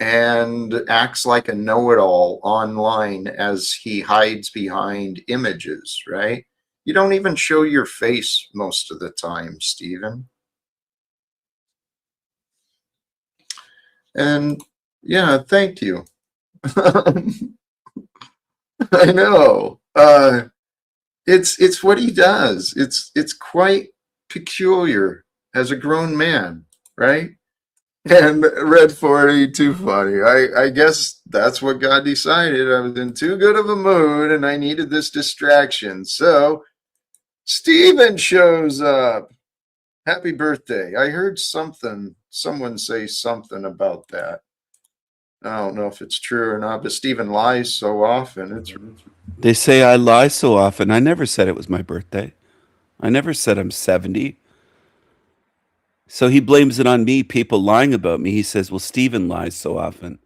Speaker 2: and acts like a know-it-all online as he hides behind images, right? You don't even show your face most of the time, Stephen. And yeah, thank you. I know. It's what he does. It's quite peculiar as a grown man, right? And Red 40, too funny. I guess that's what God decided. I was in too good of a mood and I needed this distraction. So Stephen shows up. Happy birthday. I heard someone say something about that. I don't know if it's true or not, but Stephen lies so often.
Speaker 6: They say I lie so often. I never said it was my birthday. I never said I'm 70. So he blames it on me, people lying about me. He says, well, Stephen lies so often.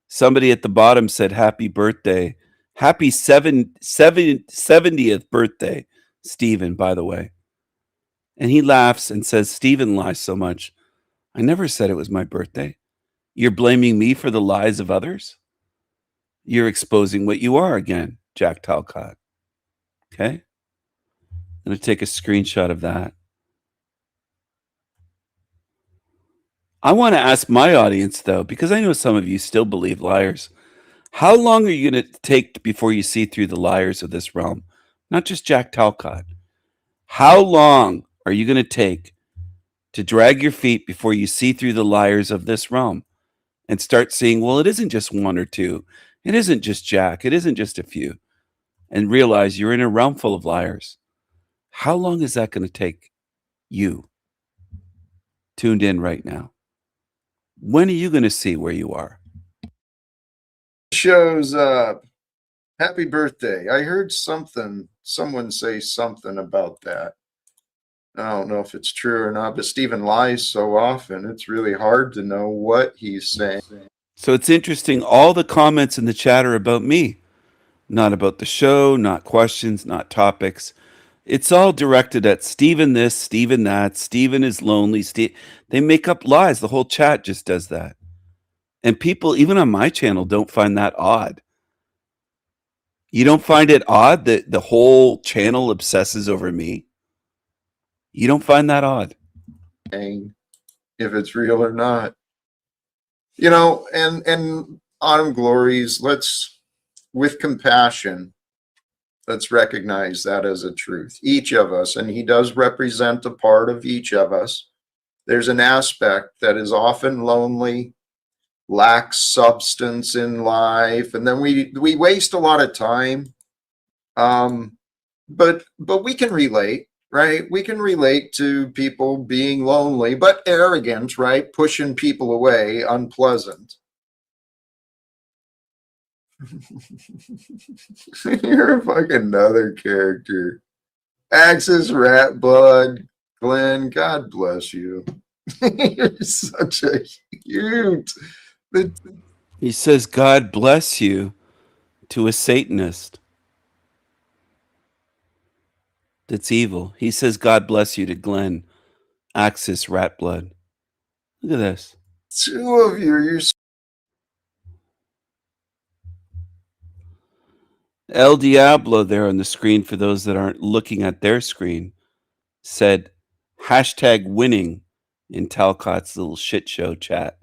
Speaker 6: Somebody at the bottom said, happy birthday. Happy 70th birthday, Stephen, by the way. And he laughs and says, Stephen lies so much. I never said it was my birthday. You're blaming me for the lies of others? You're exposing what you are again, Jack Talcott. Okay? I'm going to take a screenshot of that. I want to ask my audience, though, because I know some of you still believe liars. How long are you going to take before you see through the liars of this realm? Not just Jack Talcott. How long are you going to take to drag your feet before you see through the liars of this realm and start seeing, well, it isn't just one or two. It isn't just Jack. It isn't just a few. And realize you're in a realm full of liars. How long is that going to take you tuned in right now? When are you going to see where you are?
Speaker 2: Shows up. Happy birthday. I heard someone say something about that. I don't know if it's true or not, but Stephen lies so often, it's really hard to know what he's saying.
Speaker 6: So it's interesting. All the comments in the chat are about me, not about the show, not questions, not topics. It's all directed at Stephen this, Stephen that, Stephen is lonely. They make up lies. The whole chat just does that. And people, even on my channel, don't find that odd. You don't find it odd that the whole channel obsesses over me? You don't find that odd?
Speaker 2: If it's real or not. You know, and Autumn Glories, let's, with compassion, let's recognize that as a truth. Each of us, and he does represent a part of each of us, there's an aspect that is often lonely, lacks substance in life, and then we waste a lot of time. But we can relate, right? We can relate to people being lonely, but arrogant, right? Pushing people away, unpleasant. You're a fucking another character. Axis Rat Blood, Glenn, God bless you. You're such a cute.
Speaker 6: He says, God bless you to a Satanist. That's evil. He says, God bless you to Glenn, Axis Rat Blood. Look at this.
Speaker 2: Two of you, you're
Speaker 6: El Diablo there on the screen, for those that aren't looking at their screen, said hashtag winning in Talcott's little shit show chat.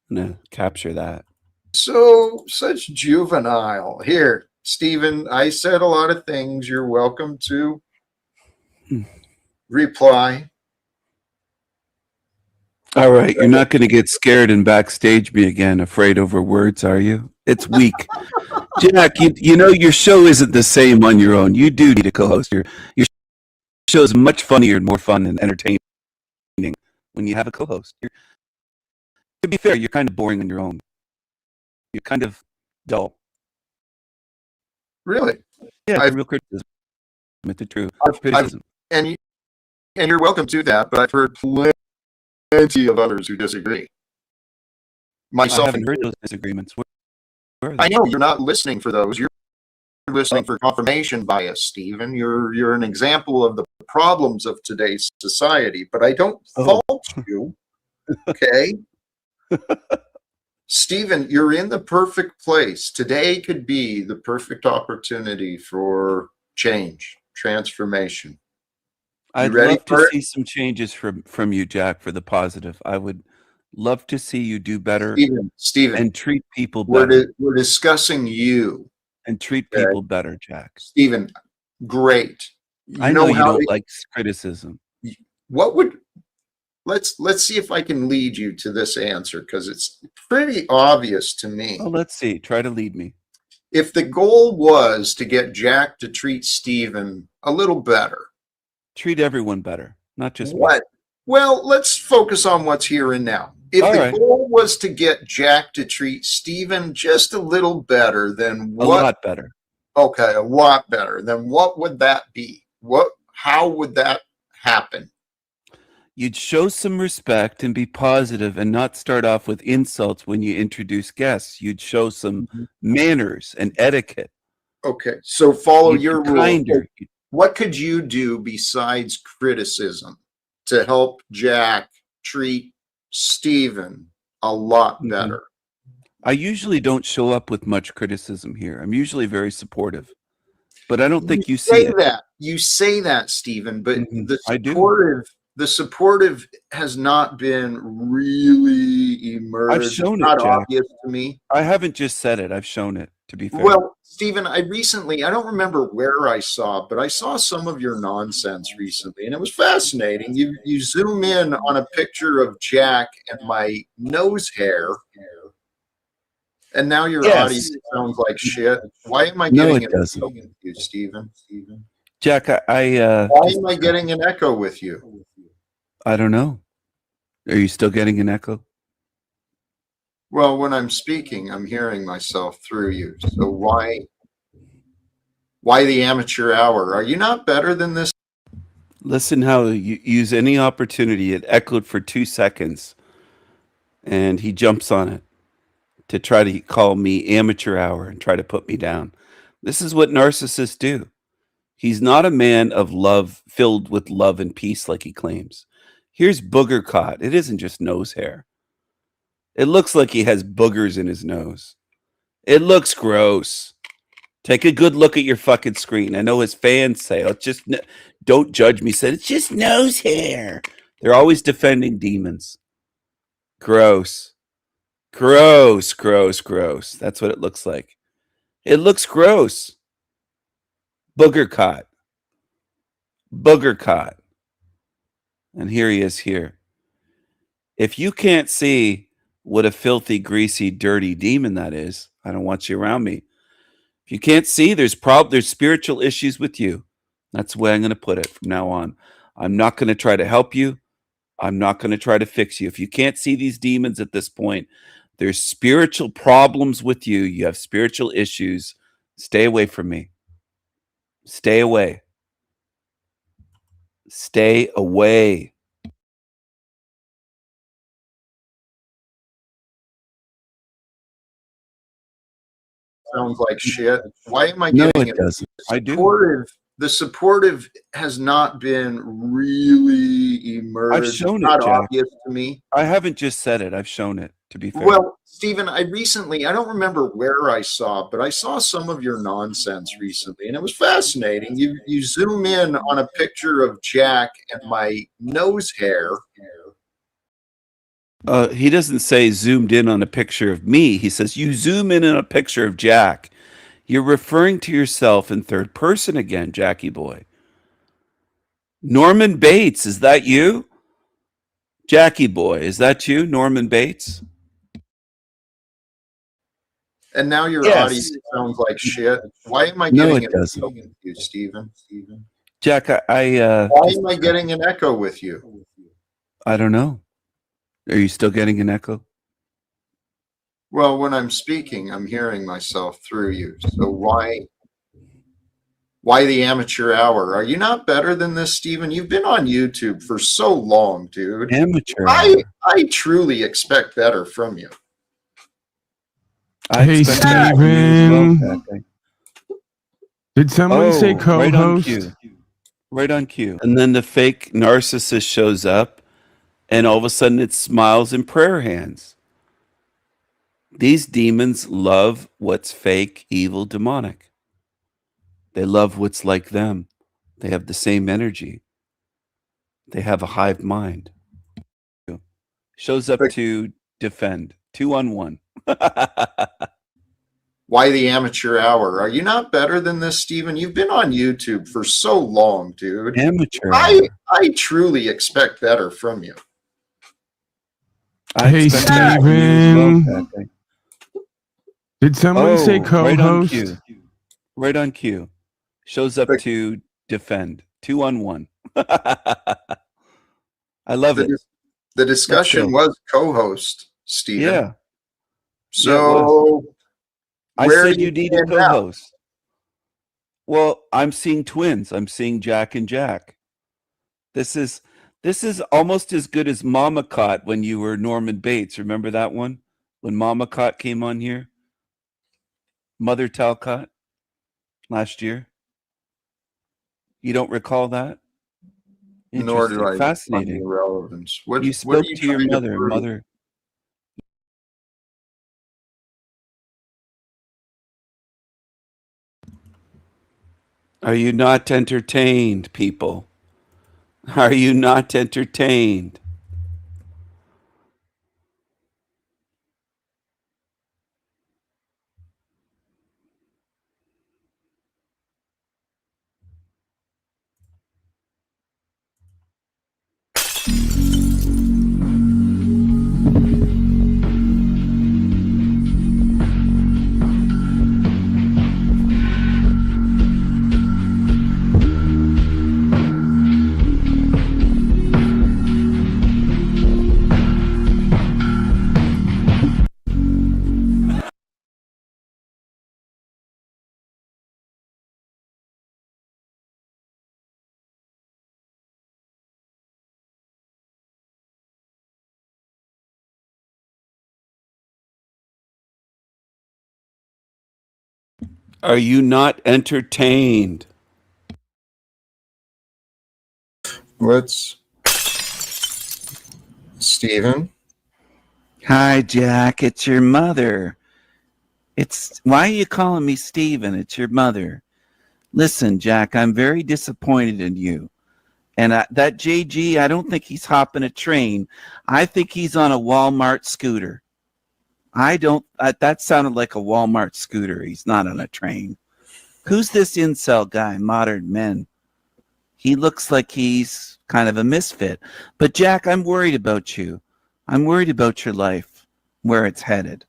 Speaker 6: I'm going to capture that.
Speaker 2: so such juvenile. Here, Stephen, I said a lot of things. You're welcome to reply.
Speaker 6: All right, you're not going to get scared and backstage me again, afraid over words, are you? It's weak. Jack, you know your show isn't the same on your own. You do need a co-host. Your show is much funnier and more fun and entertaining when you have a co-host. To be fair, you're kind of boring on your own. You're kind of dull.
Speaker 2: Really?
Speaker 6: Yeah, it's real criticism. It's the true criticism.
Speaker 2: And you're welcome to that, but I've heard plenty of others who disagree. Myself,
Speaker 6: I haven't heard those disagreements. Where are they?
Speaker 2: I know you're not listening for those. You're listening for confirmation bias, Stephen. You're an example of the problems of today's society, but I don't fault you. Okay? Stephen, you're in the perfect place. Today could be the perfect opportunity for change, transformation.
Speaker 6: I'd love to see some changes from you, Jack, for the positive. I would love to see you do better,
Speaker 2: Stephen,
Speaker 6: and treat people better.
Speaker 2: We're discussing you.
Speaker 6: And treat people better, Jack.
Speaker 2: Stephen, great.
Speaker 6: I know you don't like criticism.
Speaker 2: Let's see if I can lead you to this answer, because it's pretty obvious to me.
Speaker 6: Oh, let's see. Try to lead me.
Speaker 2: If the goal was to get Jack to treat Stephen a little better.
Speaker 6: Treat everyone better, not just
Speaker 2: what?
Speaker 6: me.
Speaker 2: Well, let's focus on what's here and now. If the goal was to get Jack to treat Stephen just a little better, then what?
Speaker 6: A lot better.
Speaker 2: Okay, a lot better. Then what would that be? How would that happen?
Speaker 6: You'd show some respect and be positive and not start off with insults when you introduce guests. You'd show some manners and etiquette.
Speaker 2: Okay, so follow your rule.
Speaker 6: Kinder.
Speaker 2: What could you do besides criticism to help Jack treat Stephen a lot better?
Speaker 6: I usually don't show up with much criticism here. I'm usually very supportive, but I don't think you see
Speaker 2: that. You say that, Stephen, but the supportive has not been really emerged.
Speaker 6: I've shown
Speaker 2: it,
Speaker 6: Jack.
Speaker 2: Obvious to me.
Speaker 6: I haven't just said it. I've shown it, to be fair.
Speaker 2: Well, Stephen, I don't remember where I saw, but I saw some of your nonsense recently, and it was fascinating. You zoom in on a picture of Jack and my nose hair, And now your
Speaker 6: Yes.
Speaker 2: audio sounds like shit. Why am I
Speaker 6: No,
Speaker 2: getting
Speaker 6: it
Speaker 2: an
Speaker 6: doesn't.
Speaker 2: echo with you, Stephen?
Speaker 6: Jack, I
Speaker 2: Why am I getting an echo with you?
Speaker 6: I don't know. Are you still getting an echo?
Speaker 2: Well, when I'm speaking, I'm hearing myself through you. So why the amateur hour? Are you not better than this?
Speaker 6: Listen how you use any opportunity. It echoed for 2 seconds, and he jumps on it to try to call me amateur hour and try to put me down. This is what narcissists do. He's not a man of love, filled with love and peace like he claims. Here's booger caught. It isn't just nose hair. It looks like he has boogers in his nose. It looks gross. Take a good look at your fucking screen. I know his fans say, "Oh, just don't judge me." Said it's just nose hair. They're always defending demons. Gross. Gross, gross, gross. That's what it looks like. It looks gross. Booger caught. Booger caught. And here he is here. If you can't see what a filthy, greasy, dirty demon that is, I don't want you around me. If you can't see, there's spiritual issues with you. That's the way I'm going to put it from now on. I'm not going to try to help you. I'm not going to try to fix you. If you can't see these demons at this point, there's spiritual problems with you. You have spiritual issues. Stay away from me. Stay away. Stay away.
Speaker 2: Sounds like shit. Why am I
Speaker 6: No,
Speaker 2: getting
Speaker 6: it doesn't. I do.
Speaker 2: The supportive has not been really emerged.
Speaker 6: I've shown
Speaker 2: It's
Speaker 6: it,
Speaker 2: not
Speaker 6: Jack.
Speaker 2: obvious to me.
Speaker 6: I haven't just said it. I've shown it, to be fair.
Speaker 2: Well, Stephen, I don't remember where I saw it, but I saw some of your nonsense recently, and it was fascinating. You zoom in on a picture of Jack and my nose hair.
Speaker 6: He doesn't say zoomed in on a picture of me. He says you zoom in on a picture of Jack. You're referring to yourself in third person again, Jackie boy. Norman Bates, is that you? Jackie boy, is that you, Norman Bates?
Speaker 2: And now your
Speaker 6: Yes.
Speaker 2: audio sounds like shit. Why am I
Speaker 6: No,
Speaker 2: getting
Speaker 6: it
Speaker 2: an
Speaker 6: doesn't.
Speaker 2: echo with you, Stephen?
Speaker 6: Jack,
Speaker 2: Why am I getting an echo with you?
Speaker 6: I don't know. Are you still getting an echo?
Speaker 2: Well, when I'm speaking, I'm hearing myself through you. So why the amateur hour? Are you not better than this, Stephen? You've been on YouTube for so long, dude.
Speaker 6: Amateur
Speaker 2: I truly expect better from you.
Speaker 6: I
Speaker 3: Hey,
Speaker 6: expect that from you as well,
Speaker 3: Steven.
Speaker 6: Jack.
Speaker 3: Did someone say
Speaker 6: Right on
Speaker 3: co-host?
Speaker 6: cue. Right on cue. And then the fake narcissist shows up, and all of a sudden it smiles in prayer hands. These demons love what's fake, evil, demonic. They love what's like them. They have the same energy. They have a hive mind. Shows up to defend. 2-on-1.
Speaker 2: Why the amateur hour? Are you not better than this, Stephen? You've been on YouTube for so long, dude.
Speaker 6: Amateur
Speaker 2: I truly expect better from you.
Speaker 6: I
Speaker 3: Hey,
Speaker 6: expect that from you as well,
Speaker 3: Steven.
Speaker 6: Jack.
Speaker 3: Did someone say
Speaker 6: Right on
Speaker 3: co-host?
Speaker 6: cue. Right on cue. Shows up to defend. 2-on-1. I love it.
Speaker 2: The discussion was co-host, Stephen.
Speaker 6: Yeah.
Speaker 2: So
Speaker 6: I
Speaker 2: where
Speaker 6: said
Speaker 2: do
Speaker 6: you need a
Speaker 2: stand now?
Speaker 6: co-host. Well, I'm seeing twins. I'm seeing Jack and Jack. This is almost as good as Mama Caught when you were Norman Bates. Remember that one? When Mama Caught came on here? Mother Talcott last year. You don't recall that?
Speaker 2: Nor do I.
Speaker 6: Fascinating.
Speaker 2: Relevance. What
Speaker 6: You
Speaker 2: what
Speaker 6: spoke
Speaker 2: are you
Speaker 6: to your
Speaker 2: trying to
Speaker 6: mother.
Speaker 2: prove?
Speaker 6: Mother. Are you not entertained, people? Are you not entertained? Are you not entertained?
Speaker 2: Let's, Stephen.
Speaker 6: Hi, Jack. It's your mother. Why are you calling me Steven? It's your mother. Listen, Jack, I'm very disappointed in you. And that JG, I don't think he's hopping a train. I think he's on a Walmart scooter. That sounded like a Walmart scooter. He's not on a train. Who's this incel guy, Modern Men? He looks like he's kind of a misfit. But Jack, I'm worried about you. I'm worried about your life, where it's headed.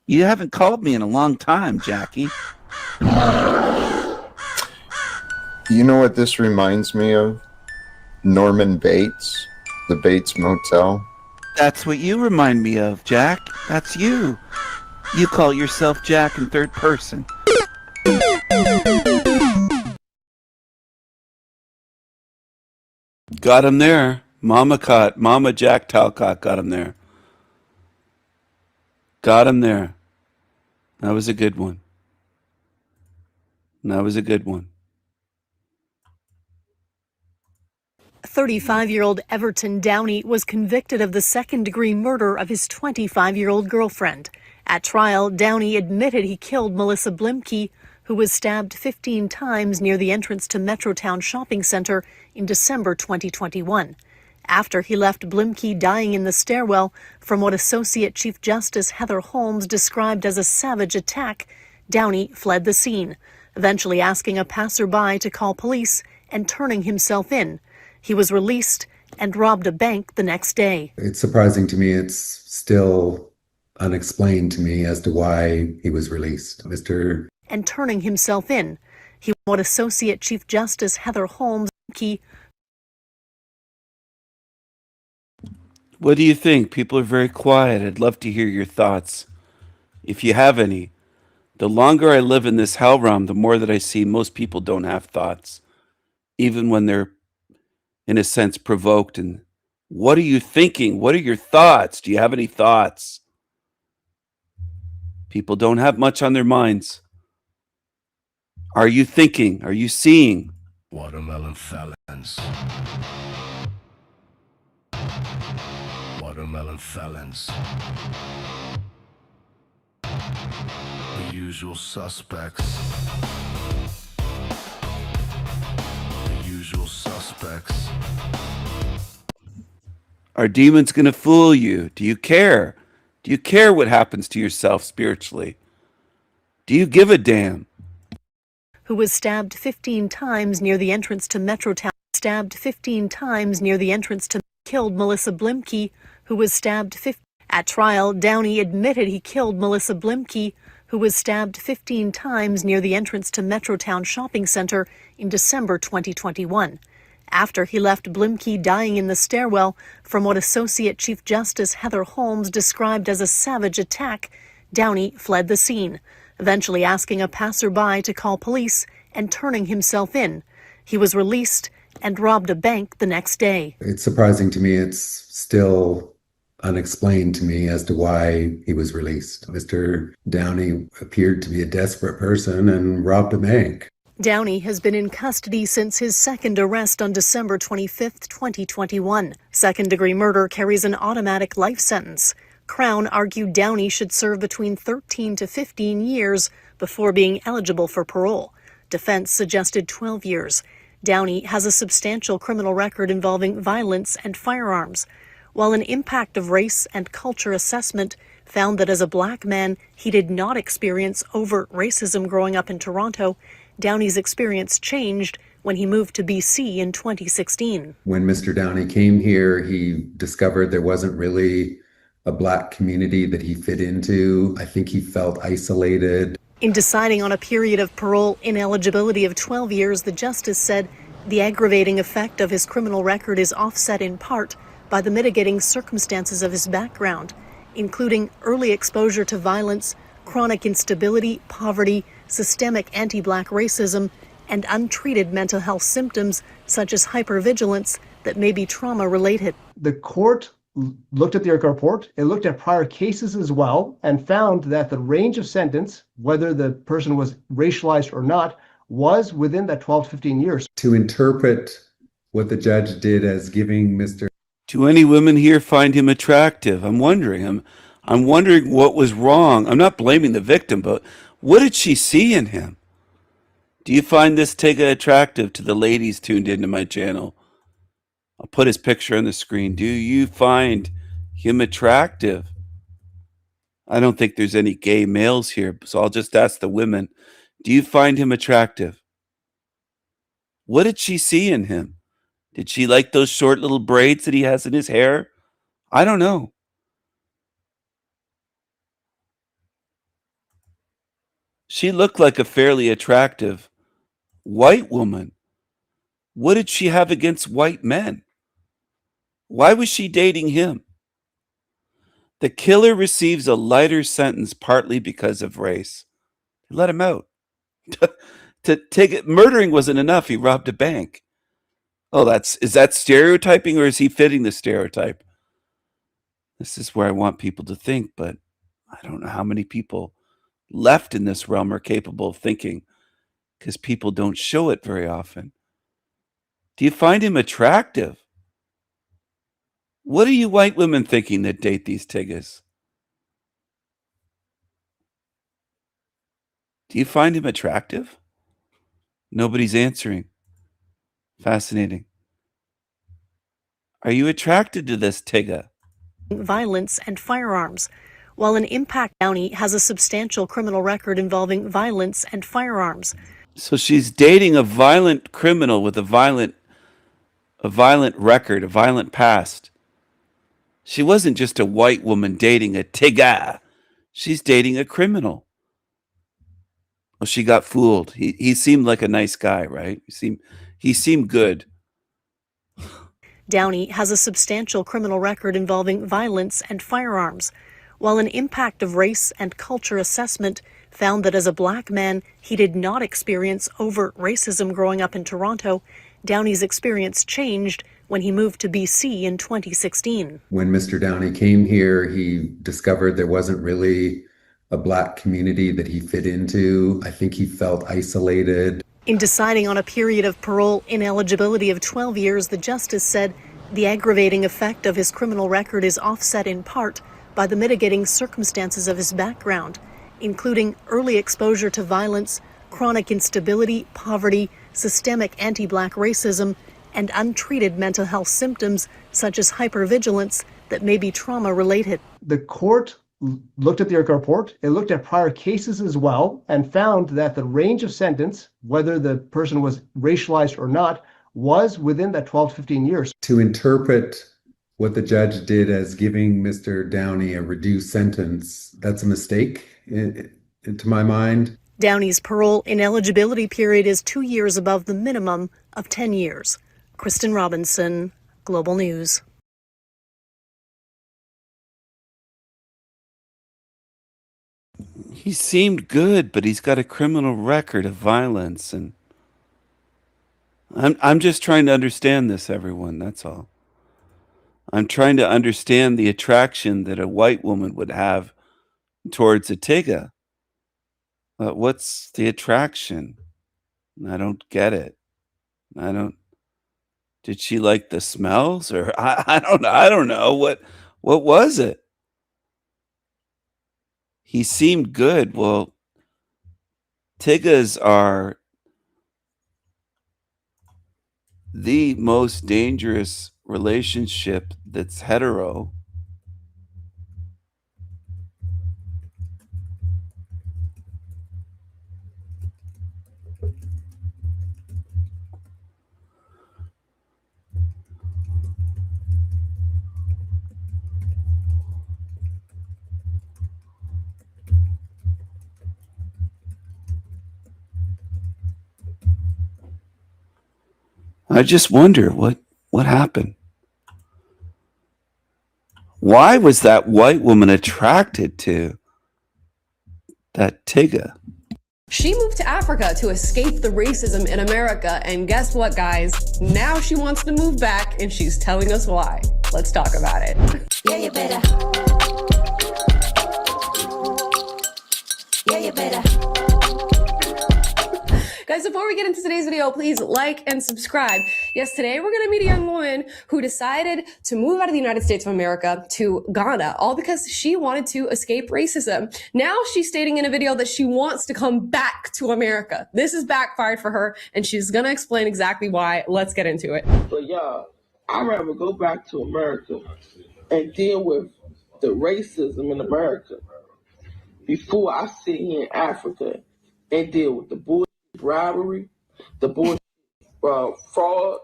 Speaker 6: You haven't called me in a long time, Jackie.
Speaker 2: You know what this reminds me of? Norman Bates, the Bates Motel.
Speaker 6: That's what you remind me of, Jack. That's you. You call yourself Jack in third person. Got him there. Mama Jack Talcott got him there. Got him there. That was a good one. That was a good one.
Speaker 17: 35-year-old Everton Downey was convicted of the second-degree murder of his 25-year-old girlfriend. At trial, Downey admitted he killed Melissa Blimke, who was stabbed 15 times near the entrance to Metrotown Shopping Center in December 2021. After he left Blimke dying in the stairwell from what Associate Chief Justice Heather Holmes described as a savage attack, Downey fled the scene, eventually asking a passerby to call police and turning himself in. He was released and robbed a bank the next day.
Speaker 19: It's surprising to me. It's still unexplained to me as to why he was released.
Speaker 17: And turning himself in. He was what Associate Chief Justice Heather Holmes.
Speaker 6: What do you think? People are very quiet. I'd love to hear your thoughts, if you have any. The longer I live in this hell realm, the more that I see most people don't have thoughts, even when they're, in a sense, provoked. And what are you thinking? What are your thoughts? Do you have any thoughts? People don't have much on their minds. Are you thinking? Are you seeing?
Speaker 1: Watermelon felons. Watermelon felons. The usual suspects. The usual suspects.
Speaker 6: Are demons going to fool you? Do you care? Do you care what happens to yourself spiritually? Do you give a damn?
Speaker 17: Who was stabbed 15 times near the entrance to Metrotown. Stabbed 15 times near the entrance to. Killed Melissa Blimke, who was stabbed 15. At trial, Downey admitted he killed Melissa Blimke, who was stabbed 15 times near the entrance to Metrotown Shopping Center in December 2021. After he left Blimke dying in the stairwell from what Associate Chief Justice Heather Holmes described as a savage attack, Downey fled the scene, eventually asking a passerby to call police and turning himself in. He was released and robbed a bank the next day.
Speaker 19: It's surprising to me. It's still unexplained to me as to why he was released. Mr. Downey appeared to be a desperate person and robbed a bank.
Speaker 17: Downey has been in custody since his second arrest on December 25, 2021. Second-degree murder carries an automatic life sentence. Crown argued Downey should serve between 13 to 15 years before being eligible for parole. Defense suggested 12 years. Downey has a substantial criminal record involving violence and firearms. While an impact of race and culture assessment found that as a black man, he did not experience overt racism growing up in Toronto, Downey's experience changed when he moved to BC in 2016.
Speaker 19: When Mr. Downey came here, he discovered there wasn't really a black community that he fit into. I think he felt isolated.
Speaker 17: In deciding on a period of parole ineligibility of 12 years, the justice said the aggravating effect of his criminal record is offset in part by the mitigating circumstances of his background, including early exposure to violence, chronic instability, poverty, systemic anti-black racism, and untreated mental health symptoms such as hypervigilance that may be trauma-related.
Speaker 20: The court looked at the Narc report. It looked at prior cases as well and found that the range of sentence, whether the person was racialized or not, was within that 12 to 15 years.
Speaker 19: To interpret what the judge did as giving Mr.
Speaker 6: Do any women here find him attractive? I'm wondering. I'm wondering what was wrong. I'm not blaming the victim, but what did she see in him? Do you find this Tyga attractive to the ladies tuned into my channel? I'll put his picture on the screen. Do you find him attractive? I don't think there's any gay males here, so I'll just ask the women. Do you find him attractive? What did she see in him? Did she like those short little braids that he has in his hair? I don't know. She looked like a fairly attractive white woman. What did she have against white men? Why was she dating him? The killer receives a lighter sentence partly because of race. Let him out. To take it, murdering wasn't enough. He robbed a bank. Oh, is that stereotyping, or is he fitting the stereotype? This is where I want people to think, but I don't know how many people left in this realm are capable of thinking, because people don't show it very often. Do you find him attractive? What are you white women thinking that date these Tygas? Do you find him attractive? Nobody's answering. Fascinating. Are you attracted to this Tyga?
Speaker 17: Violence and firearms. While an impact Downey has a substantial criminal record involving violence and firearms.
Speaker 6: So she's dating a violent criminal with a violent record, a violent past. She wasn't just a white woman dating a Tyga. She's dating a criminal. Well, she got fooled. He seemed like a nice guy, right? He seemed good.
Speaker 17: Downey has a substantial criminal record involving violence and firearms, while an impact of race and culture assessment found that as a black man, he did not experience overt racism growing up in Toronto. Downey's experience changed when he moved to BC in 2016.
Speaker 19: When Mr. Downey came here, he discovered there wasn't really a black community that he fit into. I think he felt isolated.
Speaker 17: In deciding on a period of parole ineligibility of 12 years, the justice said the aggravating effect of his criminal record is offset in part by the mitigating circumstances of his background, including early exposure to violence, chronic instability, poverty, systemic anti-black racism, and untreated mental health symptoms such as hypervigilance that may be trauma-related.
Speaker 20: The court looked at the Narc report. It looked at prior cases as well and found that the range of sentence, whether the person was racialized or not, was within that 12 to 15 years.
Speaker 19: To interpret what the judge did as giving Mr. Downey a reduced sentence, that's a mistake, to my mind.
Speaker 17: Downey's parole ineligibility period is 2 years above the minimum of 10 years. Kristen Robinson, Global News.
Speaker 6: He seemed good, but he's got a criminal record of violence, and I'm just trying to understand this, everyone. That's all. I'm trying to understand the attraction that a white woman would have towards a Tyga. What's the attraction? I don't get it. Did she like the smells, or I don't know. What was it? He seemed good. Well, Tygas are the most dangerous relationship that's hetero. I just wonder what happened. Why was that white woman attracted to that Tyga?
Speaker 21: She moved to Africa to escape the racism in America, and guess what, guys? Now she wants to move back, and she's telling us why. Let's talk about it.
Speaker 1: Yeah, you better. Yeah, you better.
Speaker 21: Guys, before we get into today's video, please like and subscribe. Yes, today we're going to meet a young woman who decided to move out of the United States of America to Ghana, all because she wanted to escape racism. Now she's stating in a video that she wants to come back to America. This is backfired for her, and she's going to explain exactly why. Let's get into it.
Speaker 4: But y'all, I'd rather go back to America and deal with the racism in America before I sit here in Africa and deal with the bullshit bribery, the bullshit fraud,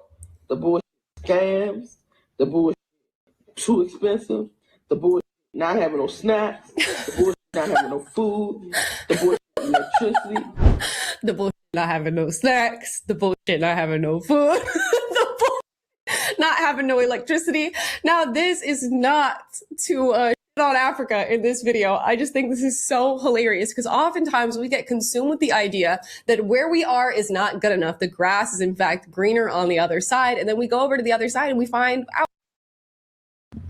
Speaker 4: the bullshit scams, the bullshit too expensive, the bullshit not having no snacks, the bullshit not having no food, the bullshit electricity,
Speaker 21: the bullshit not having no snacks, the bullshit not having no food, not having no electricity. Now, this is not to shit on Africa in this video. I just think this is so hilarious because oftentimes we get consumed with the idea that where we are is not good enough. The grass is in fact greener on the other side. And then we go over to the other side and we find out.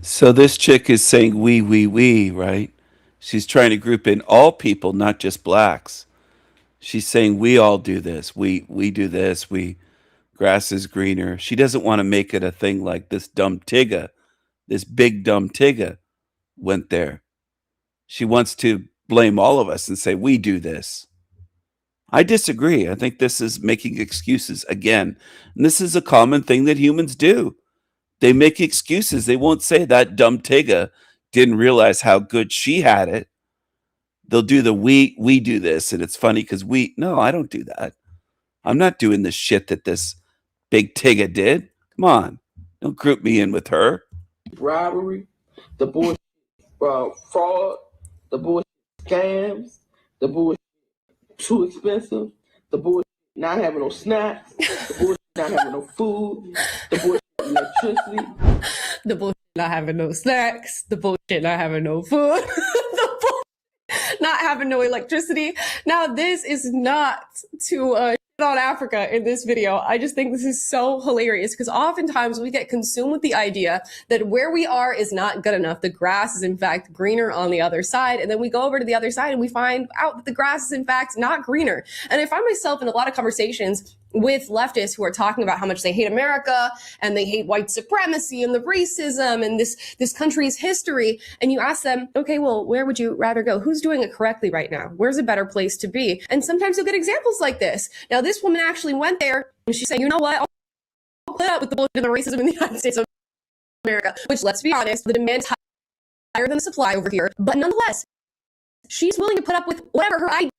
Speaker 6: So this chick is saying we, right? She's trying to group in all people, not just blacks. She's saying we all do this. We do this. Grass is greener. She doesn't want to make it a thing like this dumb Tigga, this big dumb Tigga went there. She wants to blame all of us and say we do this. I disagree. I think this is making excuses again. And this is a common thing that humans do. They make excuses. They won't say that dumb Tigga didn't realize how good she had it. They'll do the we do this, and it's funny because no, I don't do that. I'm not doing the shit that this big Tigga did. Come on. Don't group me in with her.
Speaker 4: bribery, the bullshit fraud, the bullshit scams, the bullshit too expensive, the bullshit not having no snacks, the bullshit not having no food, the bullshit electricity,
Speaker 21: the bullshit not having no snacks, the bullshit not having no food, not having no electricity. Now, this is not to shit on Africa in this video. I just think this is so hilarious because oftentimes we get consumed with the idea that where we are is not good enough. The grass is in fact greener on the other side. And then we go over to the other side and we find out that the grass is in fact not greener. And I find myself in a lot of conversations with leftists who are talking about how much they hate America and they hate white supremacy and the racism and this country's history. And you ask them, okay, well, where would you rather go? Who's doing it correctly right now? Where's a better place to be? And sometimes you'll get examples like this. Now, this woman actually went there and she said, you know what? I'll put up with the bullshit and the racism in the United States of America, which, let's be honest, the demand's higher than the supply over here. But nonetheless, she's willing to put up with whatever her idea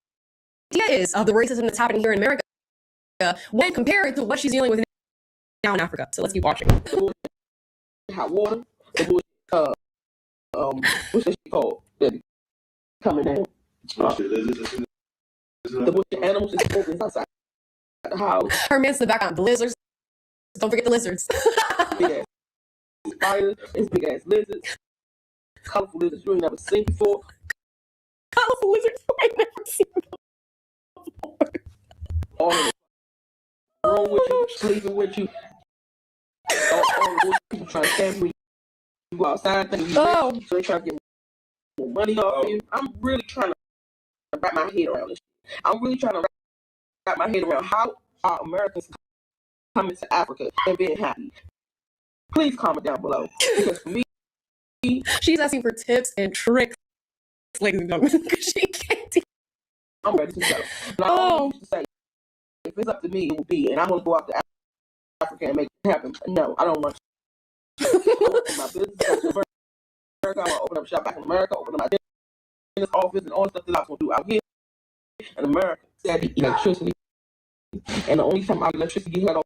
Speaker 21: is of the racism that's happening here in America when compared to what she's dealing with now in Africa. So let's keep watching.
Speaker 4: hot water, the bullshit, what's that shit called? Coming down. The bullshit animals is smoking outside the house.
Speaker 21: Her man's in the background. The lizards. Don't forget the lizards.
Speaker 4: Big ass spiders, it's big ass lizards, colorful lizards you ain't never seen before.
Speaker 21: Colorful lizards you ain't never seen before.
Speaker 4: All in the room with you, sleeping with you. All the people trying to scam me. You go outside, think you rich, so they trying to get more money off you. I'm really trying to wrap my head around this. I'm really trying to wrap my head around how are Americans coming to Africa and being happy. Please comment down below. Because for me,
Speaker 21: she's asking for tips and tricks, ladies and gentlemen, because she can't.
Speaker 4: I'm ready to go. And I always used to say, if it's up to me, it will be. And I'm going to go out to Africa and make it happen. No, I don't want to. I want to my business in America. I want to open up shop back in America, open up my business office, and all the stuff that I was going to do out here in America. Steady electricity. And the only time our electricity get cut off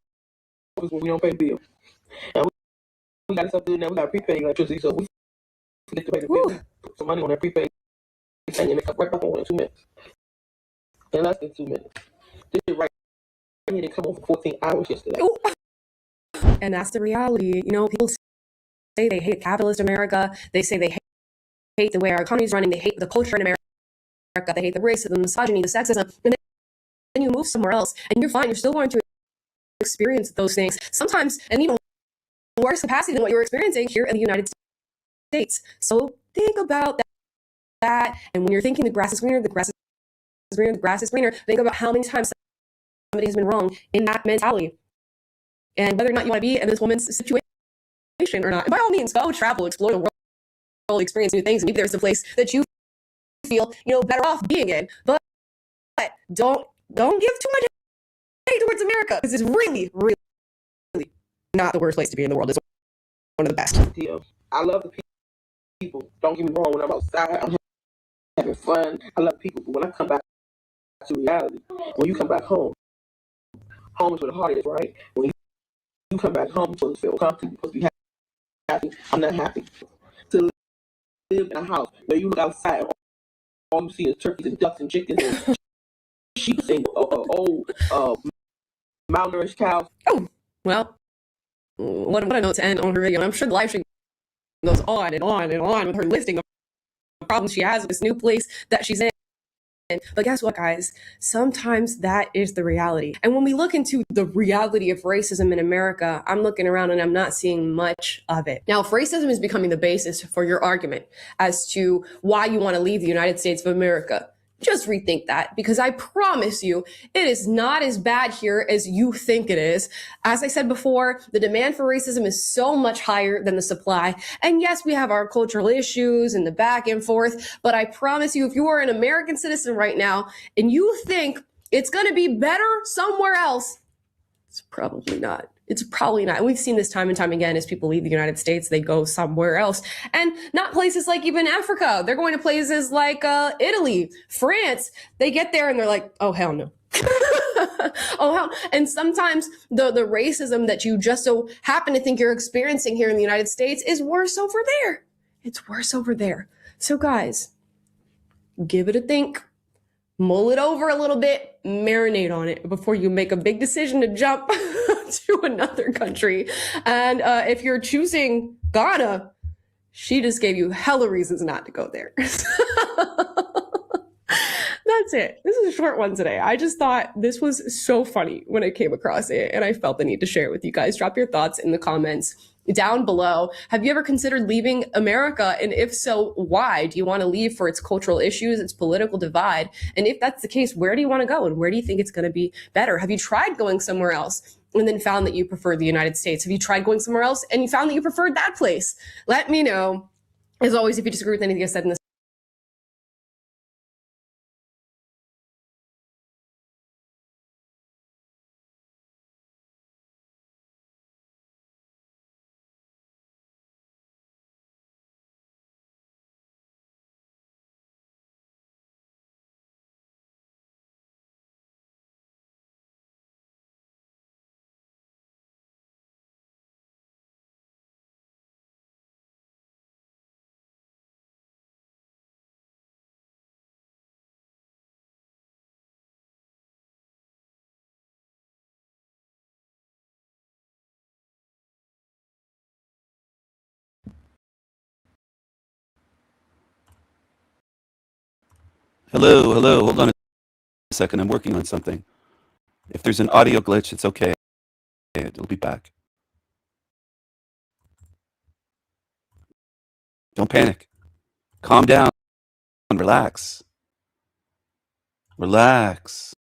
Speaker 4: is when we don't pay the bill. And we got something that we got prepaid electricity, so we forget to pay the bill. Put some money on that prepaid thing and make up right back on in 2 minutes. In less than 2 minutes. This shit right here didn't come on for 14 hours yesterday.
Speaker 21: Ooh. And that's the reality. You know, people say they hate capitalist America. They say they hate the way our economy is running. They hate the culture in America. They hate the racism, the misogyny, the sexism. And then you move somewhere else and you're fine. You're still going to experience those things. Sometimes, and even worse capacity than what you're experiencing here in the United States. So think about that. And when you're thinking the grass is greener, the grass is greener, the grass is greener, think about how many times somebody has been wrong in that mentality. And whether or not you want to be in this woman's situation or not. And by all means, go travel, explore the world, experience new things. Maybe there's a place that you feel, better off being in. But don't give too much hate towards America, because it's really, really not the worst place to be in the world. It's one of the best.
Speaker 4: I love the people. Don't get me wrong. When I'm outside, I'm having fun. I love people. But when I come back to reality, when you come back home is where the heart is, right? When you come back home, you're supposed to feel comfortable, you're supposed to be happy. I'm not happy. To live in a house where you look outside, all you see is turkeys and ducks and chickens and sheep and old malnourished cows.
Speaker 21: Oh, well, what a note to end on her video. I'm sure the live stream goes on and on and on with her listing of problems she has with this new place that she's in. But guess what, guys? Sometimes that is the reality. And when we look into the reality of racism in America, I'm looking around and I'm not seeing much of it. Now, if racism is becoming the basis for your argument as to why you want to leave the United States of America, just rethink that, because I promise you, it is not as bad here as you think it is. As I said before, the demand for racism is so much higher than the supply. And yes, we have our cultural issues and the back and forth, but I promise you, if you are an American citizen right now and you think it's going to be better somewhere else, it's probably not. It's probably not. We've seen this time and time again. As people leave the United States, they go somewhere else. And not places like even Africa. They're going to places like Italy, France. They get there and they're like, oh, hell no. Oh, hell. And sometimes the racism that you just so happen to think you're experiencing here in the United States is worse over there. It's worse over there. So guys, give it a think. Mull it over a little bit, marinate on it before you make a big decision to jump to another country. And if you're choosing Ghana, she just gave you hella reasons not to go there. That's it. This is a short one today. I just thought this was so funny when I came across it, and I felt the need to share it with you guys. Drop your thoughts in the comments down below. Have you ever considered leaving America? And if so, why? Do you want to leave for its cultural issues, its political divide? And if that's the case, where do you want to go? And where do you think it's going to be better? Have you tried going somewhere else and then found that you prefer the United States? Have you tried going somewhere else and you found that you preferred that place? Let me know. As always, if you disagree with anything I said in this
Speaker 6: Hello. Hold on a second. I'm working on something. If there's an audio glitch, it's okay. It'll be back. Don't panic. Calm down. Relax. Relax.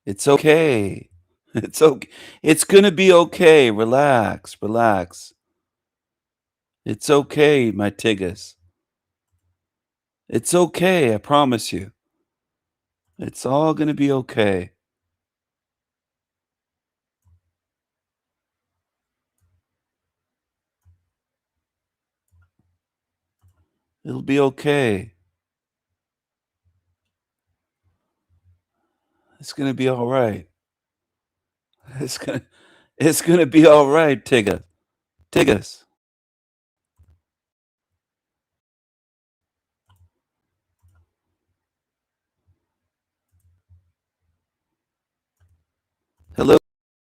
Speaker 6: It's okay. It's okay. It's gonna be okay. Relax. It's okay, my tiggas. It's okay, I promise you. It's all gonna be okay. It'll be okay. It's gonna be all right. It's gonna be all right, Tiggas. Hello,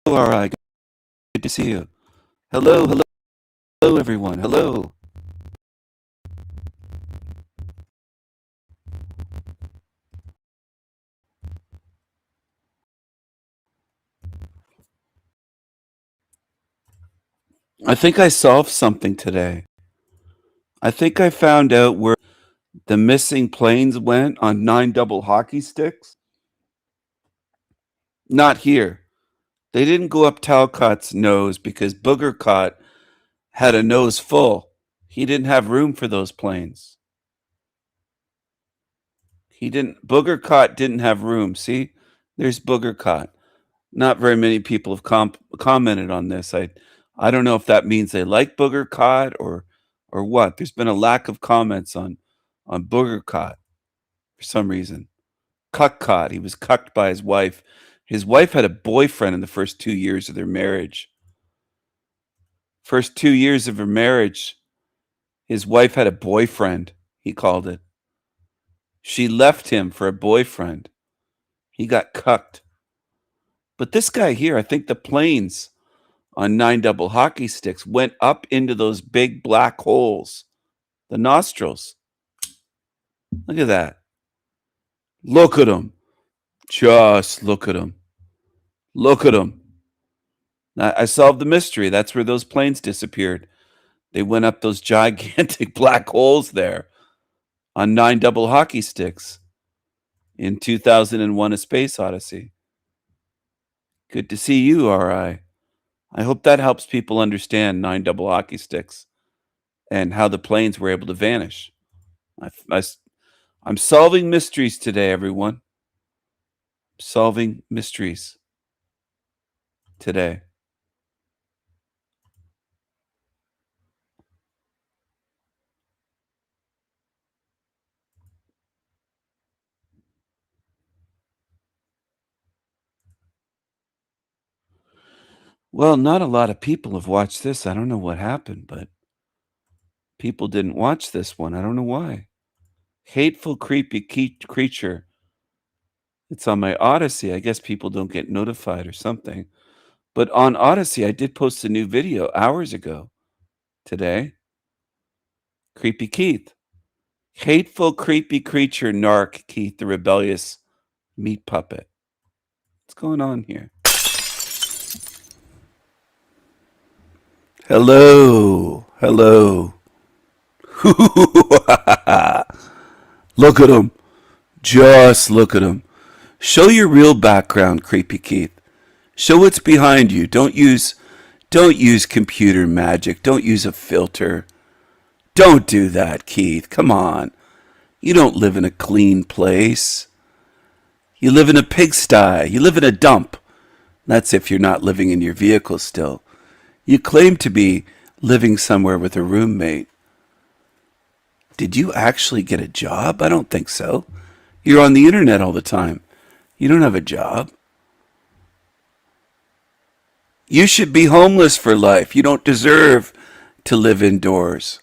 Speaker 6: RI. Good to see you. Hello, everyone. Hello. I think I solved something today. I think I found out where the missing planes went on 9 double hockey sticks. Not here. They didn't go up Talcott's nose because Boogercott had a nose full. He didn't have room for those planes. Boogercott didn't have room. See? There's Boogercott. Not very many people have commented on this. I don't know if that means they like Boogercott or what. There's been a lack of comments on Boogercott for some reason. Cuckcott. He was cucked by his wife. His wife had a boyfriend in the first 2 years of their marriage. First 2 years of her marriage, his wife had a boyfriend, he called it. She left him for a boyfriend. He got cucked. But this guy here, I think the planes on 9 double hockey sticks went up into those big black holes, the nostrils. Look at that. Look at him. Just look at him. Look at him. I solved the mystery. That's where those planes disappeared. They went up those gigantic black holes there on 9 double hockey sticks in 2001: A Space Odyssey. Good to see you, R.I. I hope that helps people understand 9 double hockey sticks and how the planes were able to vanish. I'm solving mysteries today, everyone. Solving mysteries today. Well, not a lot of people have watched this. I don't know what happened, but people didn't watch this one. I don't know why. Hateful, creepy creature. It's on my Odyssey. I guess people don't get notified or something. But on Odyssey, I did post a new video hours ago today. Creepy Keith. Hateful, creepy creature, Narc, Keith, the rebellious meat puppet. What's going on here? Hello. Hello. Look at him. Just look at him. Show your real background, Creepy Keith. Show what's behind you. Don't use computer magic. Don't use a filter. Don't do that, Keith. Come on. You don't live in a clean place. You live in a pigsty. You live in a dump. That's if you're not living in your vehicle still. You claim to be living somewhere with a roommate. Did you actually get a job? I don't think so. You're on the internet all the time. You don't have a job. You should be homeless for life. You don't deserve to live indoors.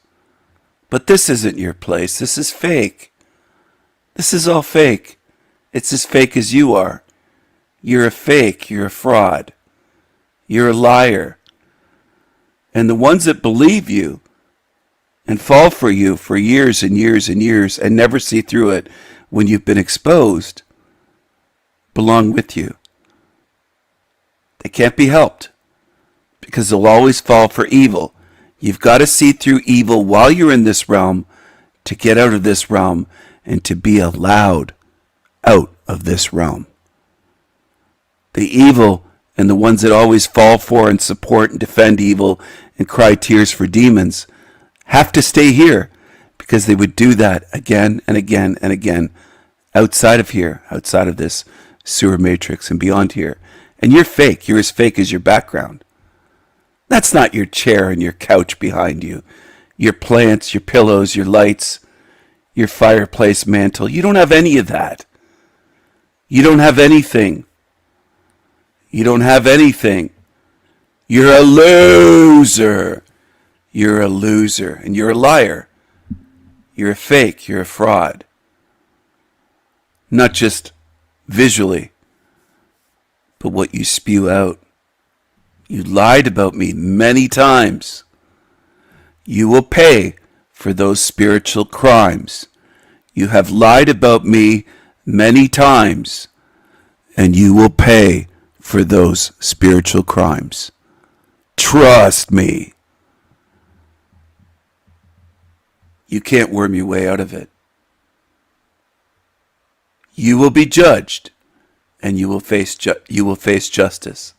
Speaker 6: But this isn't your place. This is fake. This is all fake. It's as fake as you are. You're a fake. You're a fraud. You're a liar. And the ones that believe you and fall for you for years and years and years and never see through it when you've been exposed belong with you. They can't be helped because they'll always fall for evil. You've got to see through evil while you're in this realm to get out of this realm and to be allowed out of this realm. The evil and the ones that always fall for and support and defend evil and cry tears for demons have to stay here because they would do that again and again and again outside of here, outside of this sewer matrix and beyond here. And you're fake. You're as fake as your background. That's not your chair and your couch behind you. Your plants, your pillows, your lights, your fireplace mantle. You don't have any of that. You don't have anything. You don't have anything. You're a loser. You're a loser. And you're a liar. You're a fake. You're a fraud. Not just visually, but what you spew out. You lied about me many times. You will pay for those spiritual crimes. You have lied about me many times, and you will pay for those spiritual crimes. Trust me. You can't worm your way out of it. You will be judged, and you will face justice.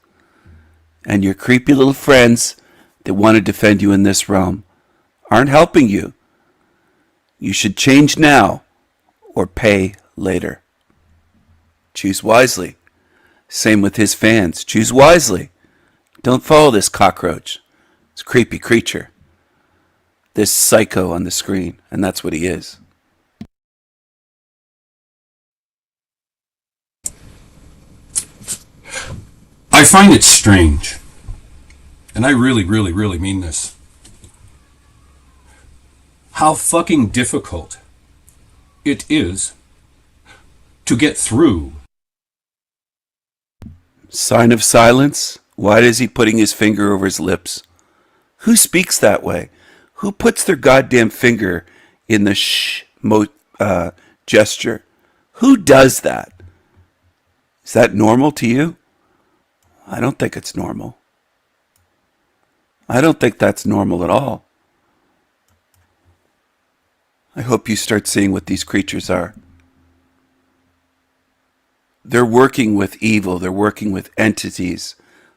Speaker 6: And your creepy little friends that want to defend you in this realm aren't helping you. You should change now or pay later. Choose wisely. Same with his fans. Choose wisely. Don't follow this cockroach, this creepy creature, this psycho on the screen, and that's what he is.
Speaker 5: I find it strange, and I really, really, really mean this, how fucking difficult it is to get through.
Speaker 6: Sign of silence? Why is he putting his finger over his lips? Who speaks that way? Who puts their goddamn finger in the gesture? Who does that? Is that normal to you? I don't think it's normal. I don't think that's normal at all. I hope you start seeing what these creatures are. They're working with evil. They're working with entities.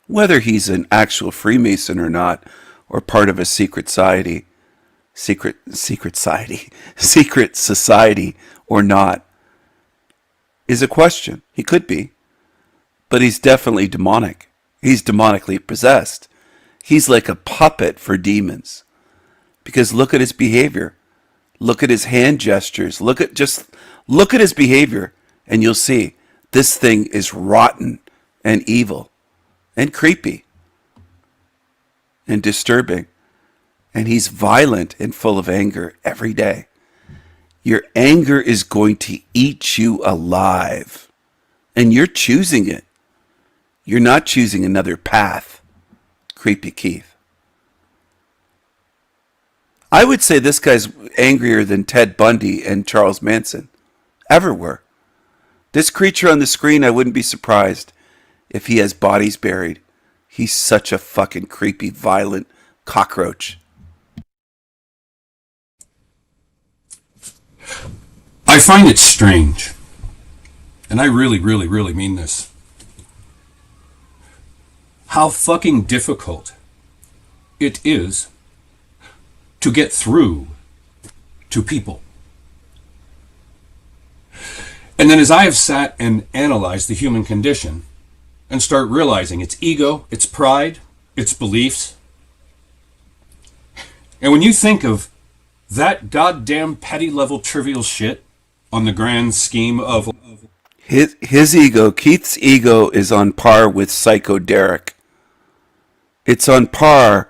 Speaker 6: Whether he's an actual Freemason or not, or part of a secret society or not, is a question. He could be. But he's definitely demonic. He's demonically possessed. He's like a puppet for demons. Because look at his behavior. Look at his hand gestures. Look at his behavior, and you'll see this thing is rotten and evil and creepy and disturbing. And he's violent and full of anger every day. Your anger is going to eat you alive. And you're choosing it. You're not choosing another path. Creepy Keith. I would say this guy's angrier than Ted Bundy and Charles Manson ever were. This creature on the screen, I wouldn't be surprised if he has bodies buried. He's such a fucking creepy, violent cockroach.
Speaker 5: I find it strange, and I really, really, really mean this, how fucking difficult it is to get through to people. And then as I have sat and analyzed the human condition and start realizing its ego, its pride, its beliefs, and when you think of that goddamn petty level trivial shit on the grand scheme of
Speaker 6: his ego, Keith's ego, is on par with Psycho Derek. It's on par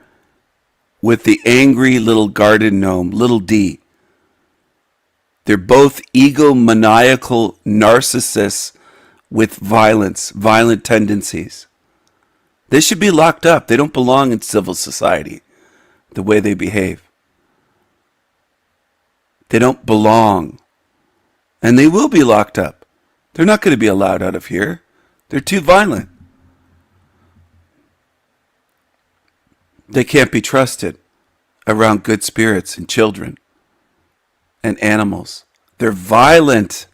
Speaker 6: with the angry little garden gnome, Little D. They're both egomaniacal narcissists with violent tendencies. They should be locked up. They don't belong in civil society the way they behave. They don't belong. And they will be locked up. They're not going to be allowed out of here. They're too violent. They can't be trusted around good spirits and children and animals. They're violent.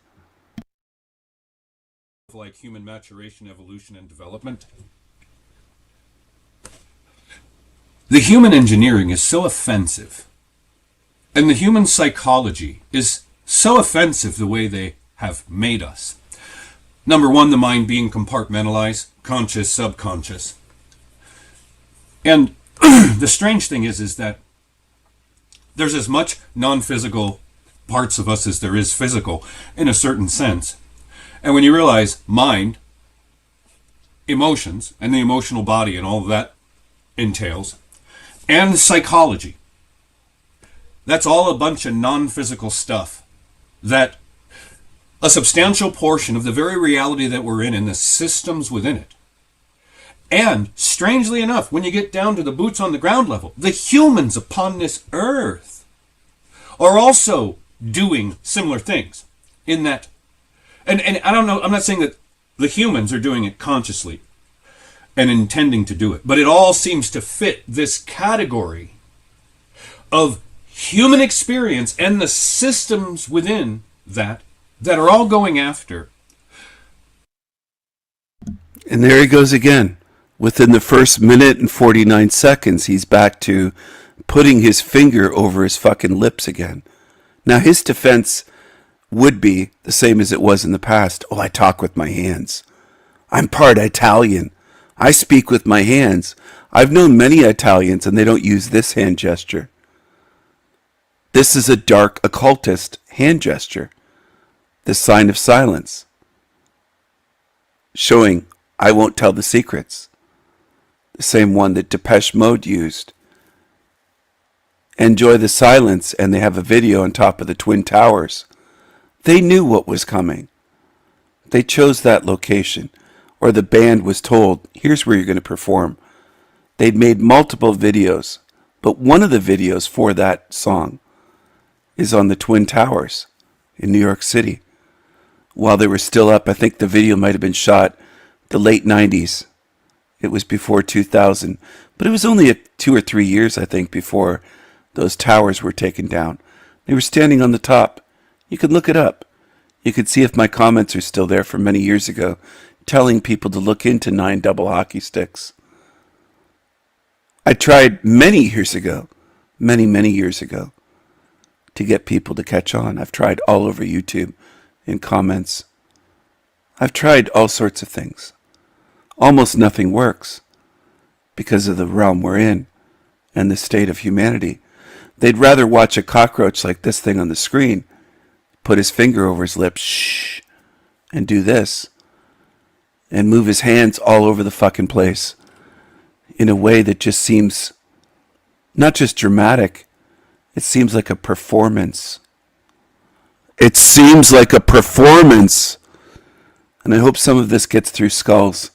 Speaker 5: like human maturation, evolution, and development. The human engineering is so offensive, and the human psychology is so offensive the way they have made us. Number one, the mind being compartmentalized, conscious, subconscious. And the strange thing is that there's as much non-physical parts of us as there is physical in a certain sense. And when you realize mind, emotions, and the emotional body and all that entails, and psychology, that's all a bunch of non-physical stuff that a substantial portion of the very reality that we're in and the systems within it. And strangely enough, when you get down to the boots on the ground level, the humans upon this earth are also doing similar things in that. And I don't know, I'm not saying that the humans are doing it consciously and intending to do it, but it all seems to fit this category of human experience and the systems within that are all going after.
Speaker 6: And there he goes again. Within the first minute and 49 seconds, he's back to putting his finger over his fucking lips again. Now, his defense would be the same as it was in the past. Oh, I talk with my hands. I'm part Italian. I speak with my hands. I've known many Italians, and they don't use this hand gesture. This is a dark occultist hand gesture. The sign of silence. Showing, I won't tell the secrets. The same one that Depeche Mode used. Enjoy the silence, and they have a video on top of the Twin Towers. They knew what was coming. They chose that location, or the band was told, here's where you're going to perform. They'd made multiple videos, but one of the videos for that song is on the Twin Towers in New York City. While they were still up, I think the video might have been shot the late 90s. It was before 2000, but it was only 2 or 3 years, I think, before those towers were taken down. They were standing on the top. You could look it up. You could see if my comments are still there from many years ago, telling people to look into 9 double hockey sticks. I tried many years ago, many years ago, to get people to catch on. I've tried all over YouTube in comments. I've tried all sorts of things. Almost nothing works because of the realm we're in and the state of humanity. They'd rather watch a cockroach like this thing on the screen, put his finger over his lips, shh, and do this, and move his hands all over the fucking place in a way that just seems not just dramatic, it seems like a performance. It seems like a performance. And I hope some of this gets through skulls.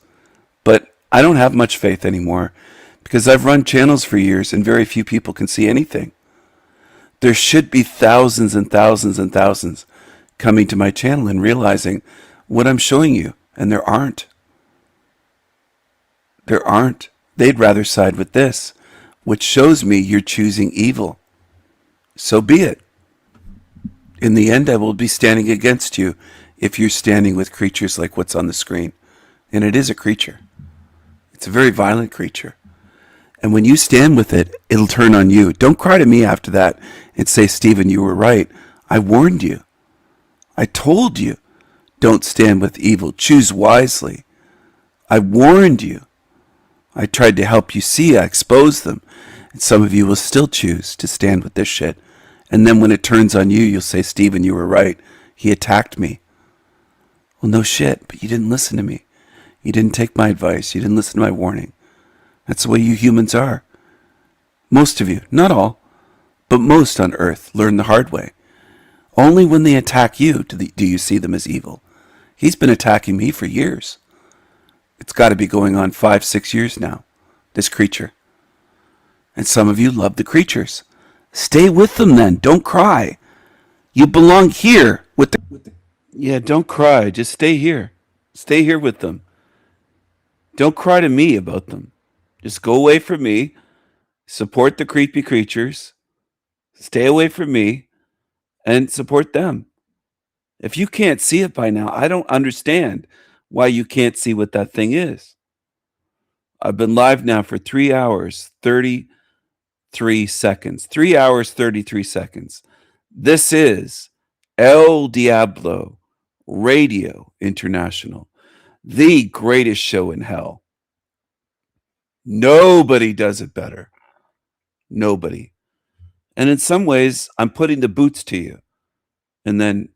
Speaker 6: But I don't have much faith anymore because I've run channels for years and very few people can see anything. There should be thousands and thousands and thousands coming to my channel and realizing what I'm showing you, and there aren't. There aren't. They'd rather side with this, which shows me you're choosing evil. So be it. In the end, I will be standing against you if you're standing with creatures like what's on the screen. And it is a creature. It's a very violent creature. And when you stand with it, it'll turn on you. Don't cry to me after that and say, Stephen, you were right. I warned you. I told you, don't stand with evil. Choose wisely. I warned you. I tried to help you see. I exposed them. And some of you will still choose to stand with this shit. And then when it turns on you, you'll say, Stephen, you were right. He attacked me. Well, no shit, but you didn't listen to me. You didn't take my advice. You didn't listen to my warning. That's the way you humans are. Most of you, not all, but most on Earth learn the hard way. Only when they attack you do you see them as evil. He's been attacking me for years. It's got to be going on 5-6 years now, this creature. And some of you love the creatures. Stay with them then. Don't cry. You belong here with the... Yeah, don't cry. Just stay here. Stay here with them. Don't cry to me about them. Just go away from me. Support the creepy creatures. Stay away from me and support them. If you can't see it by now, I don't understand why you can't see what that thing is. I've been live now for 3 hours, 33 seconds. 3 hours, 33 seconds. This is El Diablo Radio International, the greatest show in hell. Nobody does it better. Nobody. And in some ways, I'm putting the boots to you. And then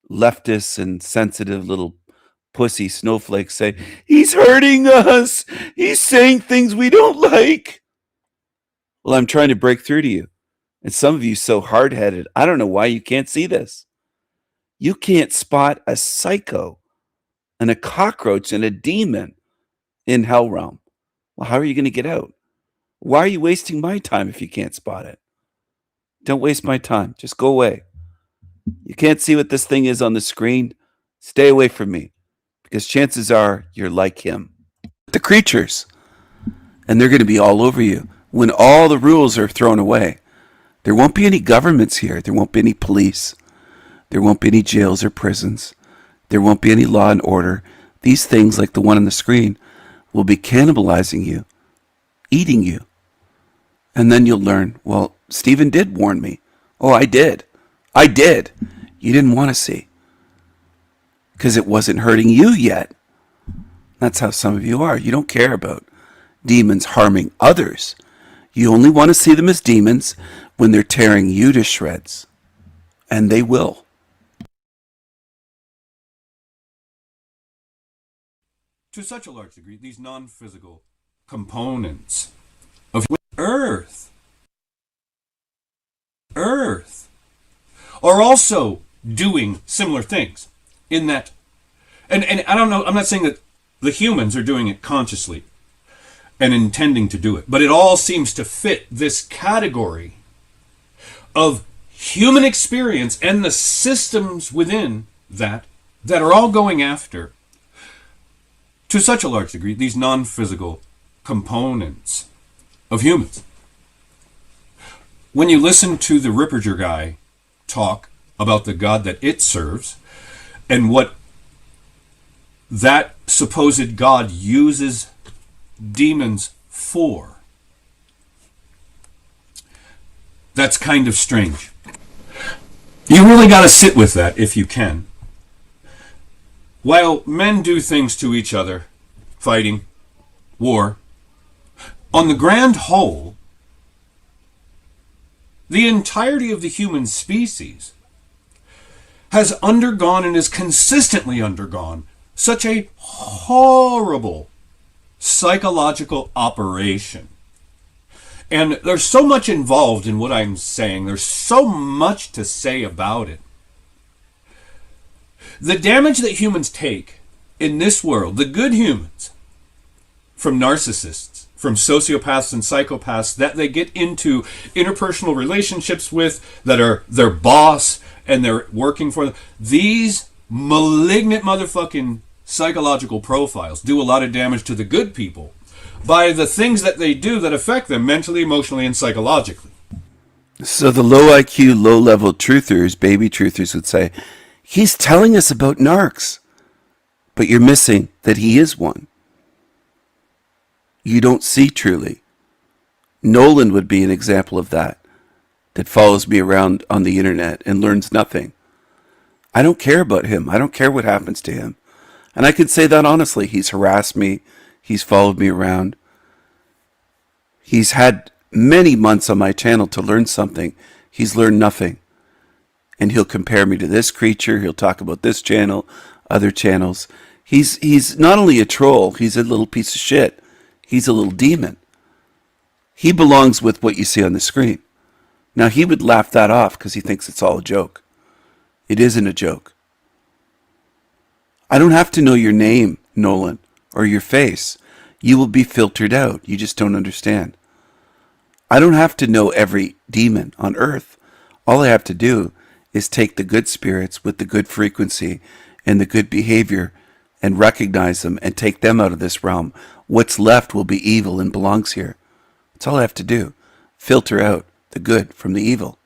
Speaker 6: leftists and sensitive little pussy snowflakes say, he's hurting us. He's saying things we don't like. Well, I'm trying to break through to you. And some of you so hard-headed, I don't know why you can't see this. You can't spot a psycho and a cockroach and a demon in Hell Realm. Well, how are you going to get out? Why are you wasting my time if you can't spot it? Don't waste my time. Just go away. You can't see what this thing is on the screen. Stay away from me, because chances are you're like him. The creatures. And they're going to be all over you when all the rules are thrown away. There won't be any governments here. There won't be any police. There won't be any jails or prisons. There won't be any law and order. These things, like the one on the screen, will be cannibalizing you, eating you. And then you'll learn, well, Stephen did warn me. Oh, I did. I did. You didn't want to see. Because it wasn't hurting you yet. That's how some of you are. You don't care about demons harming others. You only want to see them as demons when they're tearing you to shreds. And they will.
Speaker 5: To such a large degree, these non-physical components of Earth are also doing similar things in that, and I don't know, I'm not saying that the humans are doing it consciously and intending to do it, but it all seems to fit this category of human experience and the systems within that are all going after, to such a large degree, these non-physical components of humans. When you listen to the Ripperger guy talk about the God that it serves and what that supposed God uses demons for, that's kind of strange. You really got to sit with that if you can. While men do things to each other, fighting, war, on the grand whole, the entirety of the human species has undergone and is consistently undergone such a horrible psychological operation. And there's so much involved in what I'm saying. There's so much to say about it. The damage that humans take in this world, the good humans, from narcissists, from sociopaths and psychopaths that they get into interpersonal relationships with, that are their boss and they're working for them, these malignant motherfucking psychological profiles do a lot of damage to the good people by the things that they do that affect them mentally, emotionally, and psychologically.
Speaker 6: So the low IQ, low level truthers, baby truthers would say, he's telling us about narcs, but you're missing that he is one. You don't see truly. Nolan would be an example of that follows me around on the internet and learns nothing. I don't care about him. I don't care what happens to him. And I can say that honestly. He's harassed me. He's followed me around. He's had many months on my channel to learn something. He's learned nothing. And he'll compare me to this creature. He'll talk about this channel, other channels. He's not only a troll, he's a little piece of shit. He's a little demon. He belongs with what you see on the screen. Now, he would laugh that off because he thinks it's all a joke. It isn't a joke. I don't have to know your name, Nolan, or your face. You will be filtered out. You just don't understand. I don't have to know every demon on earth. All I have to do is take the good spirits with the good frequency and the good behavior and recognize them and take them out of this realm. What's left will be evil and belongs here. That's all I have to do. Filter out the good from the evil.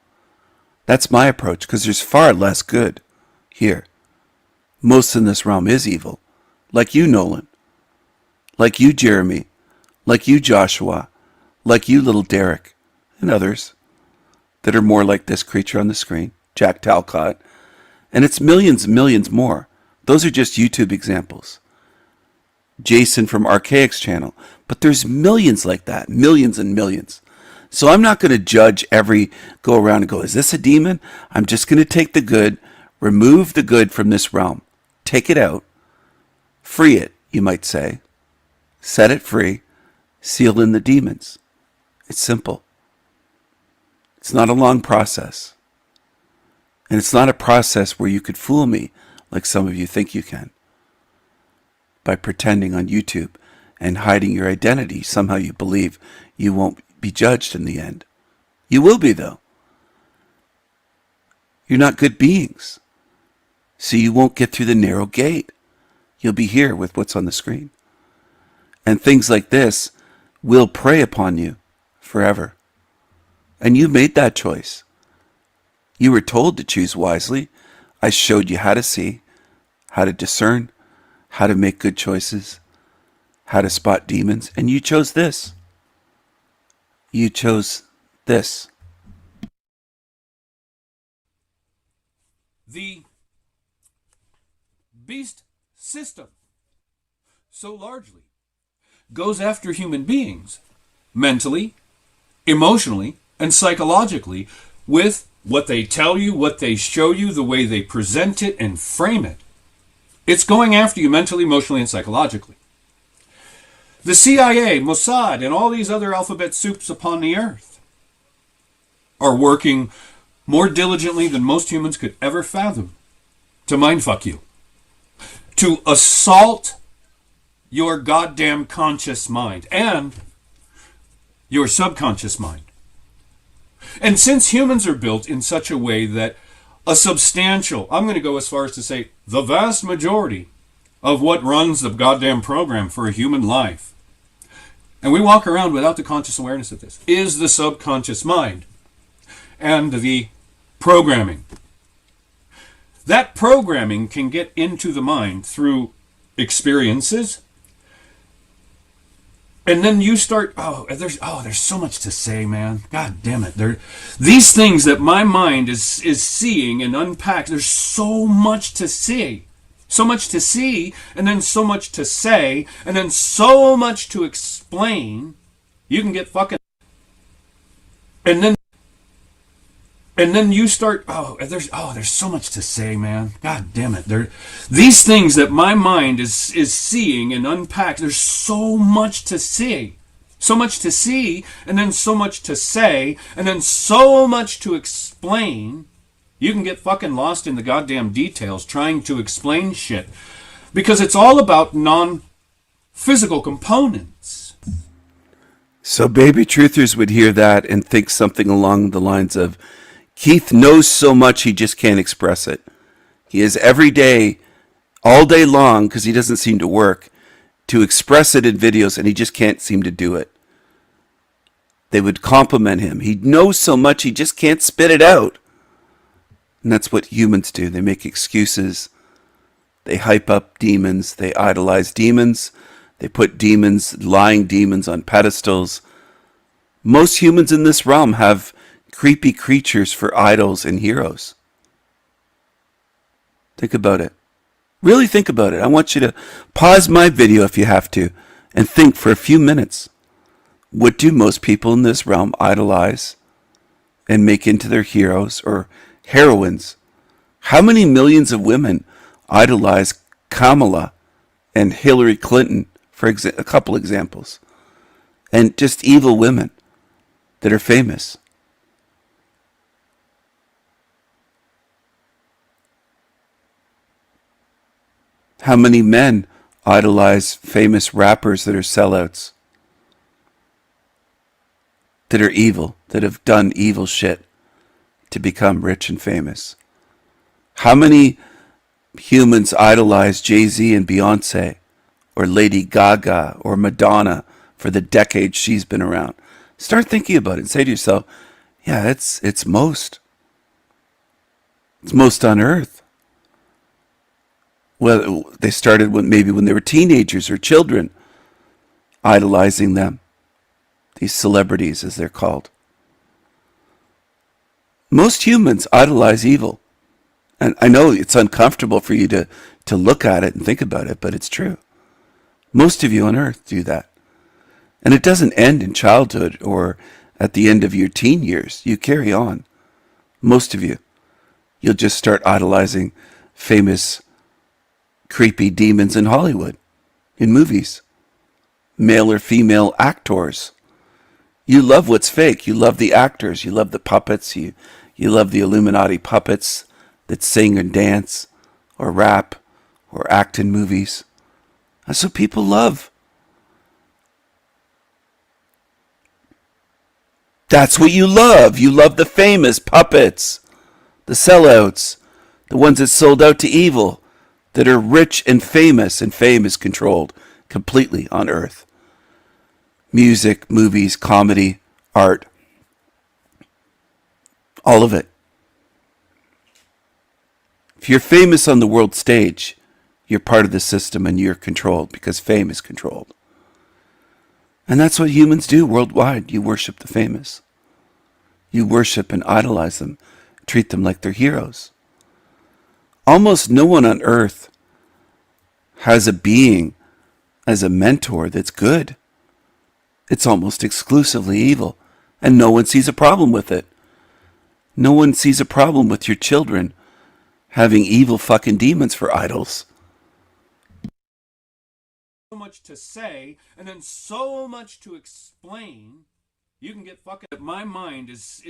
Speaker 6: That's my approach, because there's far less good here. Most in this realm is evil. Like you, Nolan. Like you, Jeremy. Like you, Joshua. Like you, little Derek. And others that are more like this creature on the screen, Jack Talcott. And it's millions and millions more. Those are just YouTube examples. Jason from Archaic's channel. But there's millions like that. Millions and millions. So I'm not going to judge go around and go, is this a demon? I'm just going to take the good, remove the good from this realm. Take it out. Free it, you might say. Set it free. Seal in the demons. It's simple. It's not a long process. And it's not a process where you could fool me like some of you think you can. By pretending on YouTube and hiding your identity, somehow you believe you won't be judged in the end. You will be, though. You're not good beings. So you won't get through the narrow gate. You'll be here with what's on the screen. And things like this will prey upon you forever. And you made that choice. You were told to choose wisely. I showed you how to see, how to discern, how to make good choices, how to spot demons, and you chose this. You chose this.
Speaker 5: The beast system so largely goes after human beings mentally, emotionally, and psychologically with what they tell you, what they show you, the way they present it and frame it. It's going after you mentally, emotionally, and psychologically. The CIA, Mossad, and all these other alphabet soups upon the earth are working more diligently than most humans could ever fathom to mindfuck you, to assault your goddamn conscious mind and your subconscious mind. And since humans are built in such a way that a substantial, I'm going to go as far as to say the vast majority of what runs the goddamn program for a human life, and we walk around without the conscious awareness of this, is the subconscious mind and the programming. That programming can get into the mind through experiences, and then you start, there's so much to say, man. God damn it. These things that my mind is seeing and unpacked, there's so much to see. So much to see, and then so much to say, and then so much to explain. You can get fucking... And then you start, there's so much to say, man. God damn it. These things that my mind is seeing and unpacked, there's so much to see. So much to see, and then so much to say, and then so much to explain. You can get fucking lost in the goddamn details trying to explain shit. Because it's all about non-physical components.
Speaker 6: So baby truthers would hear that and think something along the lines of, Keith knows so much he just can't express it. He is every day, all day long, because he doesn't seem to work, to express it in videos, and he just can't seem to do it. They would compliment him. He knows so much he just can't spit it out. And that's what humans do. They make excuses. They hype up demons. They idolize demons. They put demons, lying demons, on pedestals. Most humans in this realm have creepy creatures for idols and heroes. Think about it. Really think about it. I want you to pause my video if you have to and think for a few minutes. What do most people in this realm idolize and make into their heroes or heroines? How many millions of women idolize Kamala and Hillary Clinton, for a couple examples, and just evil women that are famous? How many men idolize famous rappers that are sellouts, that are evil, that have done evil shit to become rich and famous? How many humans idolize Jay-Z and Beyonce, or Lady Gaga, or Madonna for the decades she's been around? Start thinking about it and say to yourself, yeah, it's most. It's most on earth. Well, they started when they were teenagers or children, idolizing them. These celebrities, as they're called. Most humans idolize evil. And I know it's uncomfortable for you to look at it and think about it, but it's true. Most of you on earth do that. And it doesn't end in childhood or at the end of your teen years. You carry on. Most of you. You'll just start idolizing famous creepy demons in Hollywood, in movies, male or female actors. You love what's fake. You love the actors. You love the puppets. You love the Illuminati puppets that sing and dance or rap or act in movies. That's what people love. That's what you love. You love the famous puppets, the sellouts, the ones that sold out to evil, that are rich and fame is controlled completely on earth. Music, movies, comedy, art. All of it. If you're famous on the world stage, you're part of the system and you're controlled because fame is controlled. And that's what humans do worldwide. You worship the famous. You worship and idolize them, treat them like they're heroes. Almost no one on earth has a being as a mentor that's good. It's almost exclusively evil, and no one sees a problem with it. No one sees a problem with your children having evil fucking demons for idols.
Speaker 5: So much to say, and then so much to explain. You can get fucking. My mind is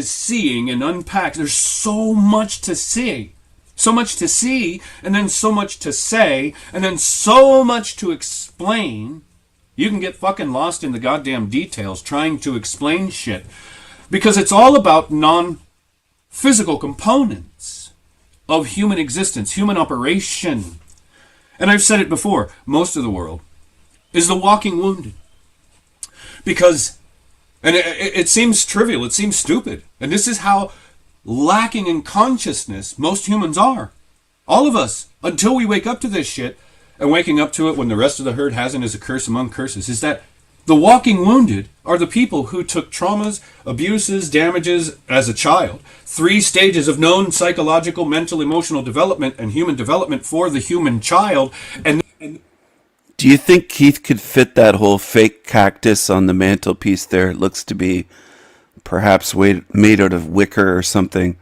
Speaker 5: seeing and unpacked. There's so much to see. So much to see, and then so much to say, and then so much to explain. You can get fucking lost in the goddamn details trying to explain shit. Because it's all about non-physical components of human existence, human operation. And I've said it before, most of the world is the walking wounded. Because, and it seems trivial, it seems stupid. And this is how lacking in consciousness most humans are. All of us, until we wake up to this shit, and waking up to it when the rest of the herd hasn't is a curse among curses, is that the walking wounded are the people who took traumas, abuses, damages as a child. 3 stages of known psychological, mental, emotional development and human development for the human child. And
Speaker 6: do you think Keith could fit that whole fake cactus on the mantelpiece there? It looks to be perhaps made out of wicker or something.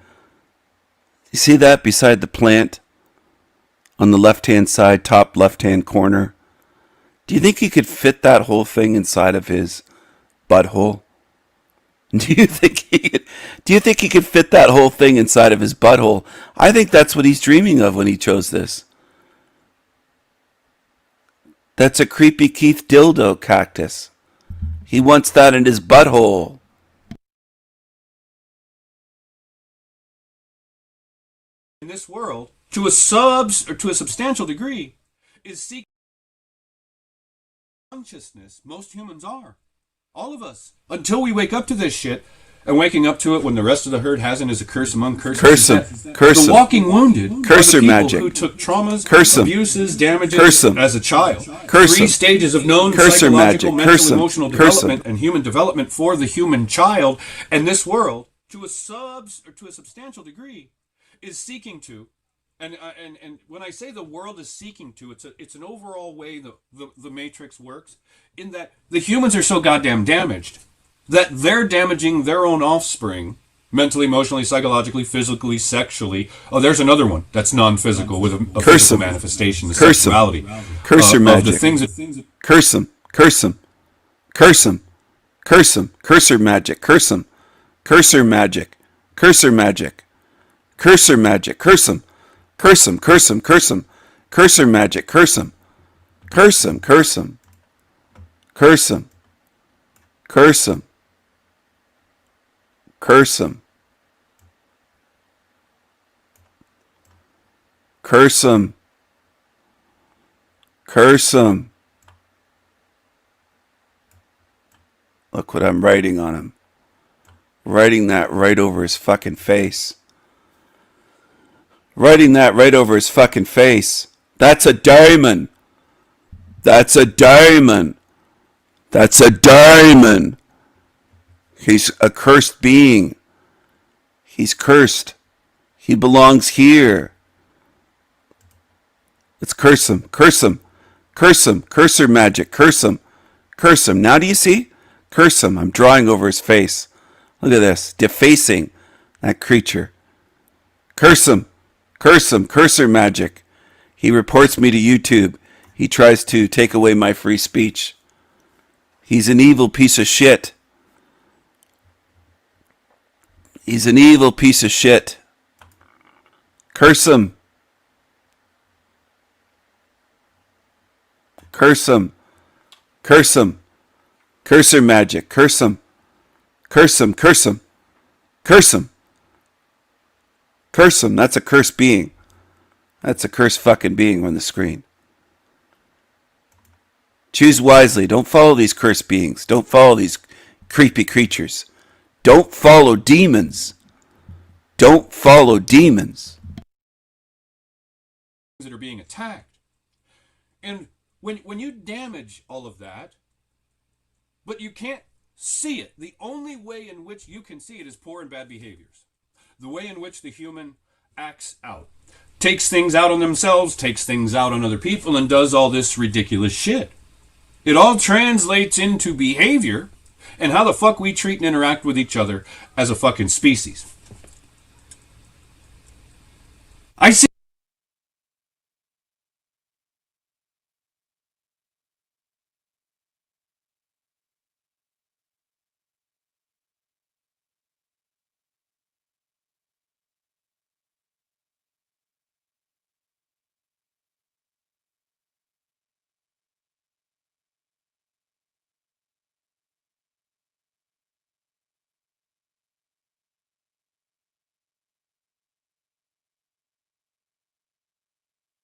Speaker 6: You see that beside the plant on the left-hand side, top left-hand corner? Do you think he could fit that whole thing inside of his butthole? Do you think he could fit that whole thing inside of his butthole? I think that's what he's dreaming of when he chose this. That's a creepy Keith dildo cactus. He wants that in his butthole.
Speaker 5: in this world, to a substantial degree, is seeking consciousness. Most humans are. All of us. Until we wake up to this shit, and waking up to it when the rest of the herd hasn't is a curse among curses.
Speaker 6: Curse him. Curse
Speaker 5: the
Speaker 6: him.
Speaker 5: walking wounded.
Speaker 6: Cursor
Speaker 5: are the people
Speaker 6: magic.
Speaker 5: Who took traumas,
Speaker 6: Curse him.
Speaker 5: abuses, damages
Speaker 6: Curse him.
Speaker 5: as a child.
Speaker 6: Curse
Speaker 5: 3
Speaker 6: him.
Speaker 5: stages of known
Speaker 6: Cursor
Speaker 5: psychological,
Speaker 6: magic.
Speaker 5: mental,
Speaker 6: Curse him.
Speaker 5: emotional
Speaker 6: Curse him.
Speaker 5: development and human development for the human child. And this world, to a substantial degree, is seeking to. And when I say the world is seeking to, it's an overall way the matrix works, in that the humans are so goddamn damaged that they're damaging their own offspring mentally, emotionally, psychologically, physically, sexually. Oh, there's another one that's non-physical with a
Speaker 6: Curse
Speaker 5: physical
Speaker 6: him.
Speaker 5: manifestation, the
Speaker 6: Curse him.
Speaker 5: sexuality.
Speaker 6: Cursor
Speaker 5: of
Speaker 6: magic.
Speaker 5: the things that,
Speaker 6: Curse him. Curse him. Curse him. Curse him. Cursor magic. Curse him. Cursor magic. Cursor magic. Cursor magic. Curse him. Curse him. Curse him. Curse him. Cursor magic. Curse him. Curse him. Curse him. Curse him. Curse him. Curse him. Curse him. Curse him. Look what I'm writing on him. Writing that right over his fucking face. Writing that right over his fucking face. That's a diamond. That's a diamond. That's a diamond. He's a cursed being. He's cursed. He belongs here. Let's curse him. Curse him. Curse him. Cursor magic. Curse him. Curse him. Now do you see? Curse him. I'm drawing over his face. Look at this. Defacing that creature. Curse him. Curse him. Cursor magic. He reports me to YouTube. He tries to take away my free speech. He's an evil piece of shit. He's an evil piece of shit. Curse him. Curse him. Curse him. Cursor magic. Curse him. Curse him. Curse him. Curse him. Curse him. That's a cursed being. That's a cursed fucking being on the screen. Choose wisely. Don't follow these cursed beings. Don't follow these creepy creatures. Don't follow demons. Don't follow demons.
Speaker 5: That are being attacked. And when you damage all of that, but you can't see it, the only way in which you can see it is poor and bad behaviors. The way in which the human acts out. Takes things out on themselves, takes things out on other people, and does all this ridiculous shit. It all translates into behavior and how the fuck we treat and interact with each other as a fucking species. I see.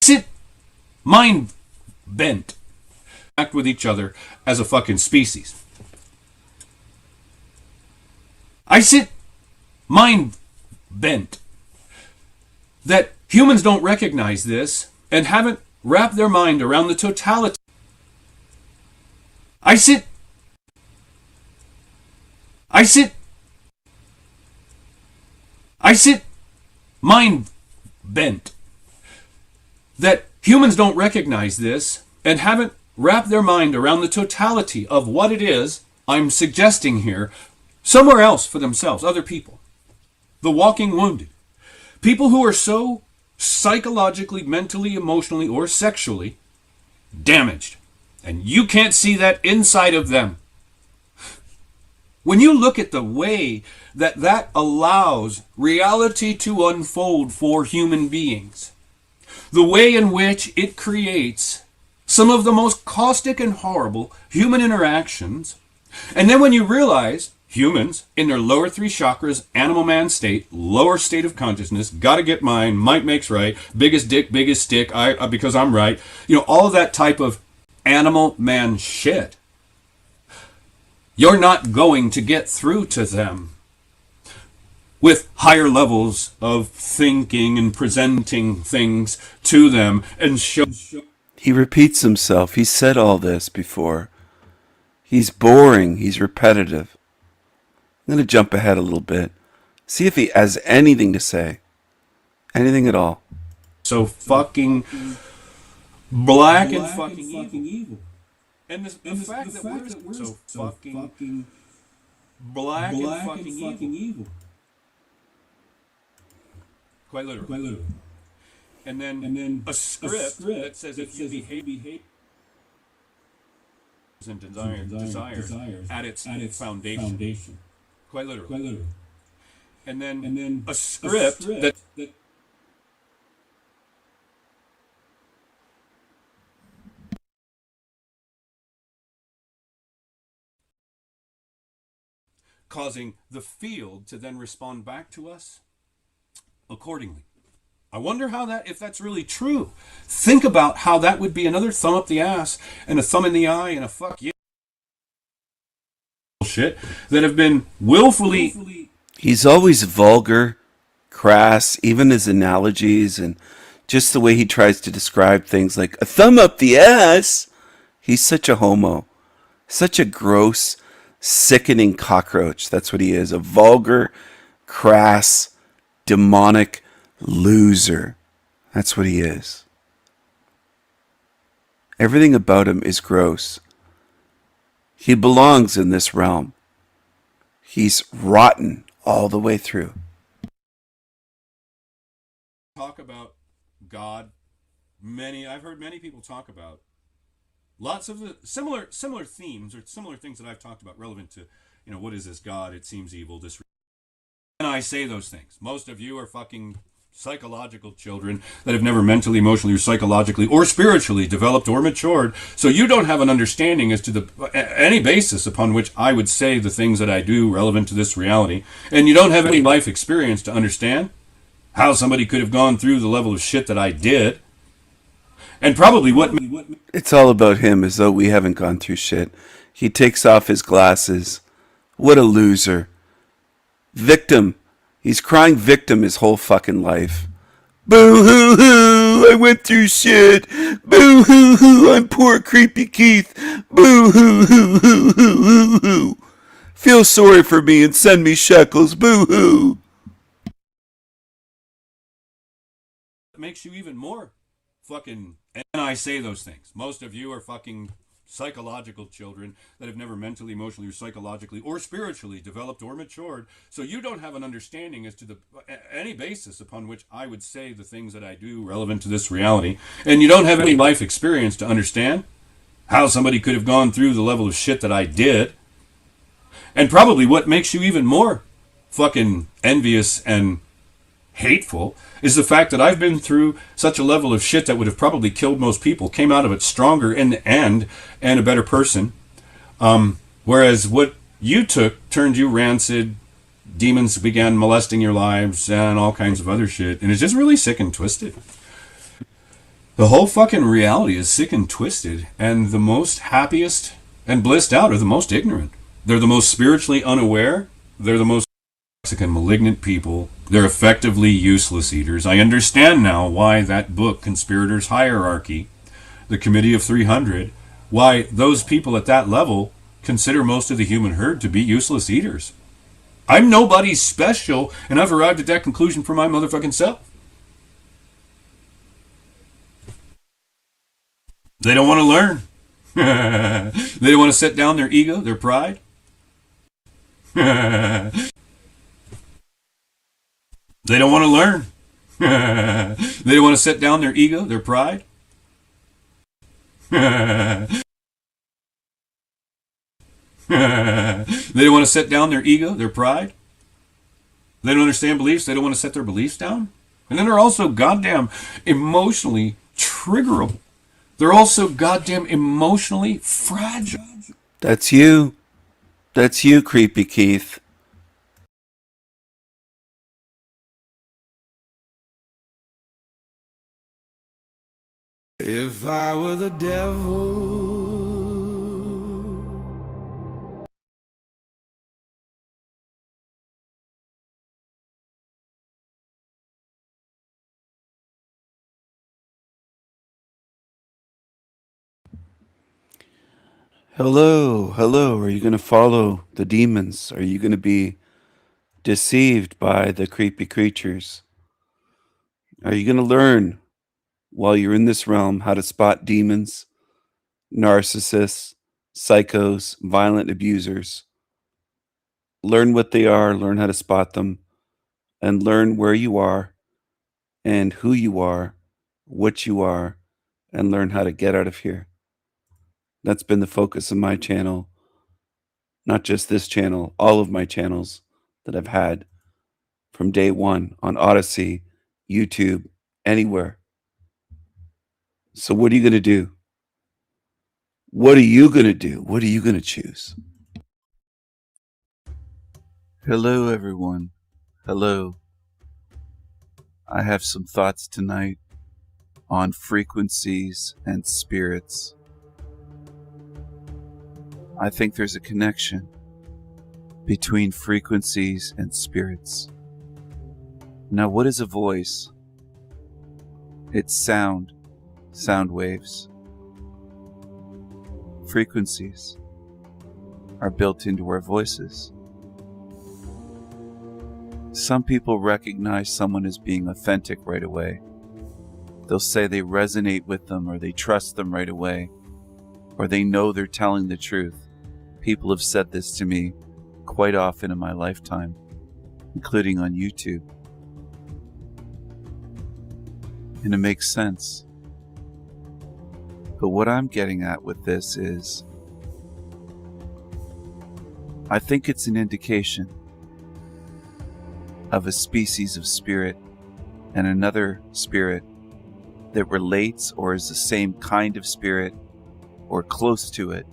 Speaker 5: Sit mind bent act with each other as a fucking species. I sit mind bent that humans don't recognize this and haven't wrapped their mind around the totality. I sit mind bent that humans don't recognize this and haven't wrapped their mind around the totality of what it is I'm suggesting here somewhere else for themselves, other people. The walking wounded. People who are so psychologically, mentally, emotionally, or sexually damaged. And you can't see that inside of them. When you look at the way that allows reality to unfold for human beings, the way in which it creates some of the most caustic and horrible human interactions, and then when you realize humans in their lower three chakras, animal man state, lower state of consciousness, gotta get mine, might makes right, biggest dick, biggest stick, because I'm right, all of that type of animal man shit, you're not going to get through to them with higher levels of thinking and presenting things to them and show.
Speaker 6: He repeats himself. He's said all this before. He's boring. He's repetitive. I'm going to jump ahead a little bit. See if he has anything to say. Anything at all.
Speaker 5: So fucking black and fucking evil. And the fact that we're so fucking black and fucking evil. Quite literally. And then a script that says if you behave and desire at its foundation. Quite literally. And then a script that causing the field to then respond back to us accordingly. I wonder if that's really true. Think about how that would be another thumb up the ass and a thumb in the eye and a fuck you bullshit that have been willfully.
Speaker 6: He's always vulgar, crass, even his analogies and just the way he tries to describe things like a thumb up the ass. He's such a homo. Such a gross, sickening cockroach. That's what he is. A vulgar, crass, demonic loser. That's what he is. Everything about him is gross. He belongs in this realm. He's rotten all the way through.
Speaker 5: Talk about God. I've heard many people talk about lots of the similar themes or similar things that I've talked about relevant to, what is this God? It seems evil. And I say those things. Most of you are fucking psychological children that have never mentally, emotionally, or psychologically, or spiritually developed or matured. So you don't have an understanding as to any basis upon which I would say the things that I do relevant to this reality. And you don't have any life experience to understand how somebody could have gone through the level of shit that I did And probably what
Speaker 6: It's all about him, as though we haven't gone through shit. He takes off his glasses. What a loser. Victim. He's crying victim his whole fucking life. Boo hoo hoo, I went through shit. Boo hoo hoo, I'm poor creepy Keith. Boo hoo hoo hoo hoo hoo hoo. Feel sorry for me and send me shekels. Boo hoo.
Speaker 5: makes you even more fucking... And I say those things. Most of you are fucking psychological children that have never mentally, emotionally, or psychologically, or spiritually developed or matured. So you don't have an understanding as to any basis upon which I would say the things that I do relevant to this reality. And you don't have any life experience to understand how somebody could have gone through the level of shit that I did. And probably what makes you even more fucking envious and hateful is the fact that I've been through such a level of shit that would have probably killed most people, came out of it stronger in the end and a better person. Whereas what you took turned you rancid, demons began molesting your lives and all kinds of other shit. And it's just really sick and twisted. The whole fucking reality is sick and twisted, and the most happiest and blissed out are the most ignorant. They're the most spiritually unaware. They're the most toxic and malignant people. They're effectively useless eaters. I understand now why that book, Conspirators' Hierarchy, the Committee of 300, why those people at that level consider most of the human herd to be useless eaters. I'm nobody special, and I've arrived at that conclusion for my motherfucking self. They don't want to learn. They don't want to set down their ego, their pride. They don't want to learn. They don't want to set down their ego, their pride. They don't want to set down their ego, their pride. They don't understand beliefs. They don't want to set their beliefs down. And then they're also goddamn emotionally triggerable. They're also goddamn emotionally fragile.
Speaker 6: That's you. That's you, creepy Keith.
Speaker 1: If I were the devil.
Speaker 6: Hello, hello. Are you going to follow the demons? Are you going to be deceived by the creepy creatures? Are you going to learn while you're in this realm how to spot demons, narcissists, psychos, violent abusers? Learn what they are, learn how to spot them, and learn where you are and who you are, what you are, and learn how to get out of here. That's been the focus of my channel. Not just this channel, all of my channels that I've had from day one on Odyssey, YouTube, anywhere. So what are you going to do? What are you going to do? What are you going to choose? Hello, everyone. Hello. I have some thoughts tonight on frequencies and spirits. I think there's a connection between frequencies and spirits. Now, what is a voice? It's sound waves. Frequencies are built into our voices. Some people recognize someone as being authentic right away. They'll say they resonate with them, or they trust them right away, or they know they're telling the truth. People have said this to me quite often in my lifetime, including on YouTube. And it makes sense. But what I'm getting at with this is, I think it's an indication of a species of spirit and another spirit that relates or is the same kind of spirit or close to it.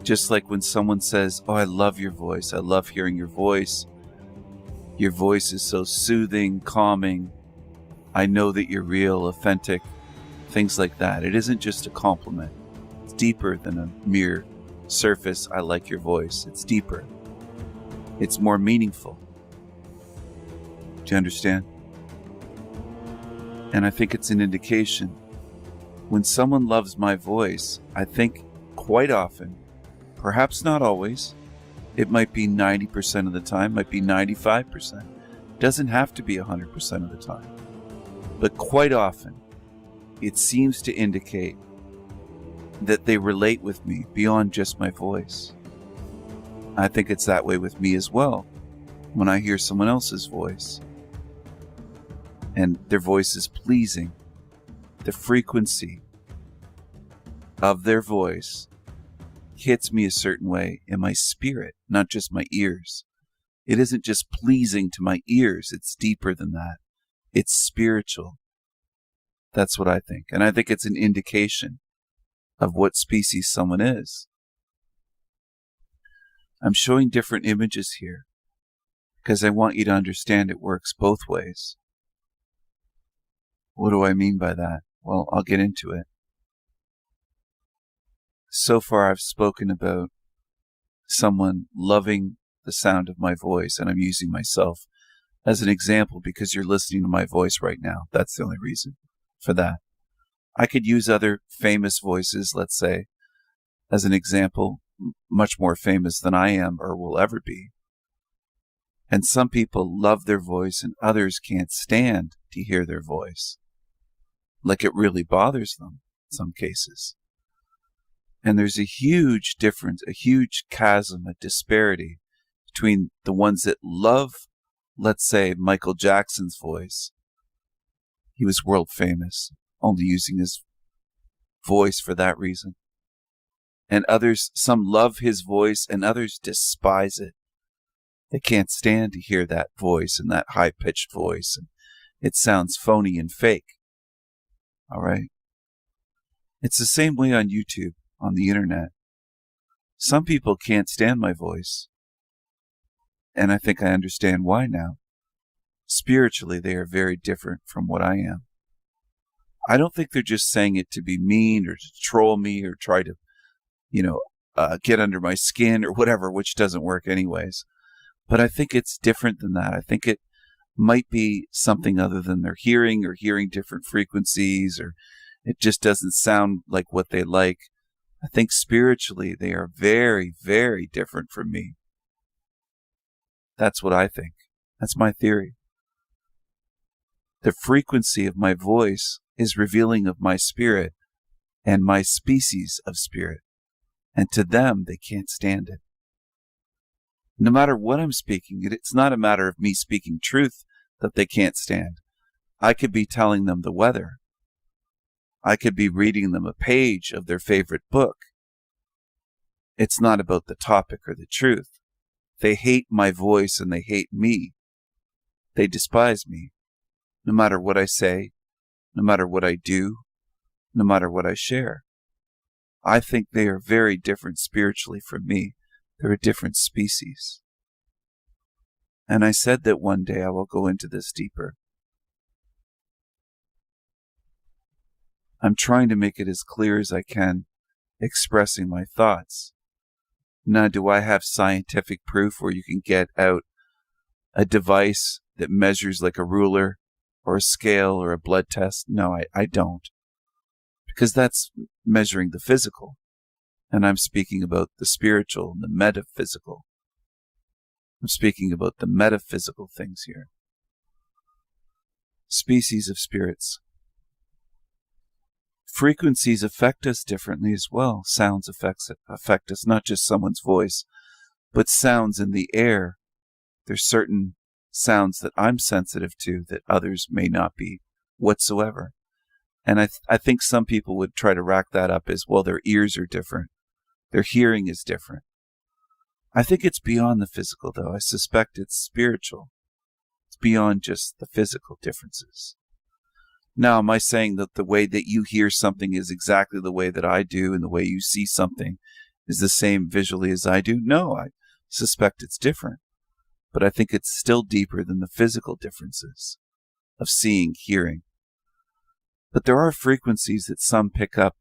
Speaker 6: Just like when someone says, "Oh, I love your voice. I love hearing your voice. Your voice is so soothing, calming. I know that you're real, authentic. things like that. It isn't just a compliment. It's deeper than a mere surface, I like your voice. It's deeper. It's more meaningful. Do you understand? And I think it's an indication. When someone loves my voice, I think quite often, perhaps not always, it might be 90% of the time, might be 95%. It doesn't have to be 100% of the time. But quite often, it seems to indicate that they relate with me beyond just my voice. I think it's that way with me as well when I hear someone else's voice and their voice is pleasing. The frequency of their voice hits me a certain way in my spirit, not just my ears. It isn't just pleasing to my ears, it's deeper than that. It's spiritual. That's what I think. And I think it's an indication of what species someone is. I'm showing different images here because I want you to understand it works both ways. What do I mean by that? Well, I'll get into it. So far, I've spoken about someone loving the sound of my voice, and I'm using myself as an example because you're listening to my voice right now. That's the only reason for that. I could use other famous voices, let's say, as an example, much more famous than I am or will ever be. And some people love their voice and others can't stand to hear their voice. Like it really bothers them in some cases. And there's a huge difference, a huge chasm, a disparity between the ones that love, let's say, Michael Jackson's voice. He was world famous, only using his voice for that reason. And others, some love his voice and others despise it. They can't stand to hear that voice and that high-pitched voice. And it sounds phony and fake. All right? It's the same way on YouTube, on the internet. Some people can't stand my voice. And I think I understand why now. Spiritually, they are very different from what I am. I don't think they're just saying it to be mean or to troll me or try to, get under my skin or whatever, which doesn't work anyways. But I think it's different than that. I think it might be something other than they're hearing or hearing different frequencies, or it just doesn't sound like what they like. I think spiritually they are very, very different from me. That's what I think. That's my theory. The frequency of my voice is revealing of my spirit and my species of spirit. And to them, they can't stand it. No matter what I'm speaking, it's not a matter of me speaking truth that they can't stand. I could be telling them the weather. I could be reading them a page of their favorite book. It's not about the topic or the truth. They hate my voice and they hate me. They despise me. No matter what I say, no matter what I do, no matter what I share. I think they are very different spiritually from me. They're a different species. And I said that one day I will go into this deeper. I'm trying to make it as clear as I can, expressing my thoughts. Now, do I have scientific proof where you can get out a device that measures like a ruler or a scale or a blood test? No, I don't. Because that's measuring the physical. And I'm speaking about the spiritual and the metaphysical. I'm speaking about the metaphysical things here. Species of spirits. Frequencies affect us differently as well. Sounds affect us, not just someone's voice, but sounds in the air. There's certain sounds that I'm sensitive to that others may not be whatsoever. And I think some people would try to rack that up as, well, their ears are different. Their hearing is different. I think it's beyond the physical, though. I suspect it's spiritual. It's beyond just the physical differences. Now, am I saying that the way that you hear something is exactly the way that I do and the way you see something is the same visually as I do? No, I suspect it's different. But I think it's still deeper than the physical differences of seeing, hearing. But there are frequencies that some pick up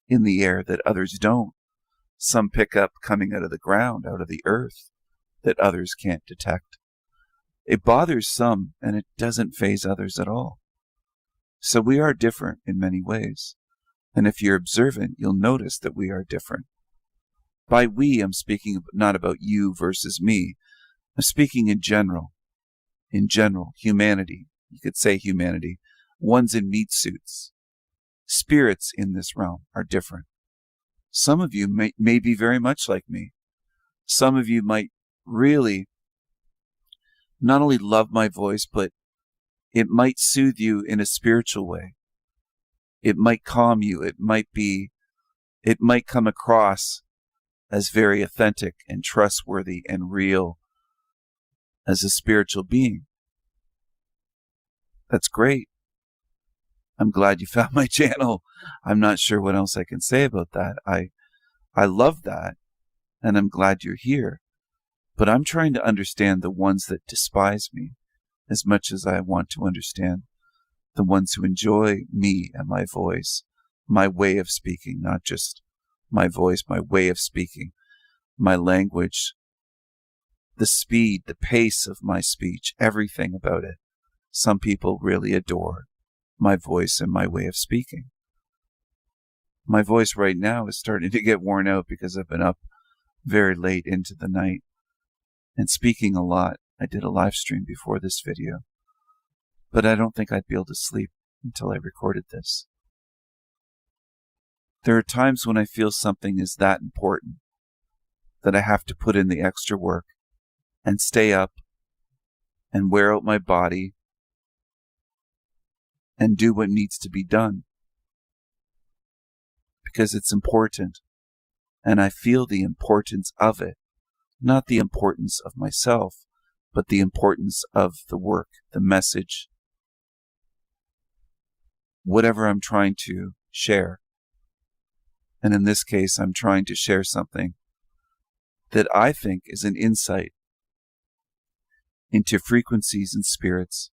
Speaker 6: in the air that others don't. Some pick up coming out of the ground, out of the earth, that others can't detect. It bothers some, and it doesn't faze others at all. So we are different in many ways. And if you're observant, you'll notice that we are different. By we, I'm speaking not about you versus me. I'm speaking in general. In general, humanity. You could say humanity. Ones in meat suits. Spirits in this realm are different. Some of you may be very much like me. Some of you might really not only love my voice, but it might soothe you in a spiritual way. It might calm you. It might come across as very authentic and trustworthy and real as a spiritual being. That's great. I'm glad you found my channel. I'm not sure what else I can say about that. I love that, and I'm glad you're here. But I'm trying to understand the ones that despise me as much as I want to understand the ones who enjoy me and my voice, my way of speaking, not just my voice, my way of speaking, my language, the speed, the pace of my speech, everything about it. Some people really adore my voice and my way of speaking. My voice right now is starting to get worn out because I've been up very late into the night and speaking a lot. I did a live stream before this video, but I don't think I'd be able to sleep until I recorded this. There are times when I feel something is that important that I have to put in the extra work and stay up and wear out my body and do what needs to be done because it's important and I feel the importance of it, not the importance of myself, but the importance of the work, the message, whatever I'm trying to share. And in this case, I'm trying to share something that I think is an insight into frequencies and spirits,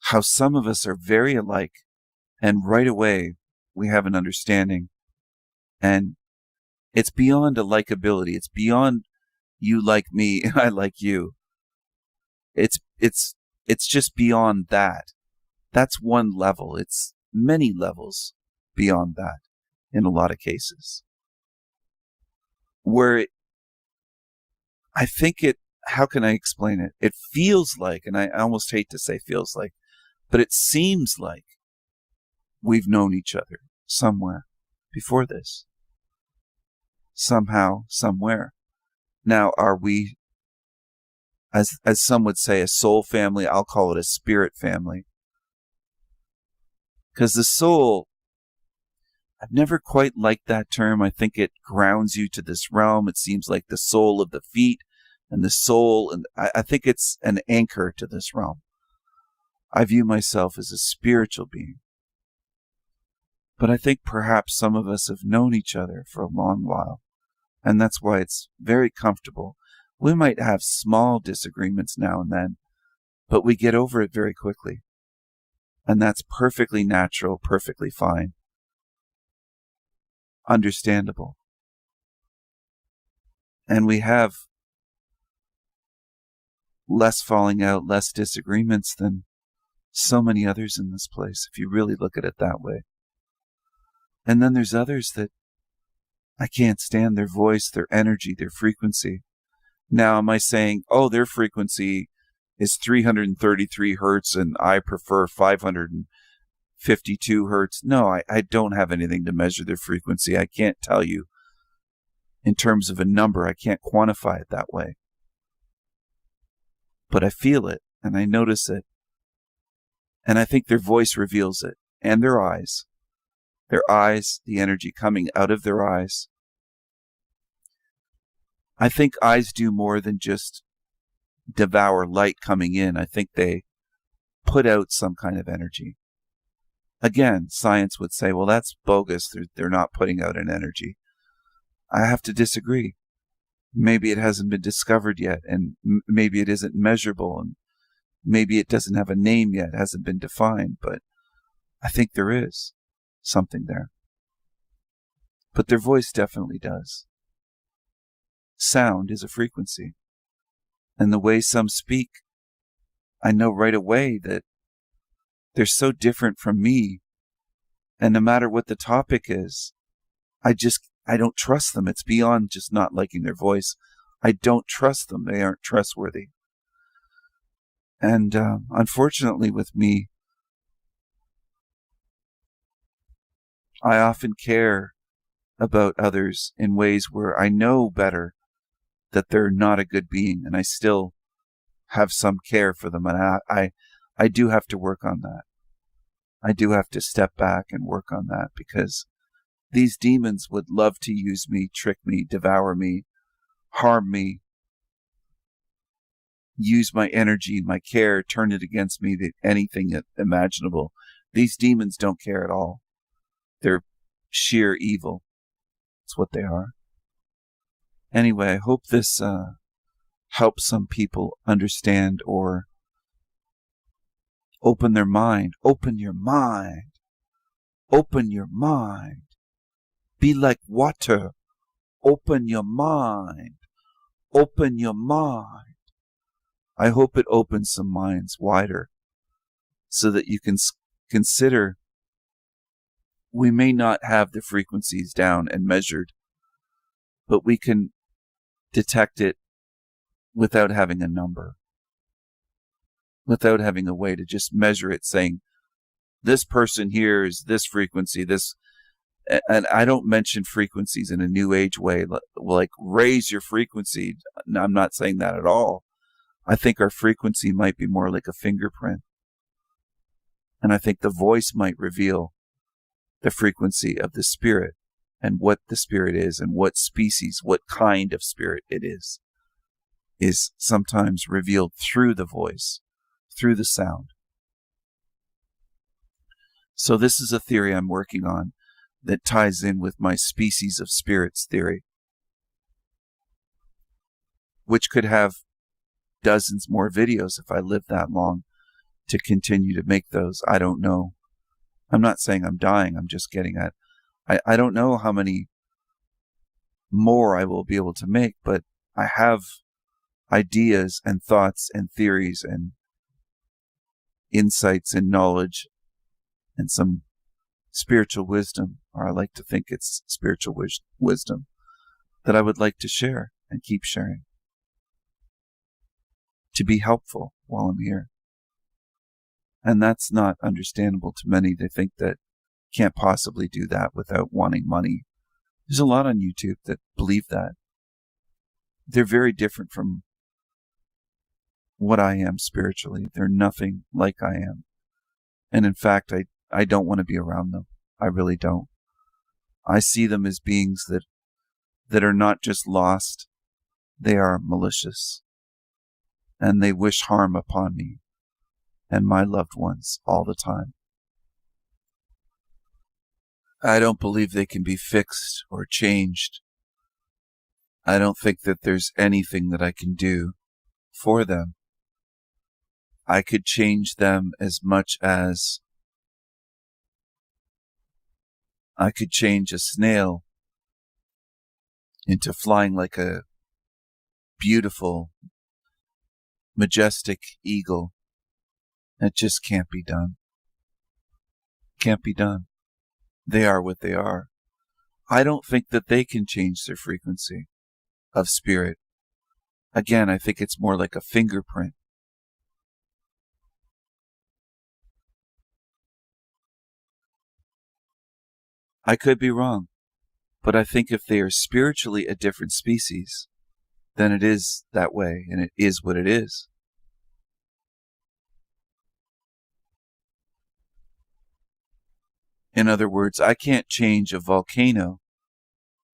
Speaker 6: how some of us are very alike, and right away we have an understanding. And it's beyond a likability. It's beyond you like me and I like you. It's just beyond that. That's one level. It's many levels beyond that in a lot of cases. Where I think how can I explain it? It feels like, and I almost hate to say feels like, but it seems like we've known each other somewhere before this. Somehow, somewhere. Now, are we, as some would say, a soul family? I'll call it a spirit family. Because the soul, I've never quite liked that term. I think it grounds you to this realm. It seems like the soul of the feet and the soul, and I think it's an anchor to this realm. I view myself as a spiritual being. But I think perhaps some of us have known each other for a long while, and that's why it's very comfortable. We might have small disagreements now and then, but we get over it very quickly. And that's perfectly natural, perfectly fine. Understandable. And we have less falling out, less disagreements than so many others in this place, if you really look at it that way. And then there's others that I can't stand their voice, their energy, their frequency. Now, am I saying, oh, their frequency is 333 hertz and I prefer 552 hertz? No, I don't have anything to measure their frequency. I can't tell you in terms of a number. I can't quantify it that way. But I feel it and I notice it. And I think their voice reveals it, and their eyes. Their eyes, the energy coming out of their eyes. I think eyes do more than just devour light coming in. I think they put out some kind of energy. Again, science would say, well, that's bogus. They're not putting out an energy. I have to disagree. Maybe it hasn't been discovered yet, and maybe it isn't measurable, and maybe it doesn't have a name yet, hasn't been defined, but I think there is something there. But their voice definitely does. Sound is a frequency. And the way some speak, I know right away that they're so different from me. And no matter what the topic is, I don't trust them. It's beyond just not liking their voice. I don't trust them. They aren't trustworthy. And unfortunately with me, I often care about others in ways where I know better that they're not a good being, and I still have some care for them. And I do have to work on that. I do have to step back and work on that, because these demons would love to use me, trick me, devour me, harm me, use my energy, my care, turn it against me, anything imaginable. These demons don't care at all. They're sheer evil. That's what they are. Anyway, I hope this helps some people understand or open their mind. Open your mind. Open your mind. Be like water. Open your mind. Open your mind. I hope it opens some minds wider so that you can consider we may not have the frequencies down and measured, but we can detect it without having a number, without having a way to just measure it, saying, this person here is this frequency, this. And I don't mention frequencies in a new age way, like raise your frequency. I'm not saying that at all. I think our frequency might be more like a fingerprint. And I think the voice might reveal the frequency of the spirit and what the spirit is and what species, what kind of spirit it is sometimes revealed through the voice, through the sound. So this is a theory I'm working on that ties in with my species of spirits theory, which could have dozens more videos if I live that long to continue to make those. I don't know. I'm not saying I'm dying. I'm just getting at, I don't know how many more I will be able to make, but I have ideas and thoughts and theories and insights and knowledge and some spiritual wisdom, or I like to think it's spiritual wisdom, that I would like to share and keep sharing, to be helpful while I'm here. And that's not understandable to many. They think that can't possibly do that without wanting money. There's a lot on YouTube that believe that. They're very different from what I am spiritually. They're nothing like I am. And in fact, I don't want to be around them. I really don't. I see them as beings that are not just lost, they are malicious. And they wish harm upon me and my loved ones all the time. I don't believe they can be fixed or changed. I don't think that there's anything that I can do for them. I could change them as much as I could change a snail into flying like a beautiful, majestic eagle. It just can't be done. Can't be done. They are what they are. I don't think that they can change their frequency of spirit. Again, I think it's more like a fingerprint. I could be wrong, but I think if they are spiritually a different species, then it is that way, and it is what it is. In other words, I can't change a volcano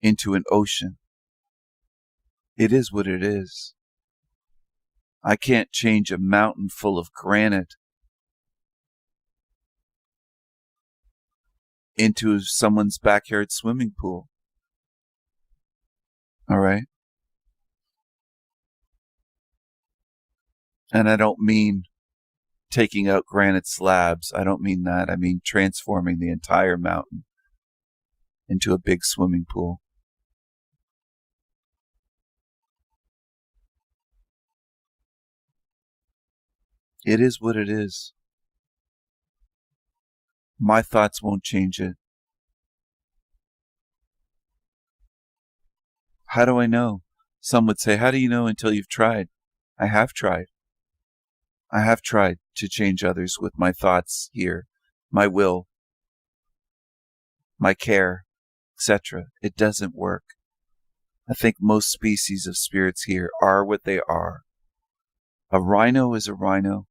Speaker 6: into an ocean. It is what it is. I can't change a mountain full of granite into someone's backyard swimming pool. All right? And I don't mean taking out granite slabs. I don't mean that. I mean transforming the entire mountain into a big swimming pool. It is what it is. My thoughts won't change it. How do I know? Some would say, how do you know until you've tried? I have tried. I have tried to change others with my thoughts here, my will, my care, etc. It doesn't work. I think most species of spirits here are what they are. A rhino is a rhino.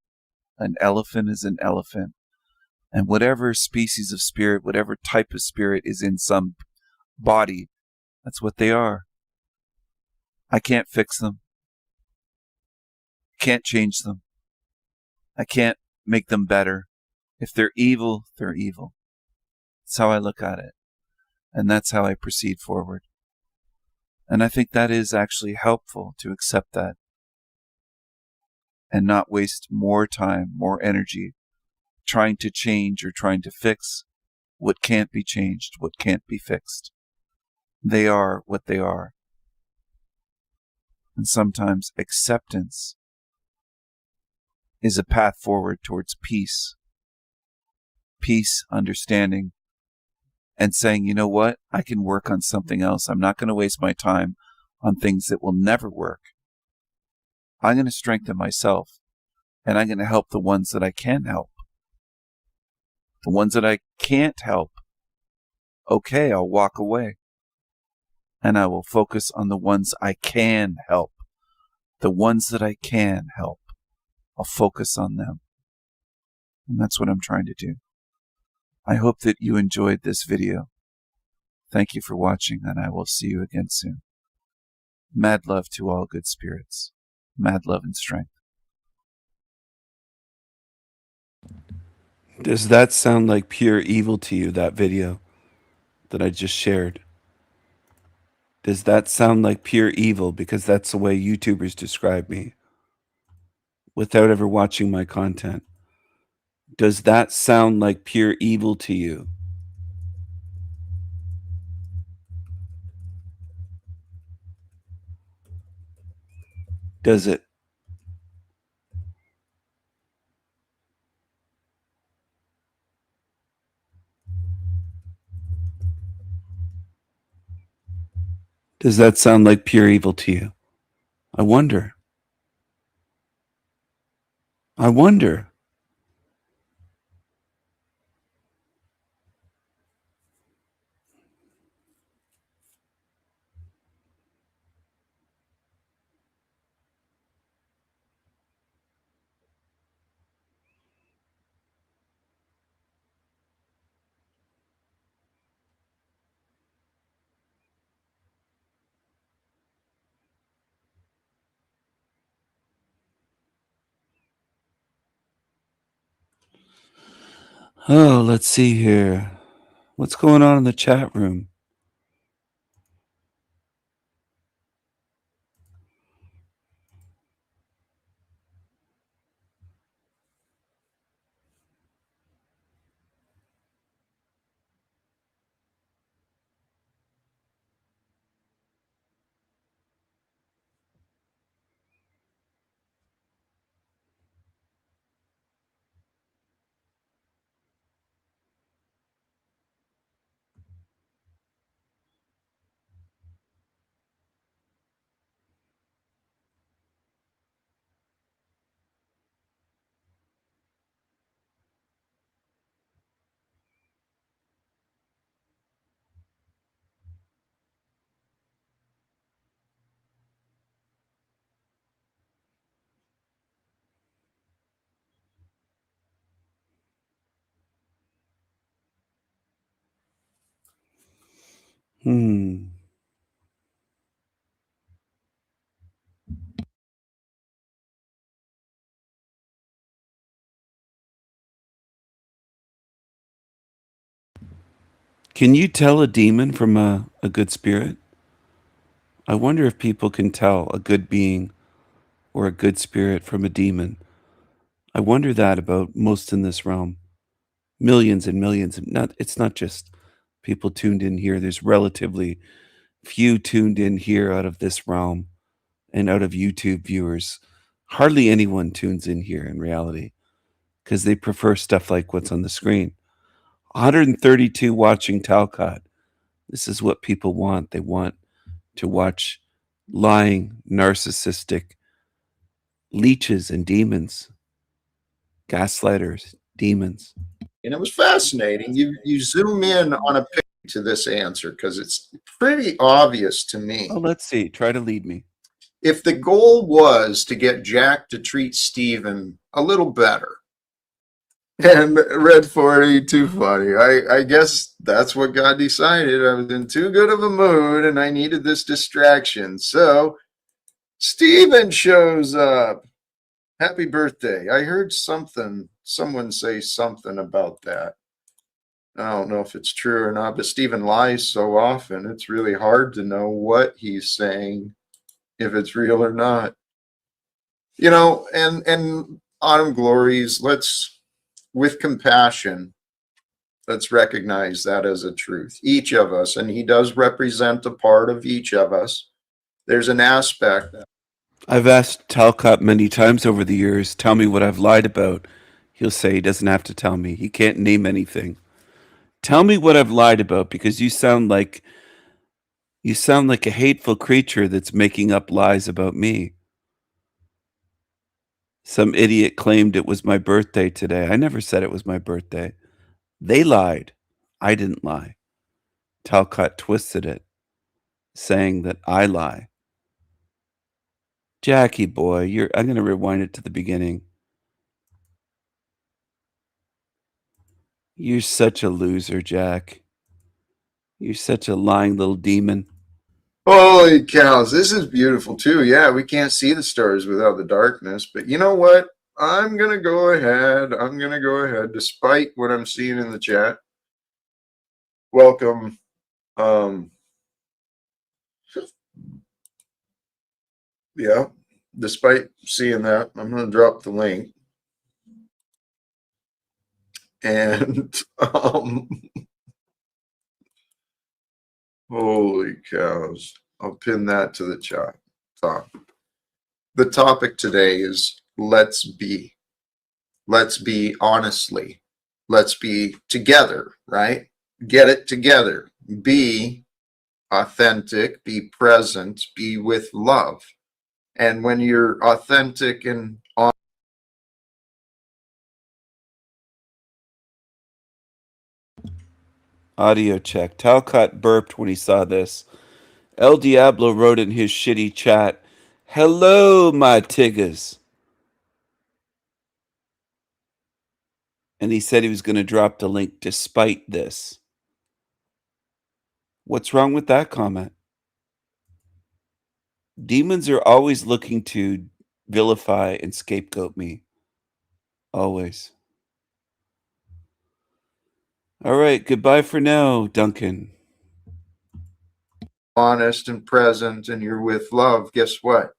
Speaker 6: An elephant is an elephant. And whatever species of spirit, whatever type of spirit is in some body, that's what they are. I can't fix them. Can't change them. I can't make them better. If they're evil, they're evil. That's how I look at it. And that's how I proceed forward. And I think that is actually helpful to accept that and not waste more time, more energy trying to change or trying to fix what can't be changed, what can't be fixed. They are what they are. And sometimes acceptance is a path forward towards peace. Peace, understanding, and saying, you know what? I can work on something else. I'm not going to waste my time on things that will never work. I'm going to strengthen myself, and I'm going to help the ones that I can help. The ones that I can't help, okay, I'll walk away. And I will focus on the ones I can help. The ones that I can help, I'll focus on them. And that's what I'm trying to do. I hope that you enjoyed this video. Thank you for watching, and I will see you again soon. Mad love to all good spirits. Mad love and strength. Does that sound like pure evil to you, that video that I just shared? Does that sound like pure evil? Because that's the way YouTubers describe me without ever watching my content. Does that sound like pure evil to you? Does it? Does that sound like pure evil to you? I wonder. I wonder. Oh, let's see here. What's going on in the chat room? Can you tell a demon from a good spirit? I wonder if people can tell a good being or a good spirit from a demon. I wonder that about most in this realm. Millions and millions. It's not just people tuned in here. There's relatively few tuned in here out of this realm and out of YouTube viewers. Hardly anyone tunes in here in reality because they prefer stuff like what's on the screen. 132 watching Talcott. This is what people want. They want to watch lying, narcissistic leeches and demons, gaslighters, demons.
Speaker 2: And it was fascinating. You zoom in on a picture to this answer because it's pretty obvious to me.
Speaker 6: Oh, let's see. Try to lead me.
Speaker 2: If the goal was to get Jack to treat Stephen a little better, and Red 40, too funny. I guess that's what God decided. I was in too good of a mood and I needed this distraction. So Stephen shows up. Happy birthday. I heard someone say something about that. I don't know if it's true or not, but Stephen lies so often, it's really hard to know what he's saying, if it's real or not. You know, and Autumn Glories, let's, with compassion, let's recognize that as a truth. Each of us, and he does represent a part of each of us. There's an aspect.
Speaker 6: I've asked Talcott many times over the years, tell me what I've lied about. He'll say he doesn't have to tell me. He can't name anything. Tell me what I've lied about, because you sound like a hateful creature that's making up lies about me. Some idiot claimed it was my birthday today. I never said it was my birthday. They lied. I didn't lie. Talcott twisted it, saying that I lie. Jackie boy, I'm going to rewind it to the beginning. You're such a loser, Jack. You're such a lying little demon.
Speaker 2: Holy cows, this is beautiful too. Yeah, we can't see the stars without the darkness, but you know what? I'm going to go ahead, despite what I'm seeing in the chat. Welcome. Yeah, despite seeing that, I'm going to drop the link. And, holy cows. I'll pin that to the chat top. The topic today is let's be. Let's be honestly. Let's be together, right? Get it together. Be authentic, be present, be with love. And when you're authentic and honest,
Speaker 6: Audio check. Talcott burped when he saw this. El Diablo wrote in his shitty chat, "Hello, my tiggas." And he said he was going to drop the link despite this. What's wrong with that comment? Demons are always looking to vilify and scapegoat me. Always. All right, goodbye for now, Duncan.
Speaker 2: honest and present, and you're with love, guess what?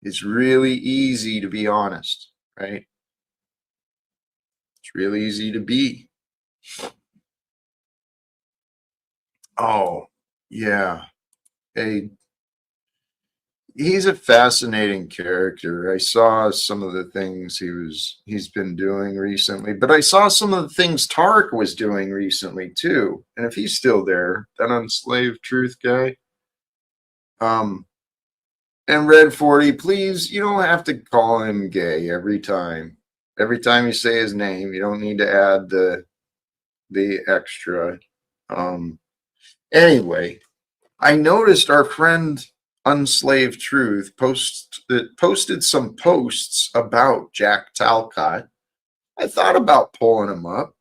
Speaker 2: It's really easy to be honest, right? It's really easy to be. Oh, yeah. He's a fascinating character. I saw some of the things he's been doing recently, but I saw some of the things Tark was doing recently too. And if he's still there, that unslaved truth guy. And Red 40, please, you don't have to call him gay every time. Every time you say his name, you don't need to add the extra. Anyway, I noticed our friend Unslaved Truth posted some posts about Jack Talcott. I thought about pulling him up.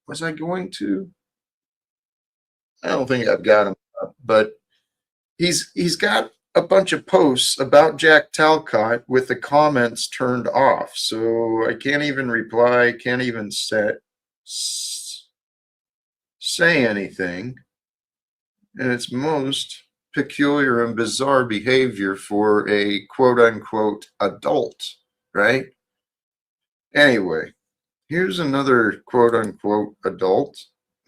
Speaker 2: Was I going to? I don't think I've got him up, but he's got a bunch of posts about Jack Talcott with the comments turned off. So I can't even reply, can't even say anything. And it's most peculiar and bizarre behavior for a quote unquote adult, right? Anyway, here's another quote unquote adult.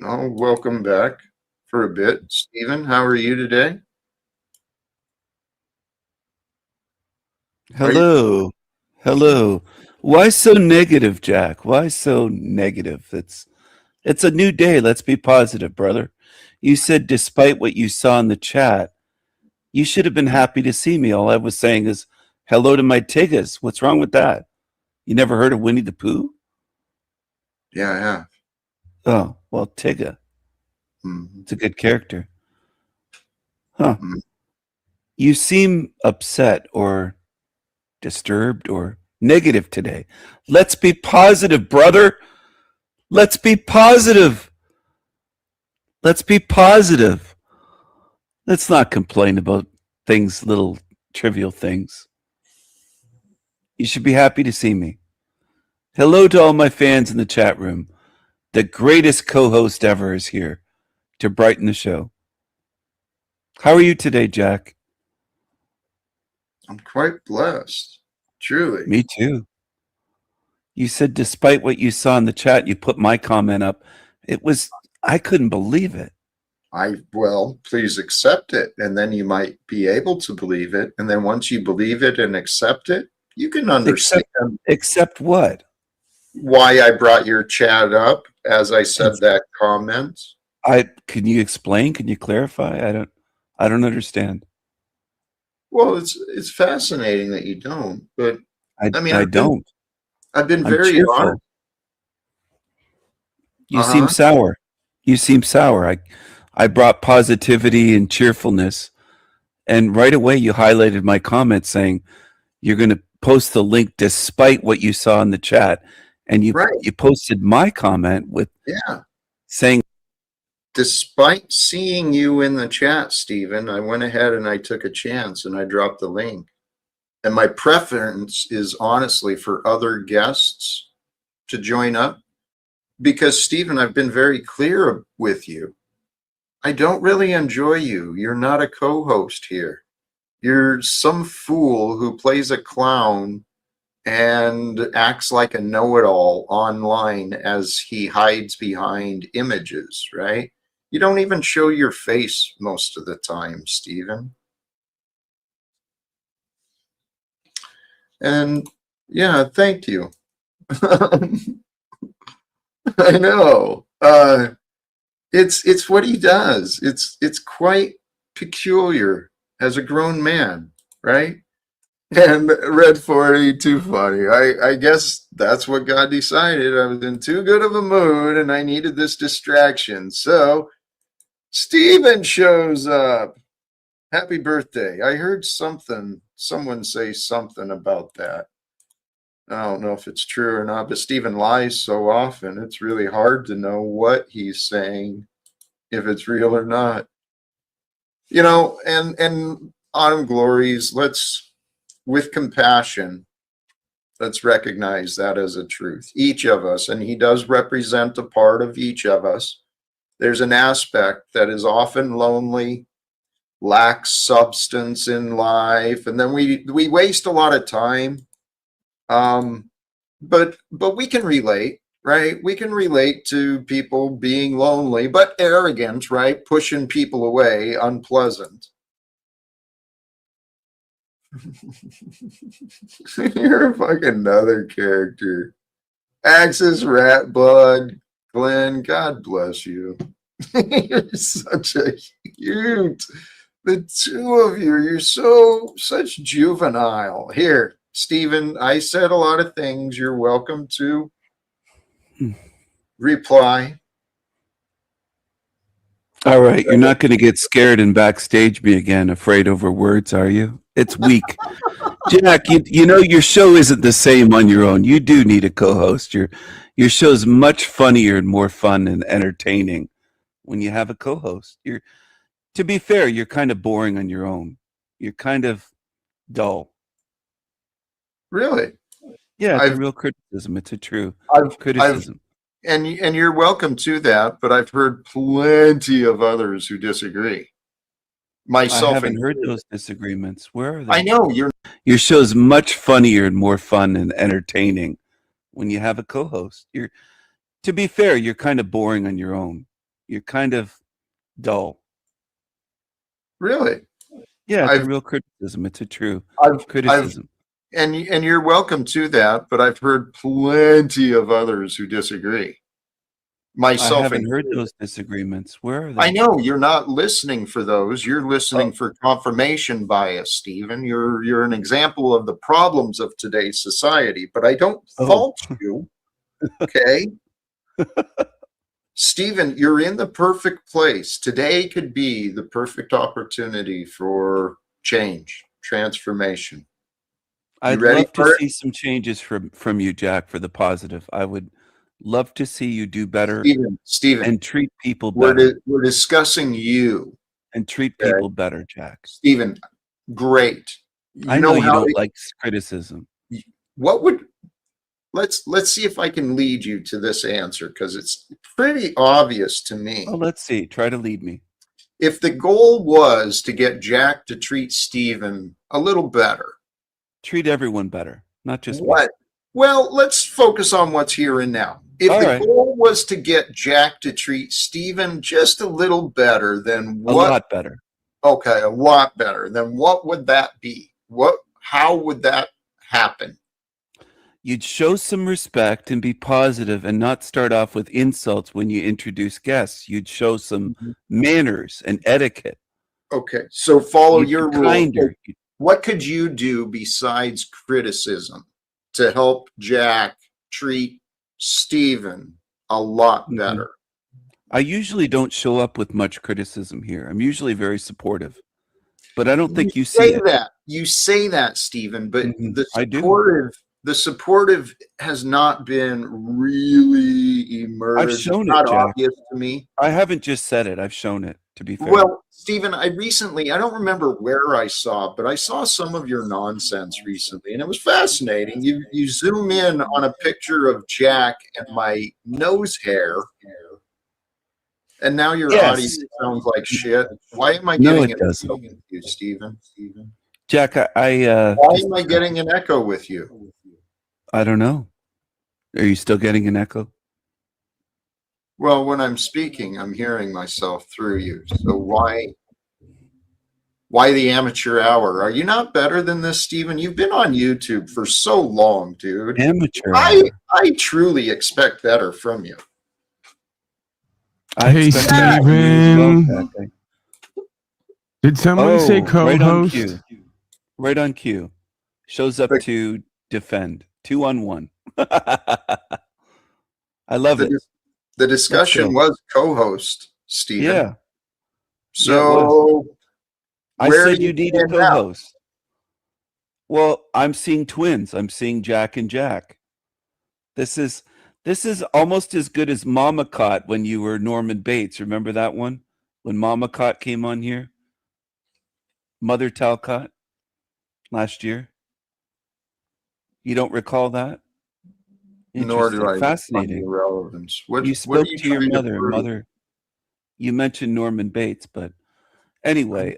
Speaker 2: Oh, welcome back for a bit. Stephen, how are you today?
Speaker 6: Hello. Hello. Why so negative, Jack? Why so negative? It's a new day. Let's be positive, brother. You said despite what you saw in the chat, you should have been happy to see me. All I was saying is hello to my tiggas. What's wrong with that? You never heard of Winnie the Pooh?
Speaker 2: Yeah, I have.
Speaker 6: Oh, well, Tigga. It's a good character. Huh. You seem upset or disturbed or negative today. Let's be positive, brother. Let's be positive. Let's be positive. Let's not complain about things, little trivial things. You should be happy to see me. Hello to all my fans in the chat room. The greatest co-host ever is here to brighten the show. How are you today, Jack?
Speaker 2: I'm quite blessed. Truly.
Speaker 6: Me too. You said despite what you saw in the chat, you put my comment up. I couldn't believe it.
Speaker 2: Well, please accept it, and then you might be able to believe it. And then once you believe it and accept it, you can understand.
Speaker 6: Accept what?
Speaker 2: Why I brought your chat up as I said that comment.
Speaker 6: Can you explain? Can you clarify? I don't understand.
Speaker 2: Well, it's fascinating that you don't, but I mean,
Speaker 6: I don't.
Speaker 2: I've been
Speaker 6: I'm
Speaker 2: very
Speaker 6: cheerful.
Speaker 2: honest.
Speaker 6: You seem sour. You seem sour. I brought positivity and cheerfulness, and right away you highlighted my comment saying you're going to post the link despite what you saw in the chat, and you posted my comment with saying
Speaker 2: despite seeing you in the chat, Stephen, I went ahead and I took a chance and I dropped the link. And my preference is honestly for other guests to join up because, Stephen, I've been very clear with you. I don't really enjoy you. You're not a co-host here. You're some fool who plays a clown and acts like a know-it-all online as he hides behind images, right? You don't even show your face most of the time, Stephen. And yeah, thank you. I know. It's what he does. It's quite peculiar as a grown man, right? And Red 40, too funny. I guess that's what God decided. I was in too good of a mood and I needed this distraction. So Steven shows up. Happy birthday. I heard someone say something about that. I don't know if it's true or not, but Stephen lies so often, it's really hard to know what he's saying, if it's real or not. You know, and autumn glories, with compassion, let's recognize that as a truth. Each of us, and he does represent a part of each of us. There's an aspect that is often lonely, lacks substance in life, and then we waste a lot of time. But we can relate, right? We can relate to people being lonely, but arrogant, right? Pushing people away, unpleasant. You're a fucking another character. Axis Rat Blood, Glenn, God bless you. You're such a cute. The two of you, you're such juvenile. Here, Stephen, I said a lot of things. You're welcome to reply.
Speaker 6: all right, you're not going to get scared and backstage me again, afraid over words, are you? It's weak. Jack, you know your show isn't the same on your own. You do need a co-host. Your show's much funnier and more fun and entertaining when you have a co-host. To be fair, you're kind of boring on your own. You're kind of dull.
Speaker 2: Really?
Speaker 6: Yeah, it's a real criticism. It's a true criticism.
Speaker 2: And you're welcome to that, but I've heard plenty of others who disagree. Myself,
Speaker 6: I haven't heard those disagreements. Where are they?
Speaker 2: I know
Speaker 6: your show's much funnier and more fun and entertaining when you have a co-host. To be fair, you're kind of boring on your own. You're kind of dull.
Speaker 2: Really?
Speaker 6: Yeah, it's a real criticism. It's a true
Speaker 2: I've
Speaker 6: criticism.
Speaker 2: and you're welcome to that, but I've heard plenty of others who disagree.
Speaker 6: I
Speaker 2: Myself
Speaker 6: haven't heard
Speaker 2: included.
Speaker 6: those disagreements. Where are they?
Speaker 2: I know you're not listening for those. You're listening for confirmation bias, Stephen. You're an example of the problems of today's society, but I don't fault you. Okay? Stephen, you're in the perfect place. Today could be the perfect opportunity for change, transformation.
Speaker 6: I'd
Speaker 2: ready
Speaker 6: love to
Speaker 2: for it?
Speaker 6: see some changes from you, Jack, for the positive. I would love to see you do better
Speaker 2: Stephen,
Speaker 6: and treat people better.
Speaker 2: We're discussing you.
Speaker 6: And treat people better, Jack.
Speaker 2: Stephen, great.
Speaker 6: I know you don't like criticism.
Speaker 2: What would let's see if I can lead you to this answer, because it's pretty obvious to me.
Speaker 6: Oh, let's see. Try to lead me.
Speaker 2: If the goal was to get Jack to treat Stephen a little better,
Speaker 6: treat everyone better, not just me.
Speaker 2: what? Well, let's focus on what's here and now. If the goal was to get Jack to treat Stephen just a little better, then what?
Speaker 6: A lot better.
Speaker 2: Okay, a lot better. Then what would that be? How would that happen?
Speaker 6: You'd show some respect and be positive and not start off with insults when you introduce guests. You'd show some manners and etiquette.
Speaker 2: Okay, so follow
Speaker 6: You'd
Speaker 2: your
Speaker 6: be
Speaker 2: rule.
Speaker 6: kinder.
Speaker 2: What could you do besides criticism to help Jack treat Stephen a lot better?
Speaker 6: I usually don't show up with much criticism here. I'm usually very supportive, but I don't think you see it.
Speaker 2: That. You say that, Stephen, but the supportive has not been really emerged.
Speaker 6: I've shown
Speaker 2: it's
Speaker 6: it,
Speaker 2: not
Speaker 6: Jack.
Speaker 2: obvious to me.
Speaker 6: I haven't just said it. I've shown it, to be fair.
Speaker 2: Well, Stephen, I don't remember where I saw it, but I saw some of your nonsense recently, and it was fascinating. You zoom in on a picture of Jack and my nose hair, and now your audio sounds like shit. Why am I getting an echo with you, Stephen?
Speaker 6: Jack,
Speaker 2: why am I getting an echo with you?
Speaker 6: I don't know. Are you still getting an echo?
Speaker 2: Well, when I'm speaking, I'm hearing myself through you. So why the amateur hour? Are you not better than this, Stephen? You've been on YouTube for so long, dude.
Speaker 6: Amateur
Speaker 2: I truly expect better from you.
Speaker 3: Hey, Stephen. Did someone say co-host?
Speaker 6: Right on cue. Shows up to defend. 2-on-1. I love it.
Speaker 2: The discussion was co-host, Stephen.
Speaker 6: Yeah.
Speaker 2: So
Speaker 6: I said you need a co-host. Well, I'm seeing twins. I'm seeing Jack and Jack. This is almost as good as Mama Caught when you were Norman Bates. Remember that one? When Mama Caught came on here? Mother Talcott last year. You don't recall that?
Speaker 2: Nor do I.
Speaker 6: Fascinating.
Speaker 2: Relevance.
Speaker 6: You spoke to your mother. You mentioned Norman Bates, but anyway,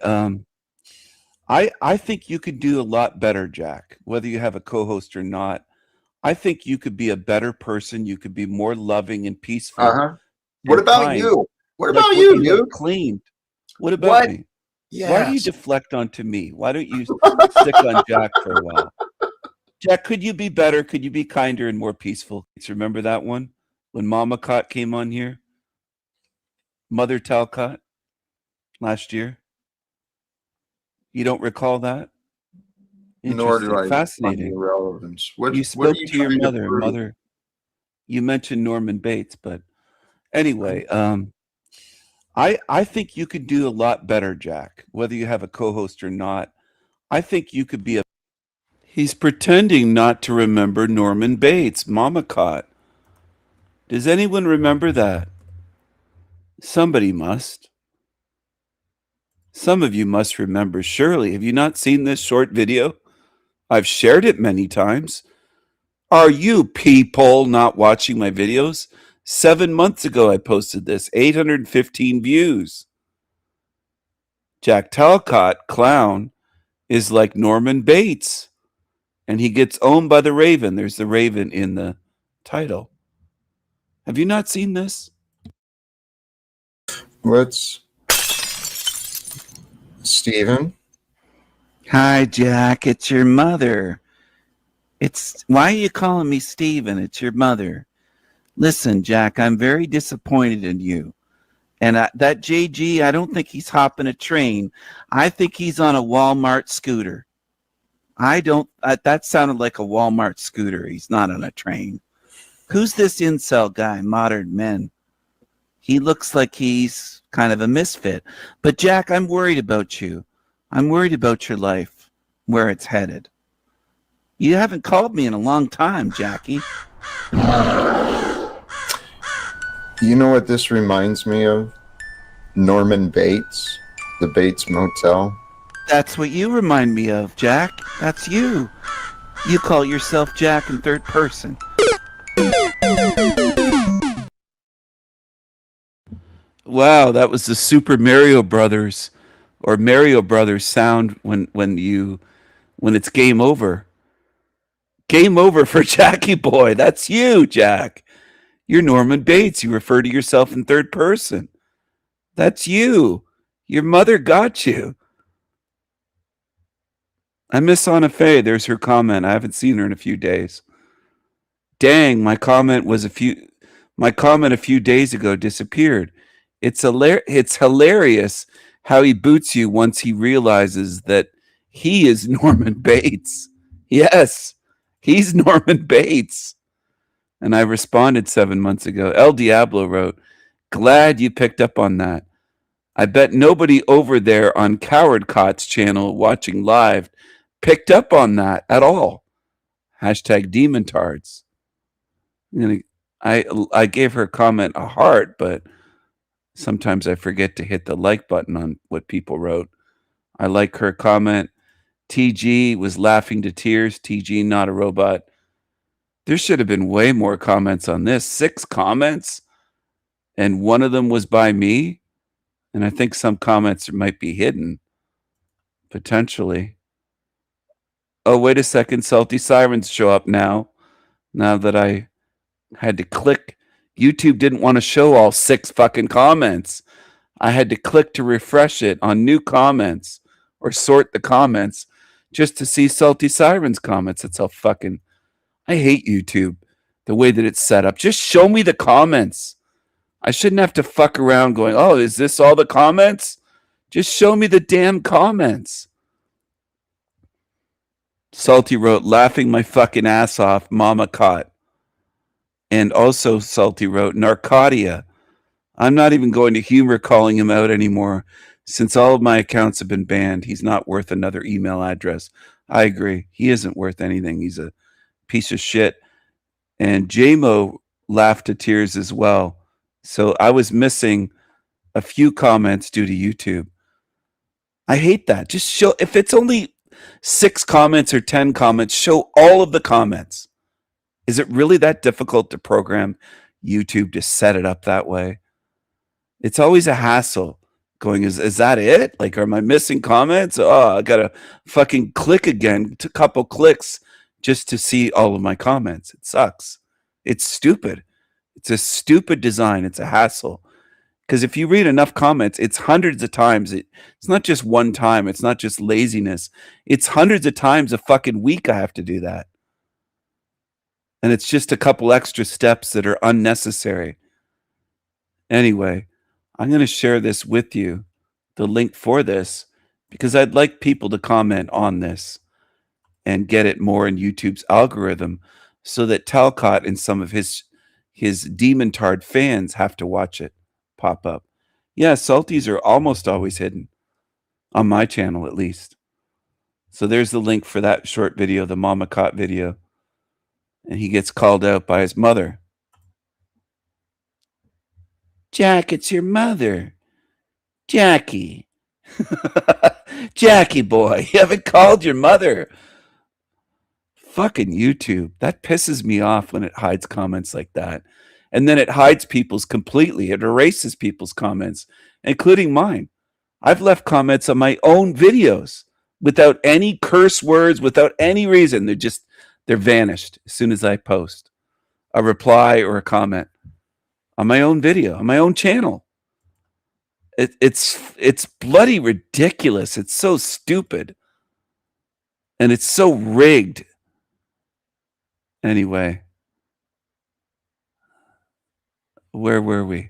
Speaker 6: I think you could do a lot better, Jack, whether you have a co-host or not. I think you could be a better person. You could be more loving and peaceful.
Speaker 2: What about you? What about you, dude?
Speaker 6: Cleaned. What about me?
Speaker 2: Yes.
Speaker 6: Why do you deflect onto me? Why don't you stick on Jack for a while? Jack, could you be better? Could you be kinder and more peaceful? Remember that one? When Mama Caught came on here? Mother Talcott last year? You don't recall that?
Speaker 2: Nor do I.
Speaker 6: Fascinating.
Speaker 2: Relevance.
Speaker 6: You spoke to your mother. You mentioned Norman Bates, but anyway, I think you could do a lot better, Jack, whether you have a co-host or not. I think you could be a... He's pretending not to remember Norman Bates, Mama Caught. Does anyone remember that? Somebody must. Some of you must remember. Surely, have you not seen this short video? I've shared it many times. Are you people not watching my videos? 7 months ago, I posted this. 815 views. Jack Talcott, clown, is like Norman Bates. And he gets owned by the Raven. There's the Raven in the title. Have you not seen this?
Speaker 2: Let's, Stephen.
Speaker 6: Hi, Jack. It's your mother. Why are you calling me Stephen? It's your mother. Listen, Jack, I'm very disappointed in you. And that JG, I don't think he's hopping a train. I think he's on a Walmart scooter. That sounded like a Walmart scooter. He's not on a train. Who's this incel guy, Modern Men? He looks like he's kind of a misfit. But Jack, I'm worried about you. I'm worried about your life, where it's headed. You haven't called me in a long time, Jackie.
Speaker 2: You know what this reminds me of? Norman Bates, the Bates Motel.
Speaker 6: That's what you remind me of, Jack. That's you. You call yourself Jack in third person. Wow, that was the Super Mario Brothers or Mario Brothers sound when it's game over. Game over for Jackie boy. That's you, Jack. You're Norman Bates. You refer to yourself in third person. That's you. Your mother got you. I miss Anna Faye. There's her comment. I haven't seen her in a few days. Dang, my comment a few days ago disappeared. It's hilarious how he boots you once he realizes that he is Norman Bates. Yes, he's Norman Bates. And I responded 7 months ago. El Diablo wrote, glad you picked up on that. I bet nobody over there on Coward Cot's channel watching live picked up on that at all. Hashtag Demontards. I gave her comment a heart, but sometimes I forget to hit the like button on what people wrote. I like her comment. TG was laughing to tears. TG, not a robot. There should have been way more comments on this. 6 comments, and one of them was by me. And I think some comments might be hidden, potentially. Oh, wait a second. Salty Sirens show up now that I had to click. YouTube didn't want to show all 6 fucking comments. I had to click to refresh it on new comments or sort the comments just to see Salty Sirens comments. That's how fucking... I hate YouTube, the way that it's set up. Just show me the comments. I shouldn't have to fuck around going, oh, is this all the comments? Just show me the damn comments. Salty wrote, laughing my fucking ass off, Mama Caught. And also Salty wrote, Narcotia. I'm not even going to humor calling him out anymore. Since all of my accounts have been banned, he's not worth another email address. I agree. He isn't worth anything. He's a piece of shit. And JMO laughed to tears as well. So I was missing a few comments due to YouTube. I hate that. Just show, if it's only 6 comments or 10 comments, show all of the comments. Is it really that difficult to program YouTube to set it up that way? It's always a hassle going, is that it? Like, am I missing comments? Oh, I gotta fucking click again, a couple clicks just to see all of my comments. It sucks. It's stupid. It's a stupid design. It's a hassle. Because if you read enough comments, it's hundreds of times. It's not just one time. It's not just laziness. It's hundreds of times a fucking week I have to do that. And it's just a couple extra steps that are unnecessary. Anyway, I'm going to share this with you, the link for this, because I'd like people to comment on this and get it more in YouTube's algorithm so that Talcott and some of his Demontard fans have to watch it pop up. Yeah, Salties are almost always hidden, on my channel at least. So there's the link for that short video, the Mama Caught video. And he gets called out by his mother. Jack, it's your mother. Jackie. Jackie boy, you haven't called your mother. Fucking YouTube. That pisses me off when it hides comments like that. And then it hides people's completely. It erases people's comments, including mine. I've left comments on my own videos without any curse words, without any reason. They're vanished as soon as I post. a reply or a comment on my own video, on my own channel. It's bloody ridiculous. It's so stupid. And it's so rigged. Anyway, where were we?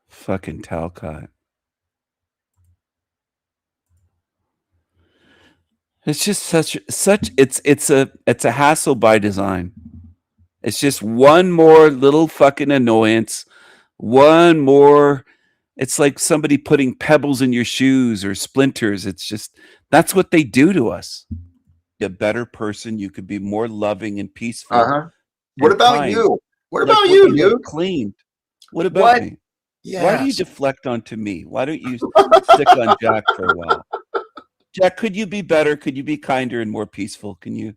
Speaker 6: Fucking Talcott. It's just such it's a hassle by design. It's just one more little fucking annoyance. One more, it's like somebody putting pebbles in your shoes or splinters. It's just, that's what they do to us. A better person, you could be more loving and peaceful.
Speaker 2: What
Speaker 6: and
Speaker 2: about
Speaker 6: kind.
Speaker 2: you? What
Speaker 6: Like
Speaker 2: about you,
Speaker 6: you have
Speaker 2: dude?
Speaker 6: cleaned. What about
Speaker 2: What?
Speaker 6: me? Why do you
Speaker 2: Yes.
Speaker 6: deflect onto me? Why don't you stick on Jack for a while? Jack, could you be better? Could you be kinder and more peaceful? Can you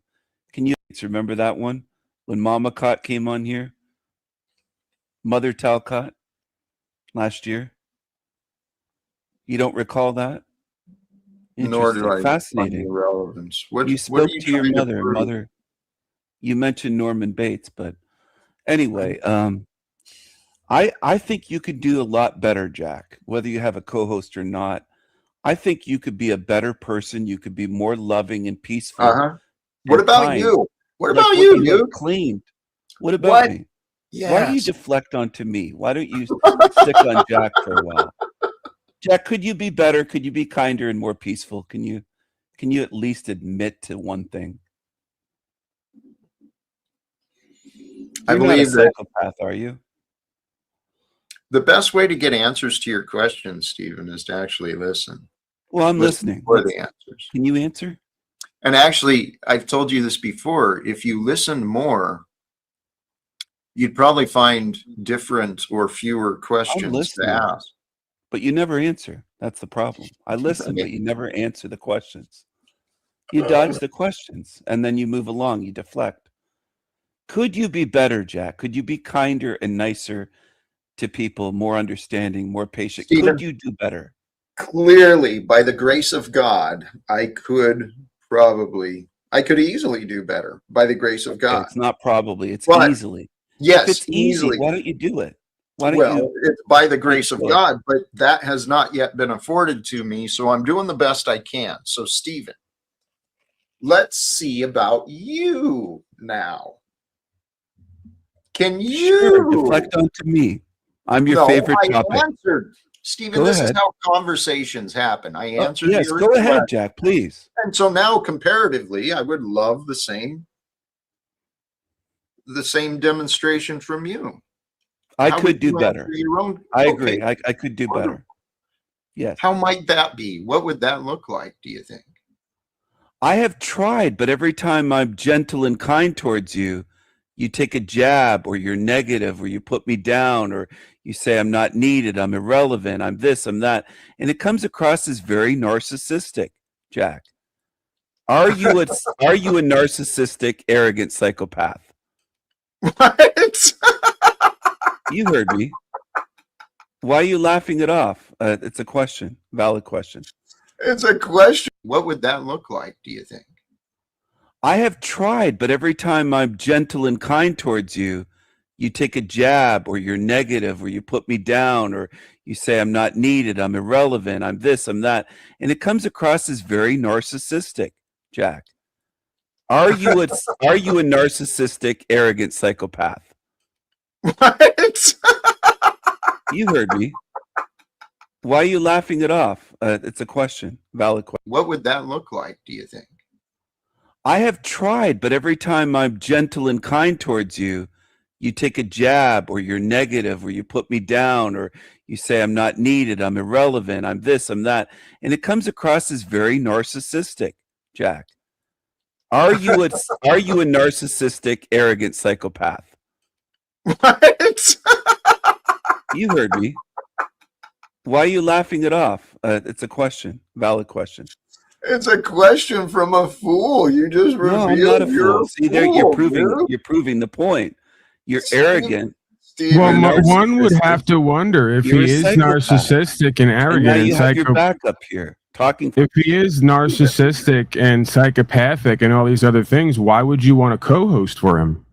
Speaker 6: remember that one when Mama Cott came on here? Mother Talcott last year. You don't recall that?
Speaker 2: Nor do I.
Speaker 6: Fascinating.
Speaker 2: Find the relevance. What
Speaker 6: You
Speaker 2: are
Speaker 6: spoke
Speaker 2: you
Speaker 6: to your
Speaker 2: trying
Speaker 6: mother.
Speaker 2: prove?
Speaker 6: Mother, you mentioned Norman Bates, but anyway, I think you could do a lot better, Jack. Whether you have a co-host or not, I think you could be a better person. You could be more loving and peaceful.
Speaker 2: What
Speaker 6: and
Speaker 2: about
Speaker 6: kind.
Speaker 2: you? What
Speaker 6: Like
Speaker 2: about
Speaker 6: what
Speaker 2: you,
Speaker 6: have
Speaker 2: dude?
Speaker 6: Cleaned. What about
Speaker 2: What?
Speaker 6: me? Why do you
Speaker 2: Yes.
Speaker 6: deflect onto me? Why don't you stick on Jack for a while? Jack, could you be better? Could you be kinder and more peaceful? Can you at least admit to one thing?
Speaker 2: I
Speaker 6: You're not a
Speaker 2: believe that
Speaker 6: psychopath, are you?
Speaker 2: the best way to get answers to your questions, Stephen, is to actually listen.
Speaker 6: Well, I'm
Speaker 2: Listen
Speaker 6: listening.
Speaker 2: for the answers.
Speaker 6: Can you answer?
Speaker 2: And actually, I've told you this before. If you listen more, you'd probably find different or fewer
Speaker 6: I'm
Speaker 2: questions to
Speaker 6: listening,
Speaker 2: ask.
Speaker 6: but you never answer. That's the problem. I listen, but you never answer the questions. You dodge the questions, and then you move along. You deflect. Could you be better, Jack? Could you be kinder and nicer to people, more understanding, more patient?
Speaker 2: Stephen,
Speaker 6: Could you do better?
Speaker 2: Clearly, by the grace of God, I could easily do better by the grace of
Speaker 6: Okay,
Speaker 2: God.
Speaker 6: it's not probably, it's
Speaker 2: But
Speaker 6: easily.
Speaker 2: yes,
Speaker 6: If it's easy,
Speaker 2: easily.
Speaker 6: why don't you do it? Why don't
Speaker 2: Well,
Speaker 6: you?
Speaker 2: it's by the grace of
Speaker 6: do it?
Speaker 2: God, but that has not yet been afforded to me, so I'm doing the best I can. So, Stephen, let's see about you now. Can you
Speaker 6: Sure, deflect onto me. I'm your favorite
Speaker 2: I
Speaker 6: topic.
Speaker 2: answered. Stephen,
Speaker 6: Go
Speaker 2: this
Speaker 6: ahead.
Speaker 2: is how conversations happen. I
Speaker 6: Oh,
Speaker 2: answered
Speaker 6: yes,
Speaker 2: your
Speaker 6: go ahead,
Speaker 2: question.
Speaker 6: Jack, please.
Speaker 2: And so now, comparatively, I would love the same demonstration from you.
Speaker 6: I
Speaker 2: How
Speaker 6: could
Speaker 2: would
Speaker 6: do
Speaker 2: you
Speaker 6: better.
Speaker 2: answer your own?
Speaker 6: I
Speaker 2: Okay.
Speaker 6: agree. I could do better. Yes.
Speaker 2: How might that be? What would that look like, do you think?
Speaker 6: I have tried, but every time I'm gentle and kind towards you, you take a jab, or you're negative, or you put me down, or you say I'm not needed, I'm irrelevant, I'm this, I'm that. And it comes across as very narcissistic, Jack. Are you a narcissistic, arrogant psychopath?
Speaker 2: What?
Speaker 6: You heard me. Why are you laughing it off? It's a question, valid question.
Speaker 2: It's a question. What would that look like, do you think?
Speaker 6: I have tried, but every time I'm gentle and kind towards you, you take a jab, or you're negative, or you put me down, or you say I'm not needed, I'm irrelevant, I'm this, I'm that. And it comes across as very narcissistic, Jack. Are you a narcissistic, arrogant psychopath?
Speaker 2: What?
Speaker 6: You heard me. Why are you laughing it off? It's a question, valid question.
Speaker 2: What would that look like, do you think?
Speaker 6: I have tried, but every time I'm gentle and kind towards you, you take a jab, or you're negative, or you put me down, or you say I'm not needed, I'm irrelevant, I'm this, I'm that. And it comes across as very narcissistic, Jack. Are you a narcissistic, arrogant psychopath?
Speaker 2: What?
Speaker 6: You heard me. Why are you laughing it off? It's a question, valid question.
Speaker 2: It's a question from a fool. You just
Speaker 6: No, I'm
Speaker 2: revealed
Speaker 6: not a
Speaker 2: you're
Speaker 6: fool.
Speaker 2: a
Speaker 6: See, there you're
Speaker 2: fool, dude.
Speaker 6: proving the point. You're arrogant.
Speaker 2: Stephen,
Speaker 3: Well, one would have to wonder if
Speaker 6: You're
Speaker 3: he
Speaker 6: a
Speaker 3: is
Speaker 6: psychopath.
Speaker 3: narcissistic and
Speaker 6: And
Speaker 3: arrogant
Speaker 6: now
Speaker 3: and
Speaker 6: you have your
Speaker 3: psycho.
Speaker 6: back up here talking.
Speaker 3: If he is narcissistic and psychopathic and all these other things, why would you want to co-host for him?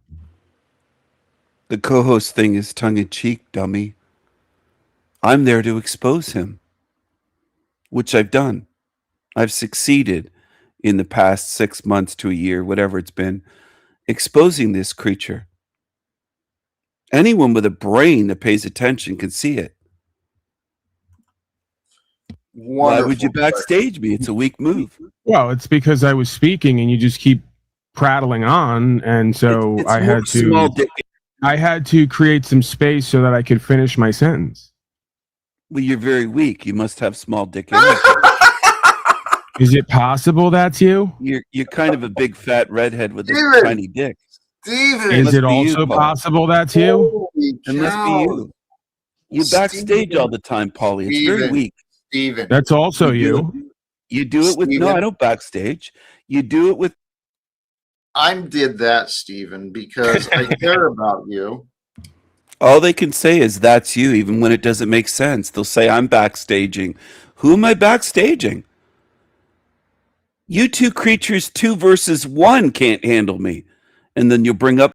Speaker 6: The co-host thing is tongue-in-cheek, dummy. I'm there to expose him, which I've done. I've succeeded in the past 6 months to a year, whatever it's been, exposing this creature. Anyone with a brain that pays attention can see it. Why would you backstage me? It's a weak move.
Speaker 3: Well, it's because I was speaking and you just keep prattling on, and so
Speaker 6: It's
Speaker 3: I
Speaker 6: more
Speaker 3: had
Speaker 6: small
Speaker 3: to.
Speaker 6: dick.
Speaker 3: I had to create some space so that I could finish my sentence.
Speaker 6: Well, you're very weak. You must have small dick energy.
Speaker 3: Is it possible that's you?
Speaker 6: You're kind of a big fat redhead with a
Speaker 2: Steven!
Speaker 6: tiny dick.
Speaker 2: Steven!
Speaker 3: Is
Speaker 6: must
Speaker 3: it
Speaker 6: be
Speaker 3: also
Speaker 6: you, Paul.
Speaker 3: possible that's you?
Speaker 6: It must be you. You backstage all the time, Paulie. It's very
Speaker 2: Steven.
Speaker 6: weak.
Speaker 2: Steven.
Speaker 3: That's also
Speaker 6: You
Speaker 3: you.
Speaker 6: do You do it with no,
Speaker 2: Steven.
Speaker 6: I don't backstage. You do it with
Speaker 2: I did that, Steven, because I care about you.
Speaker 6: all they can say is that's you, even when it doesn't make sense. They'll say I'm backstaging. Who am I backstaging? You two creatures, 2 versus 1 can't handle me. And then you'll bring up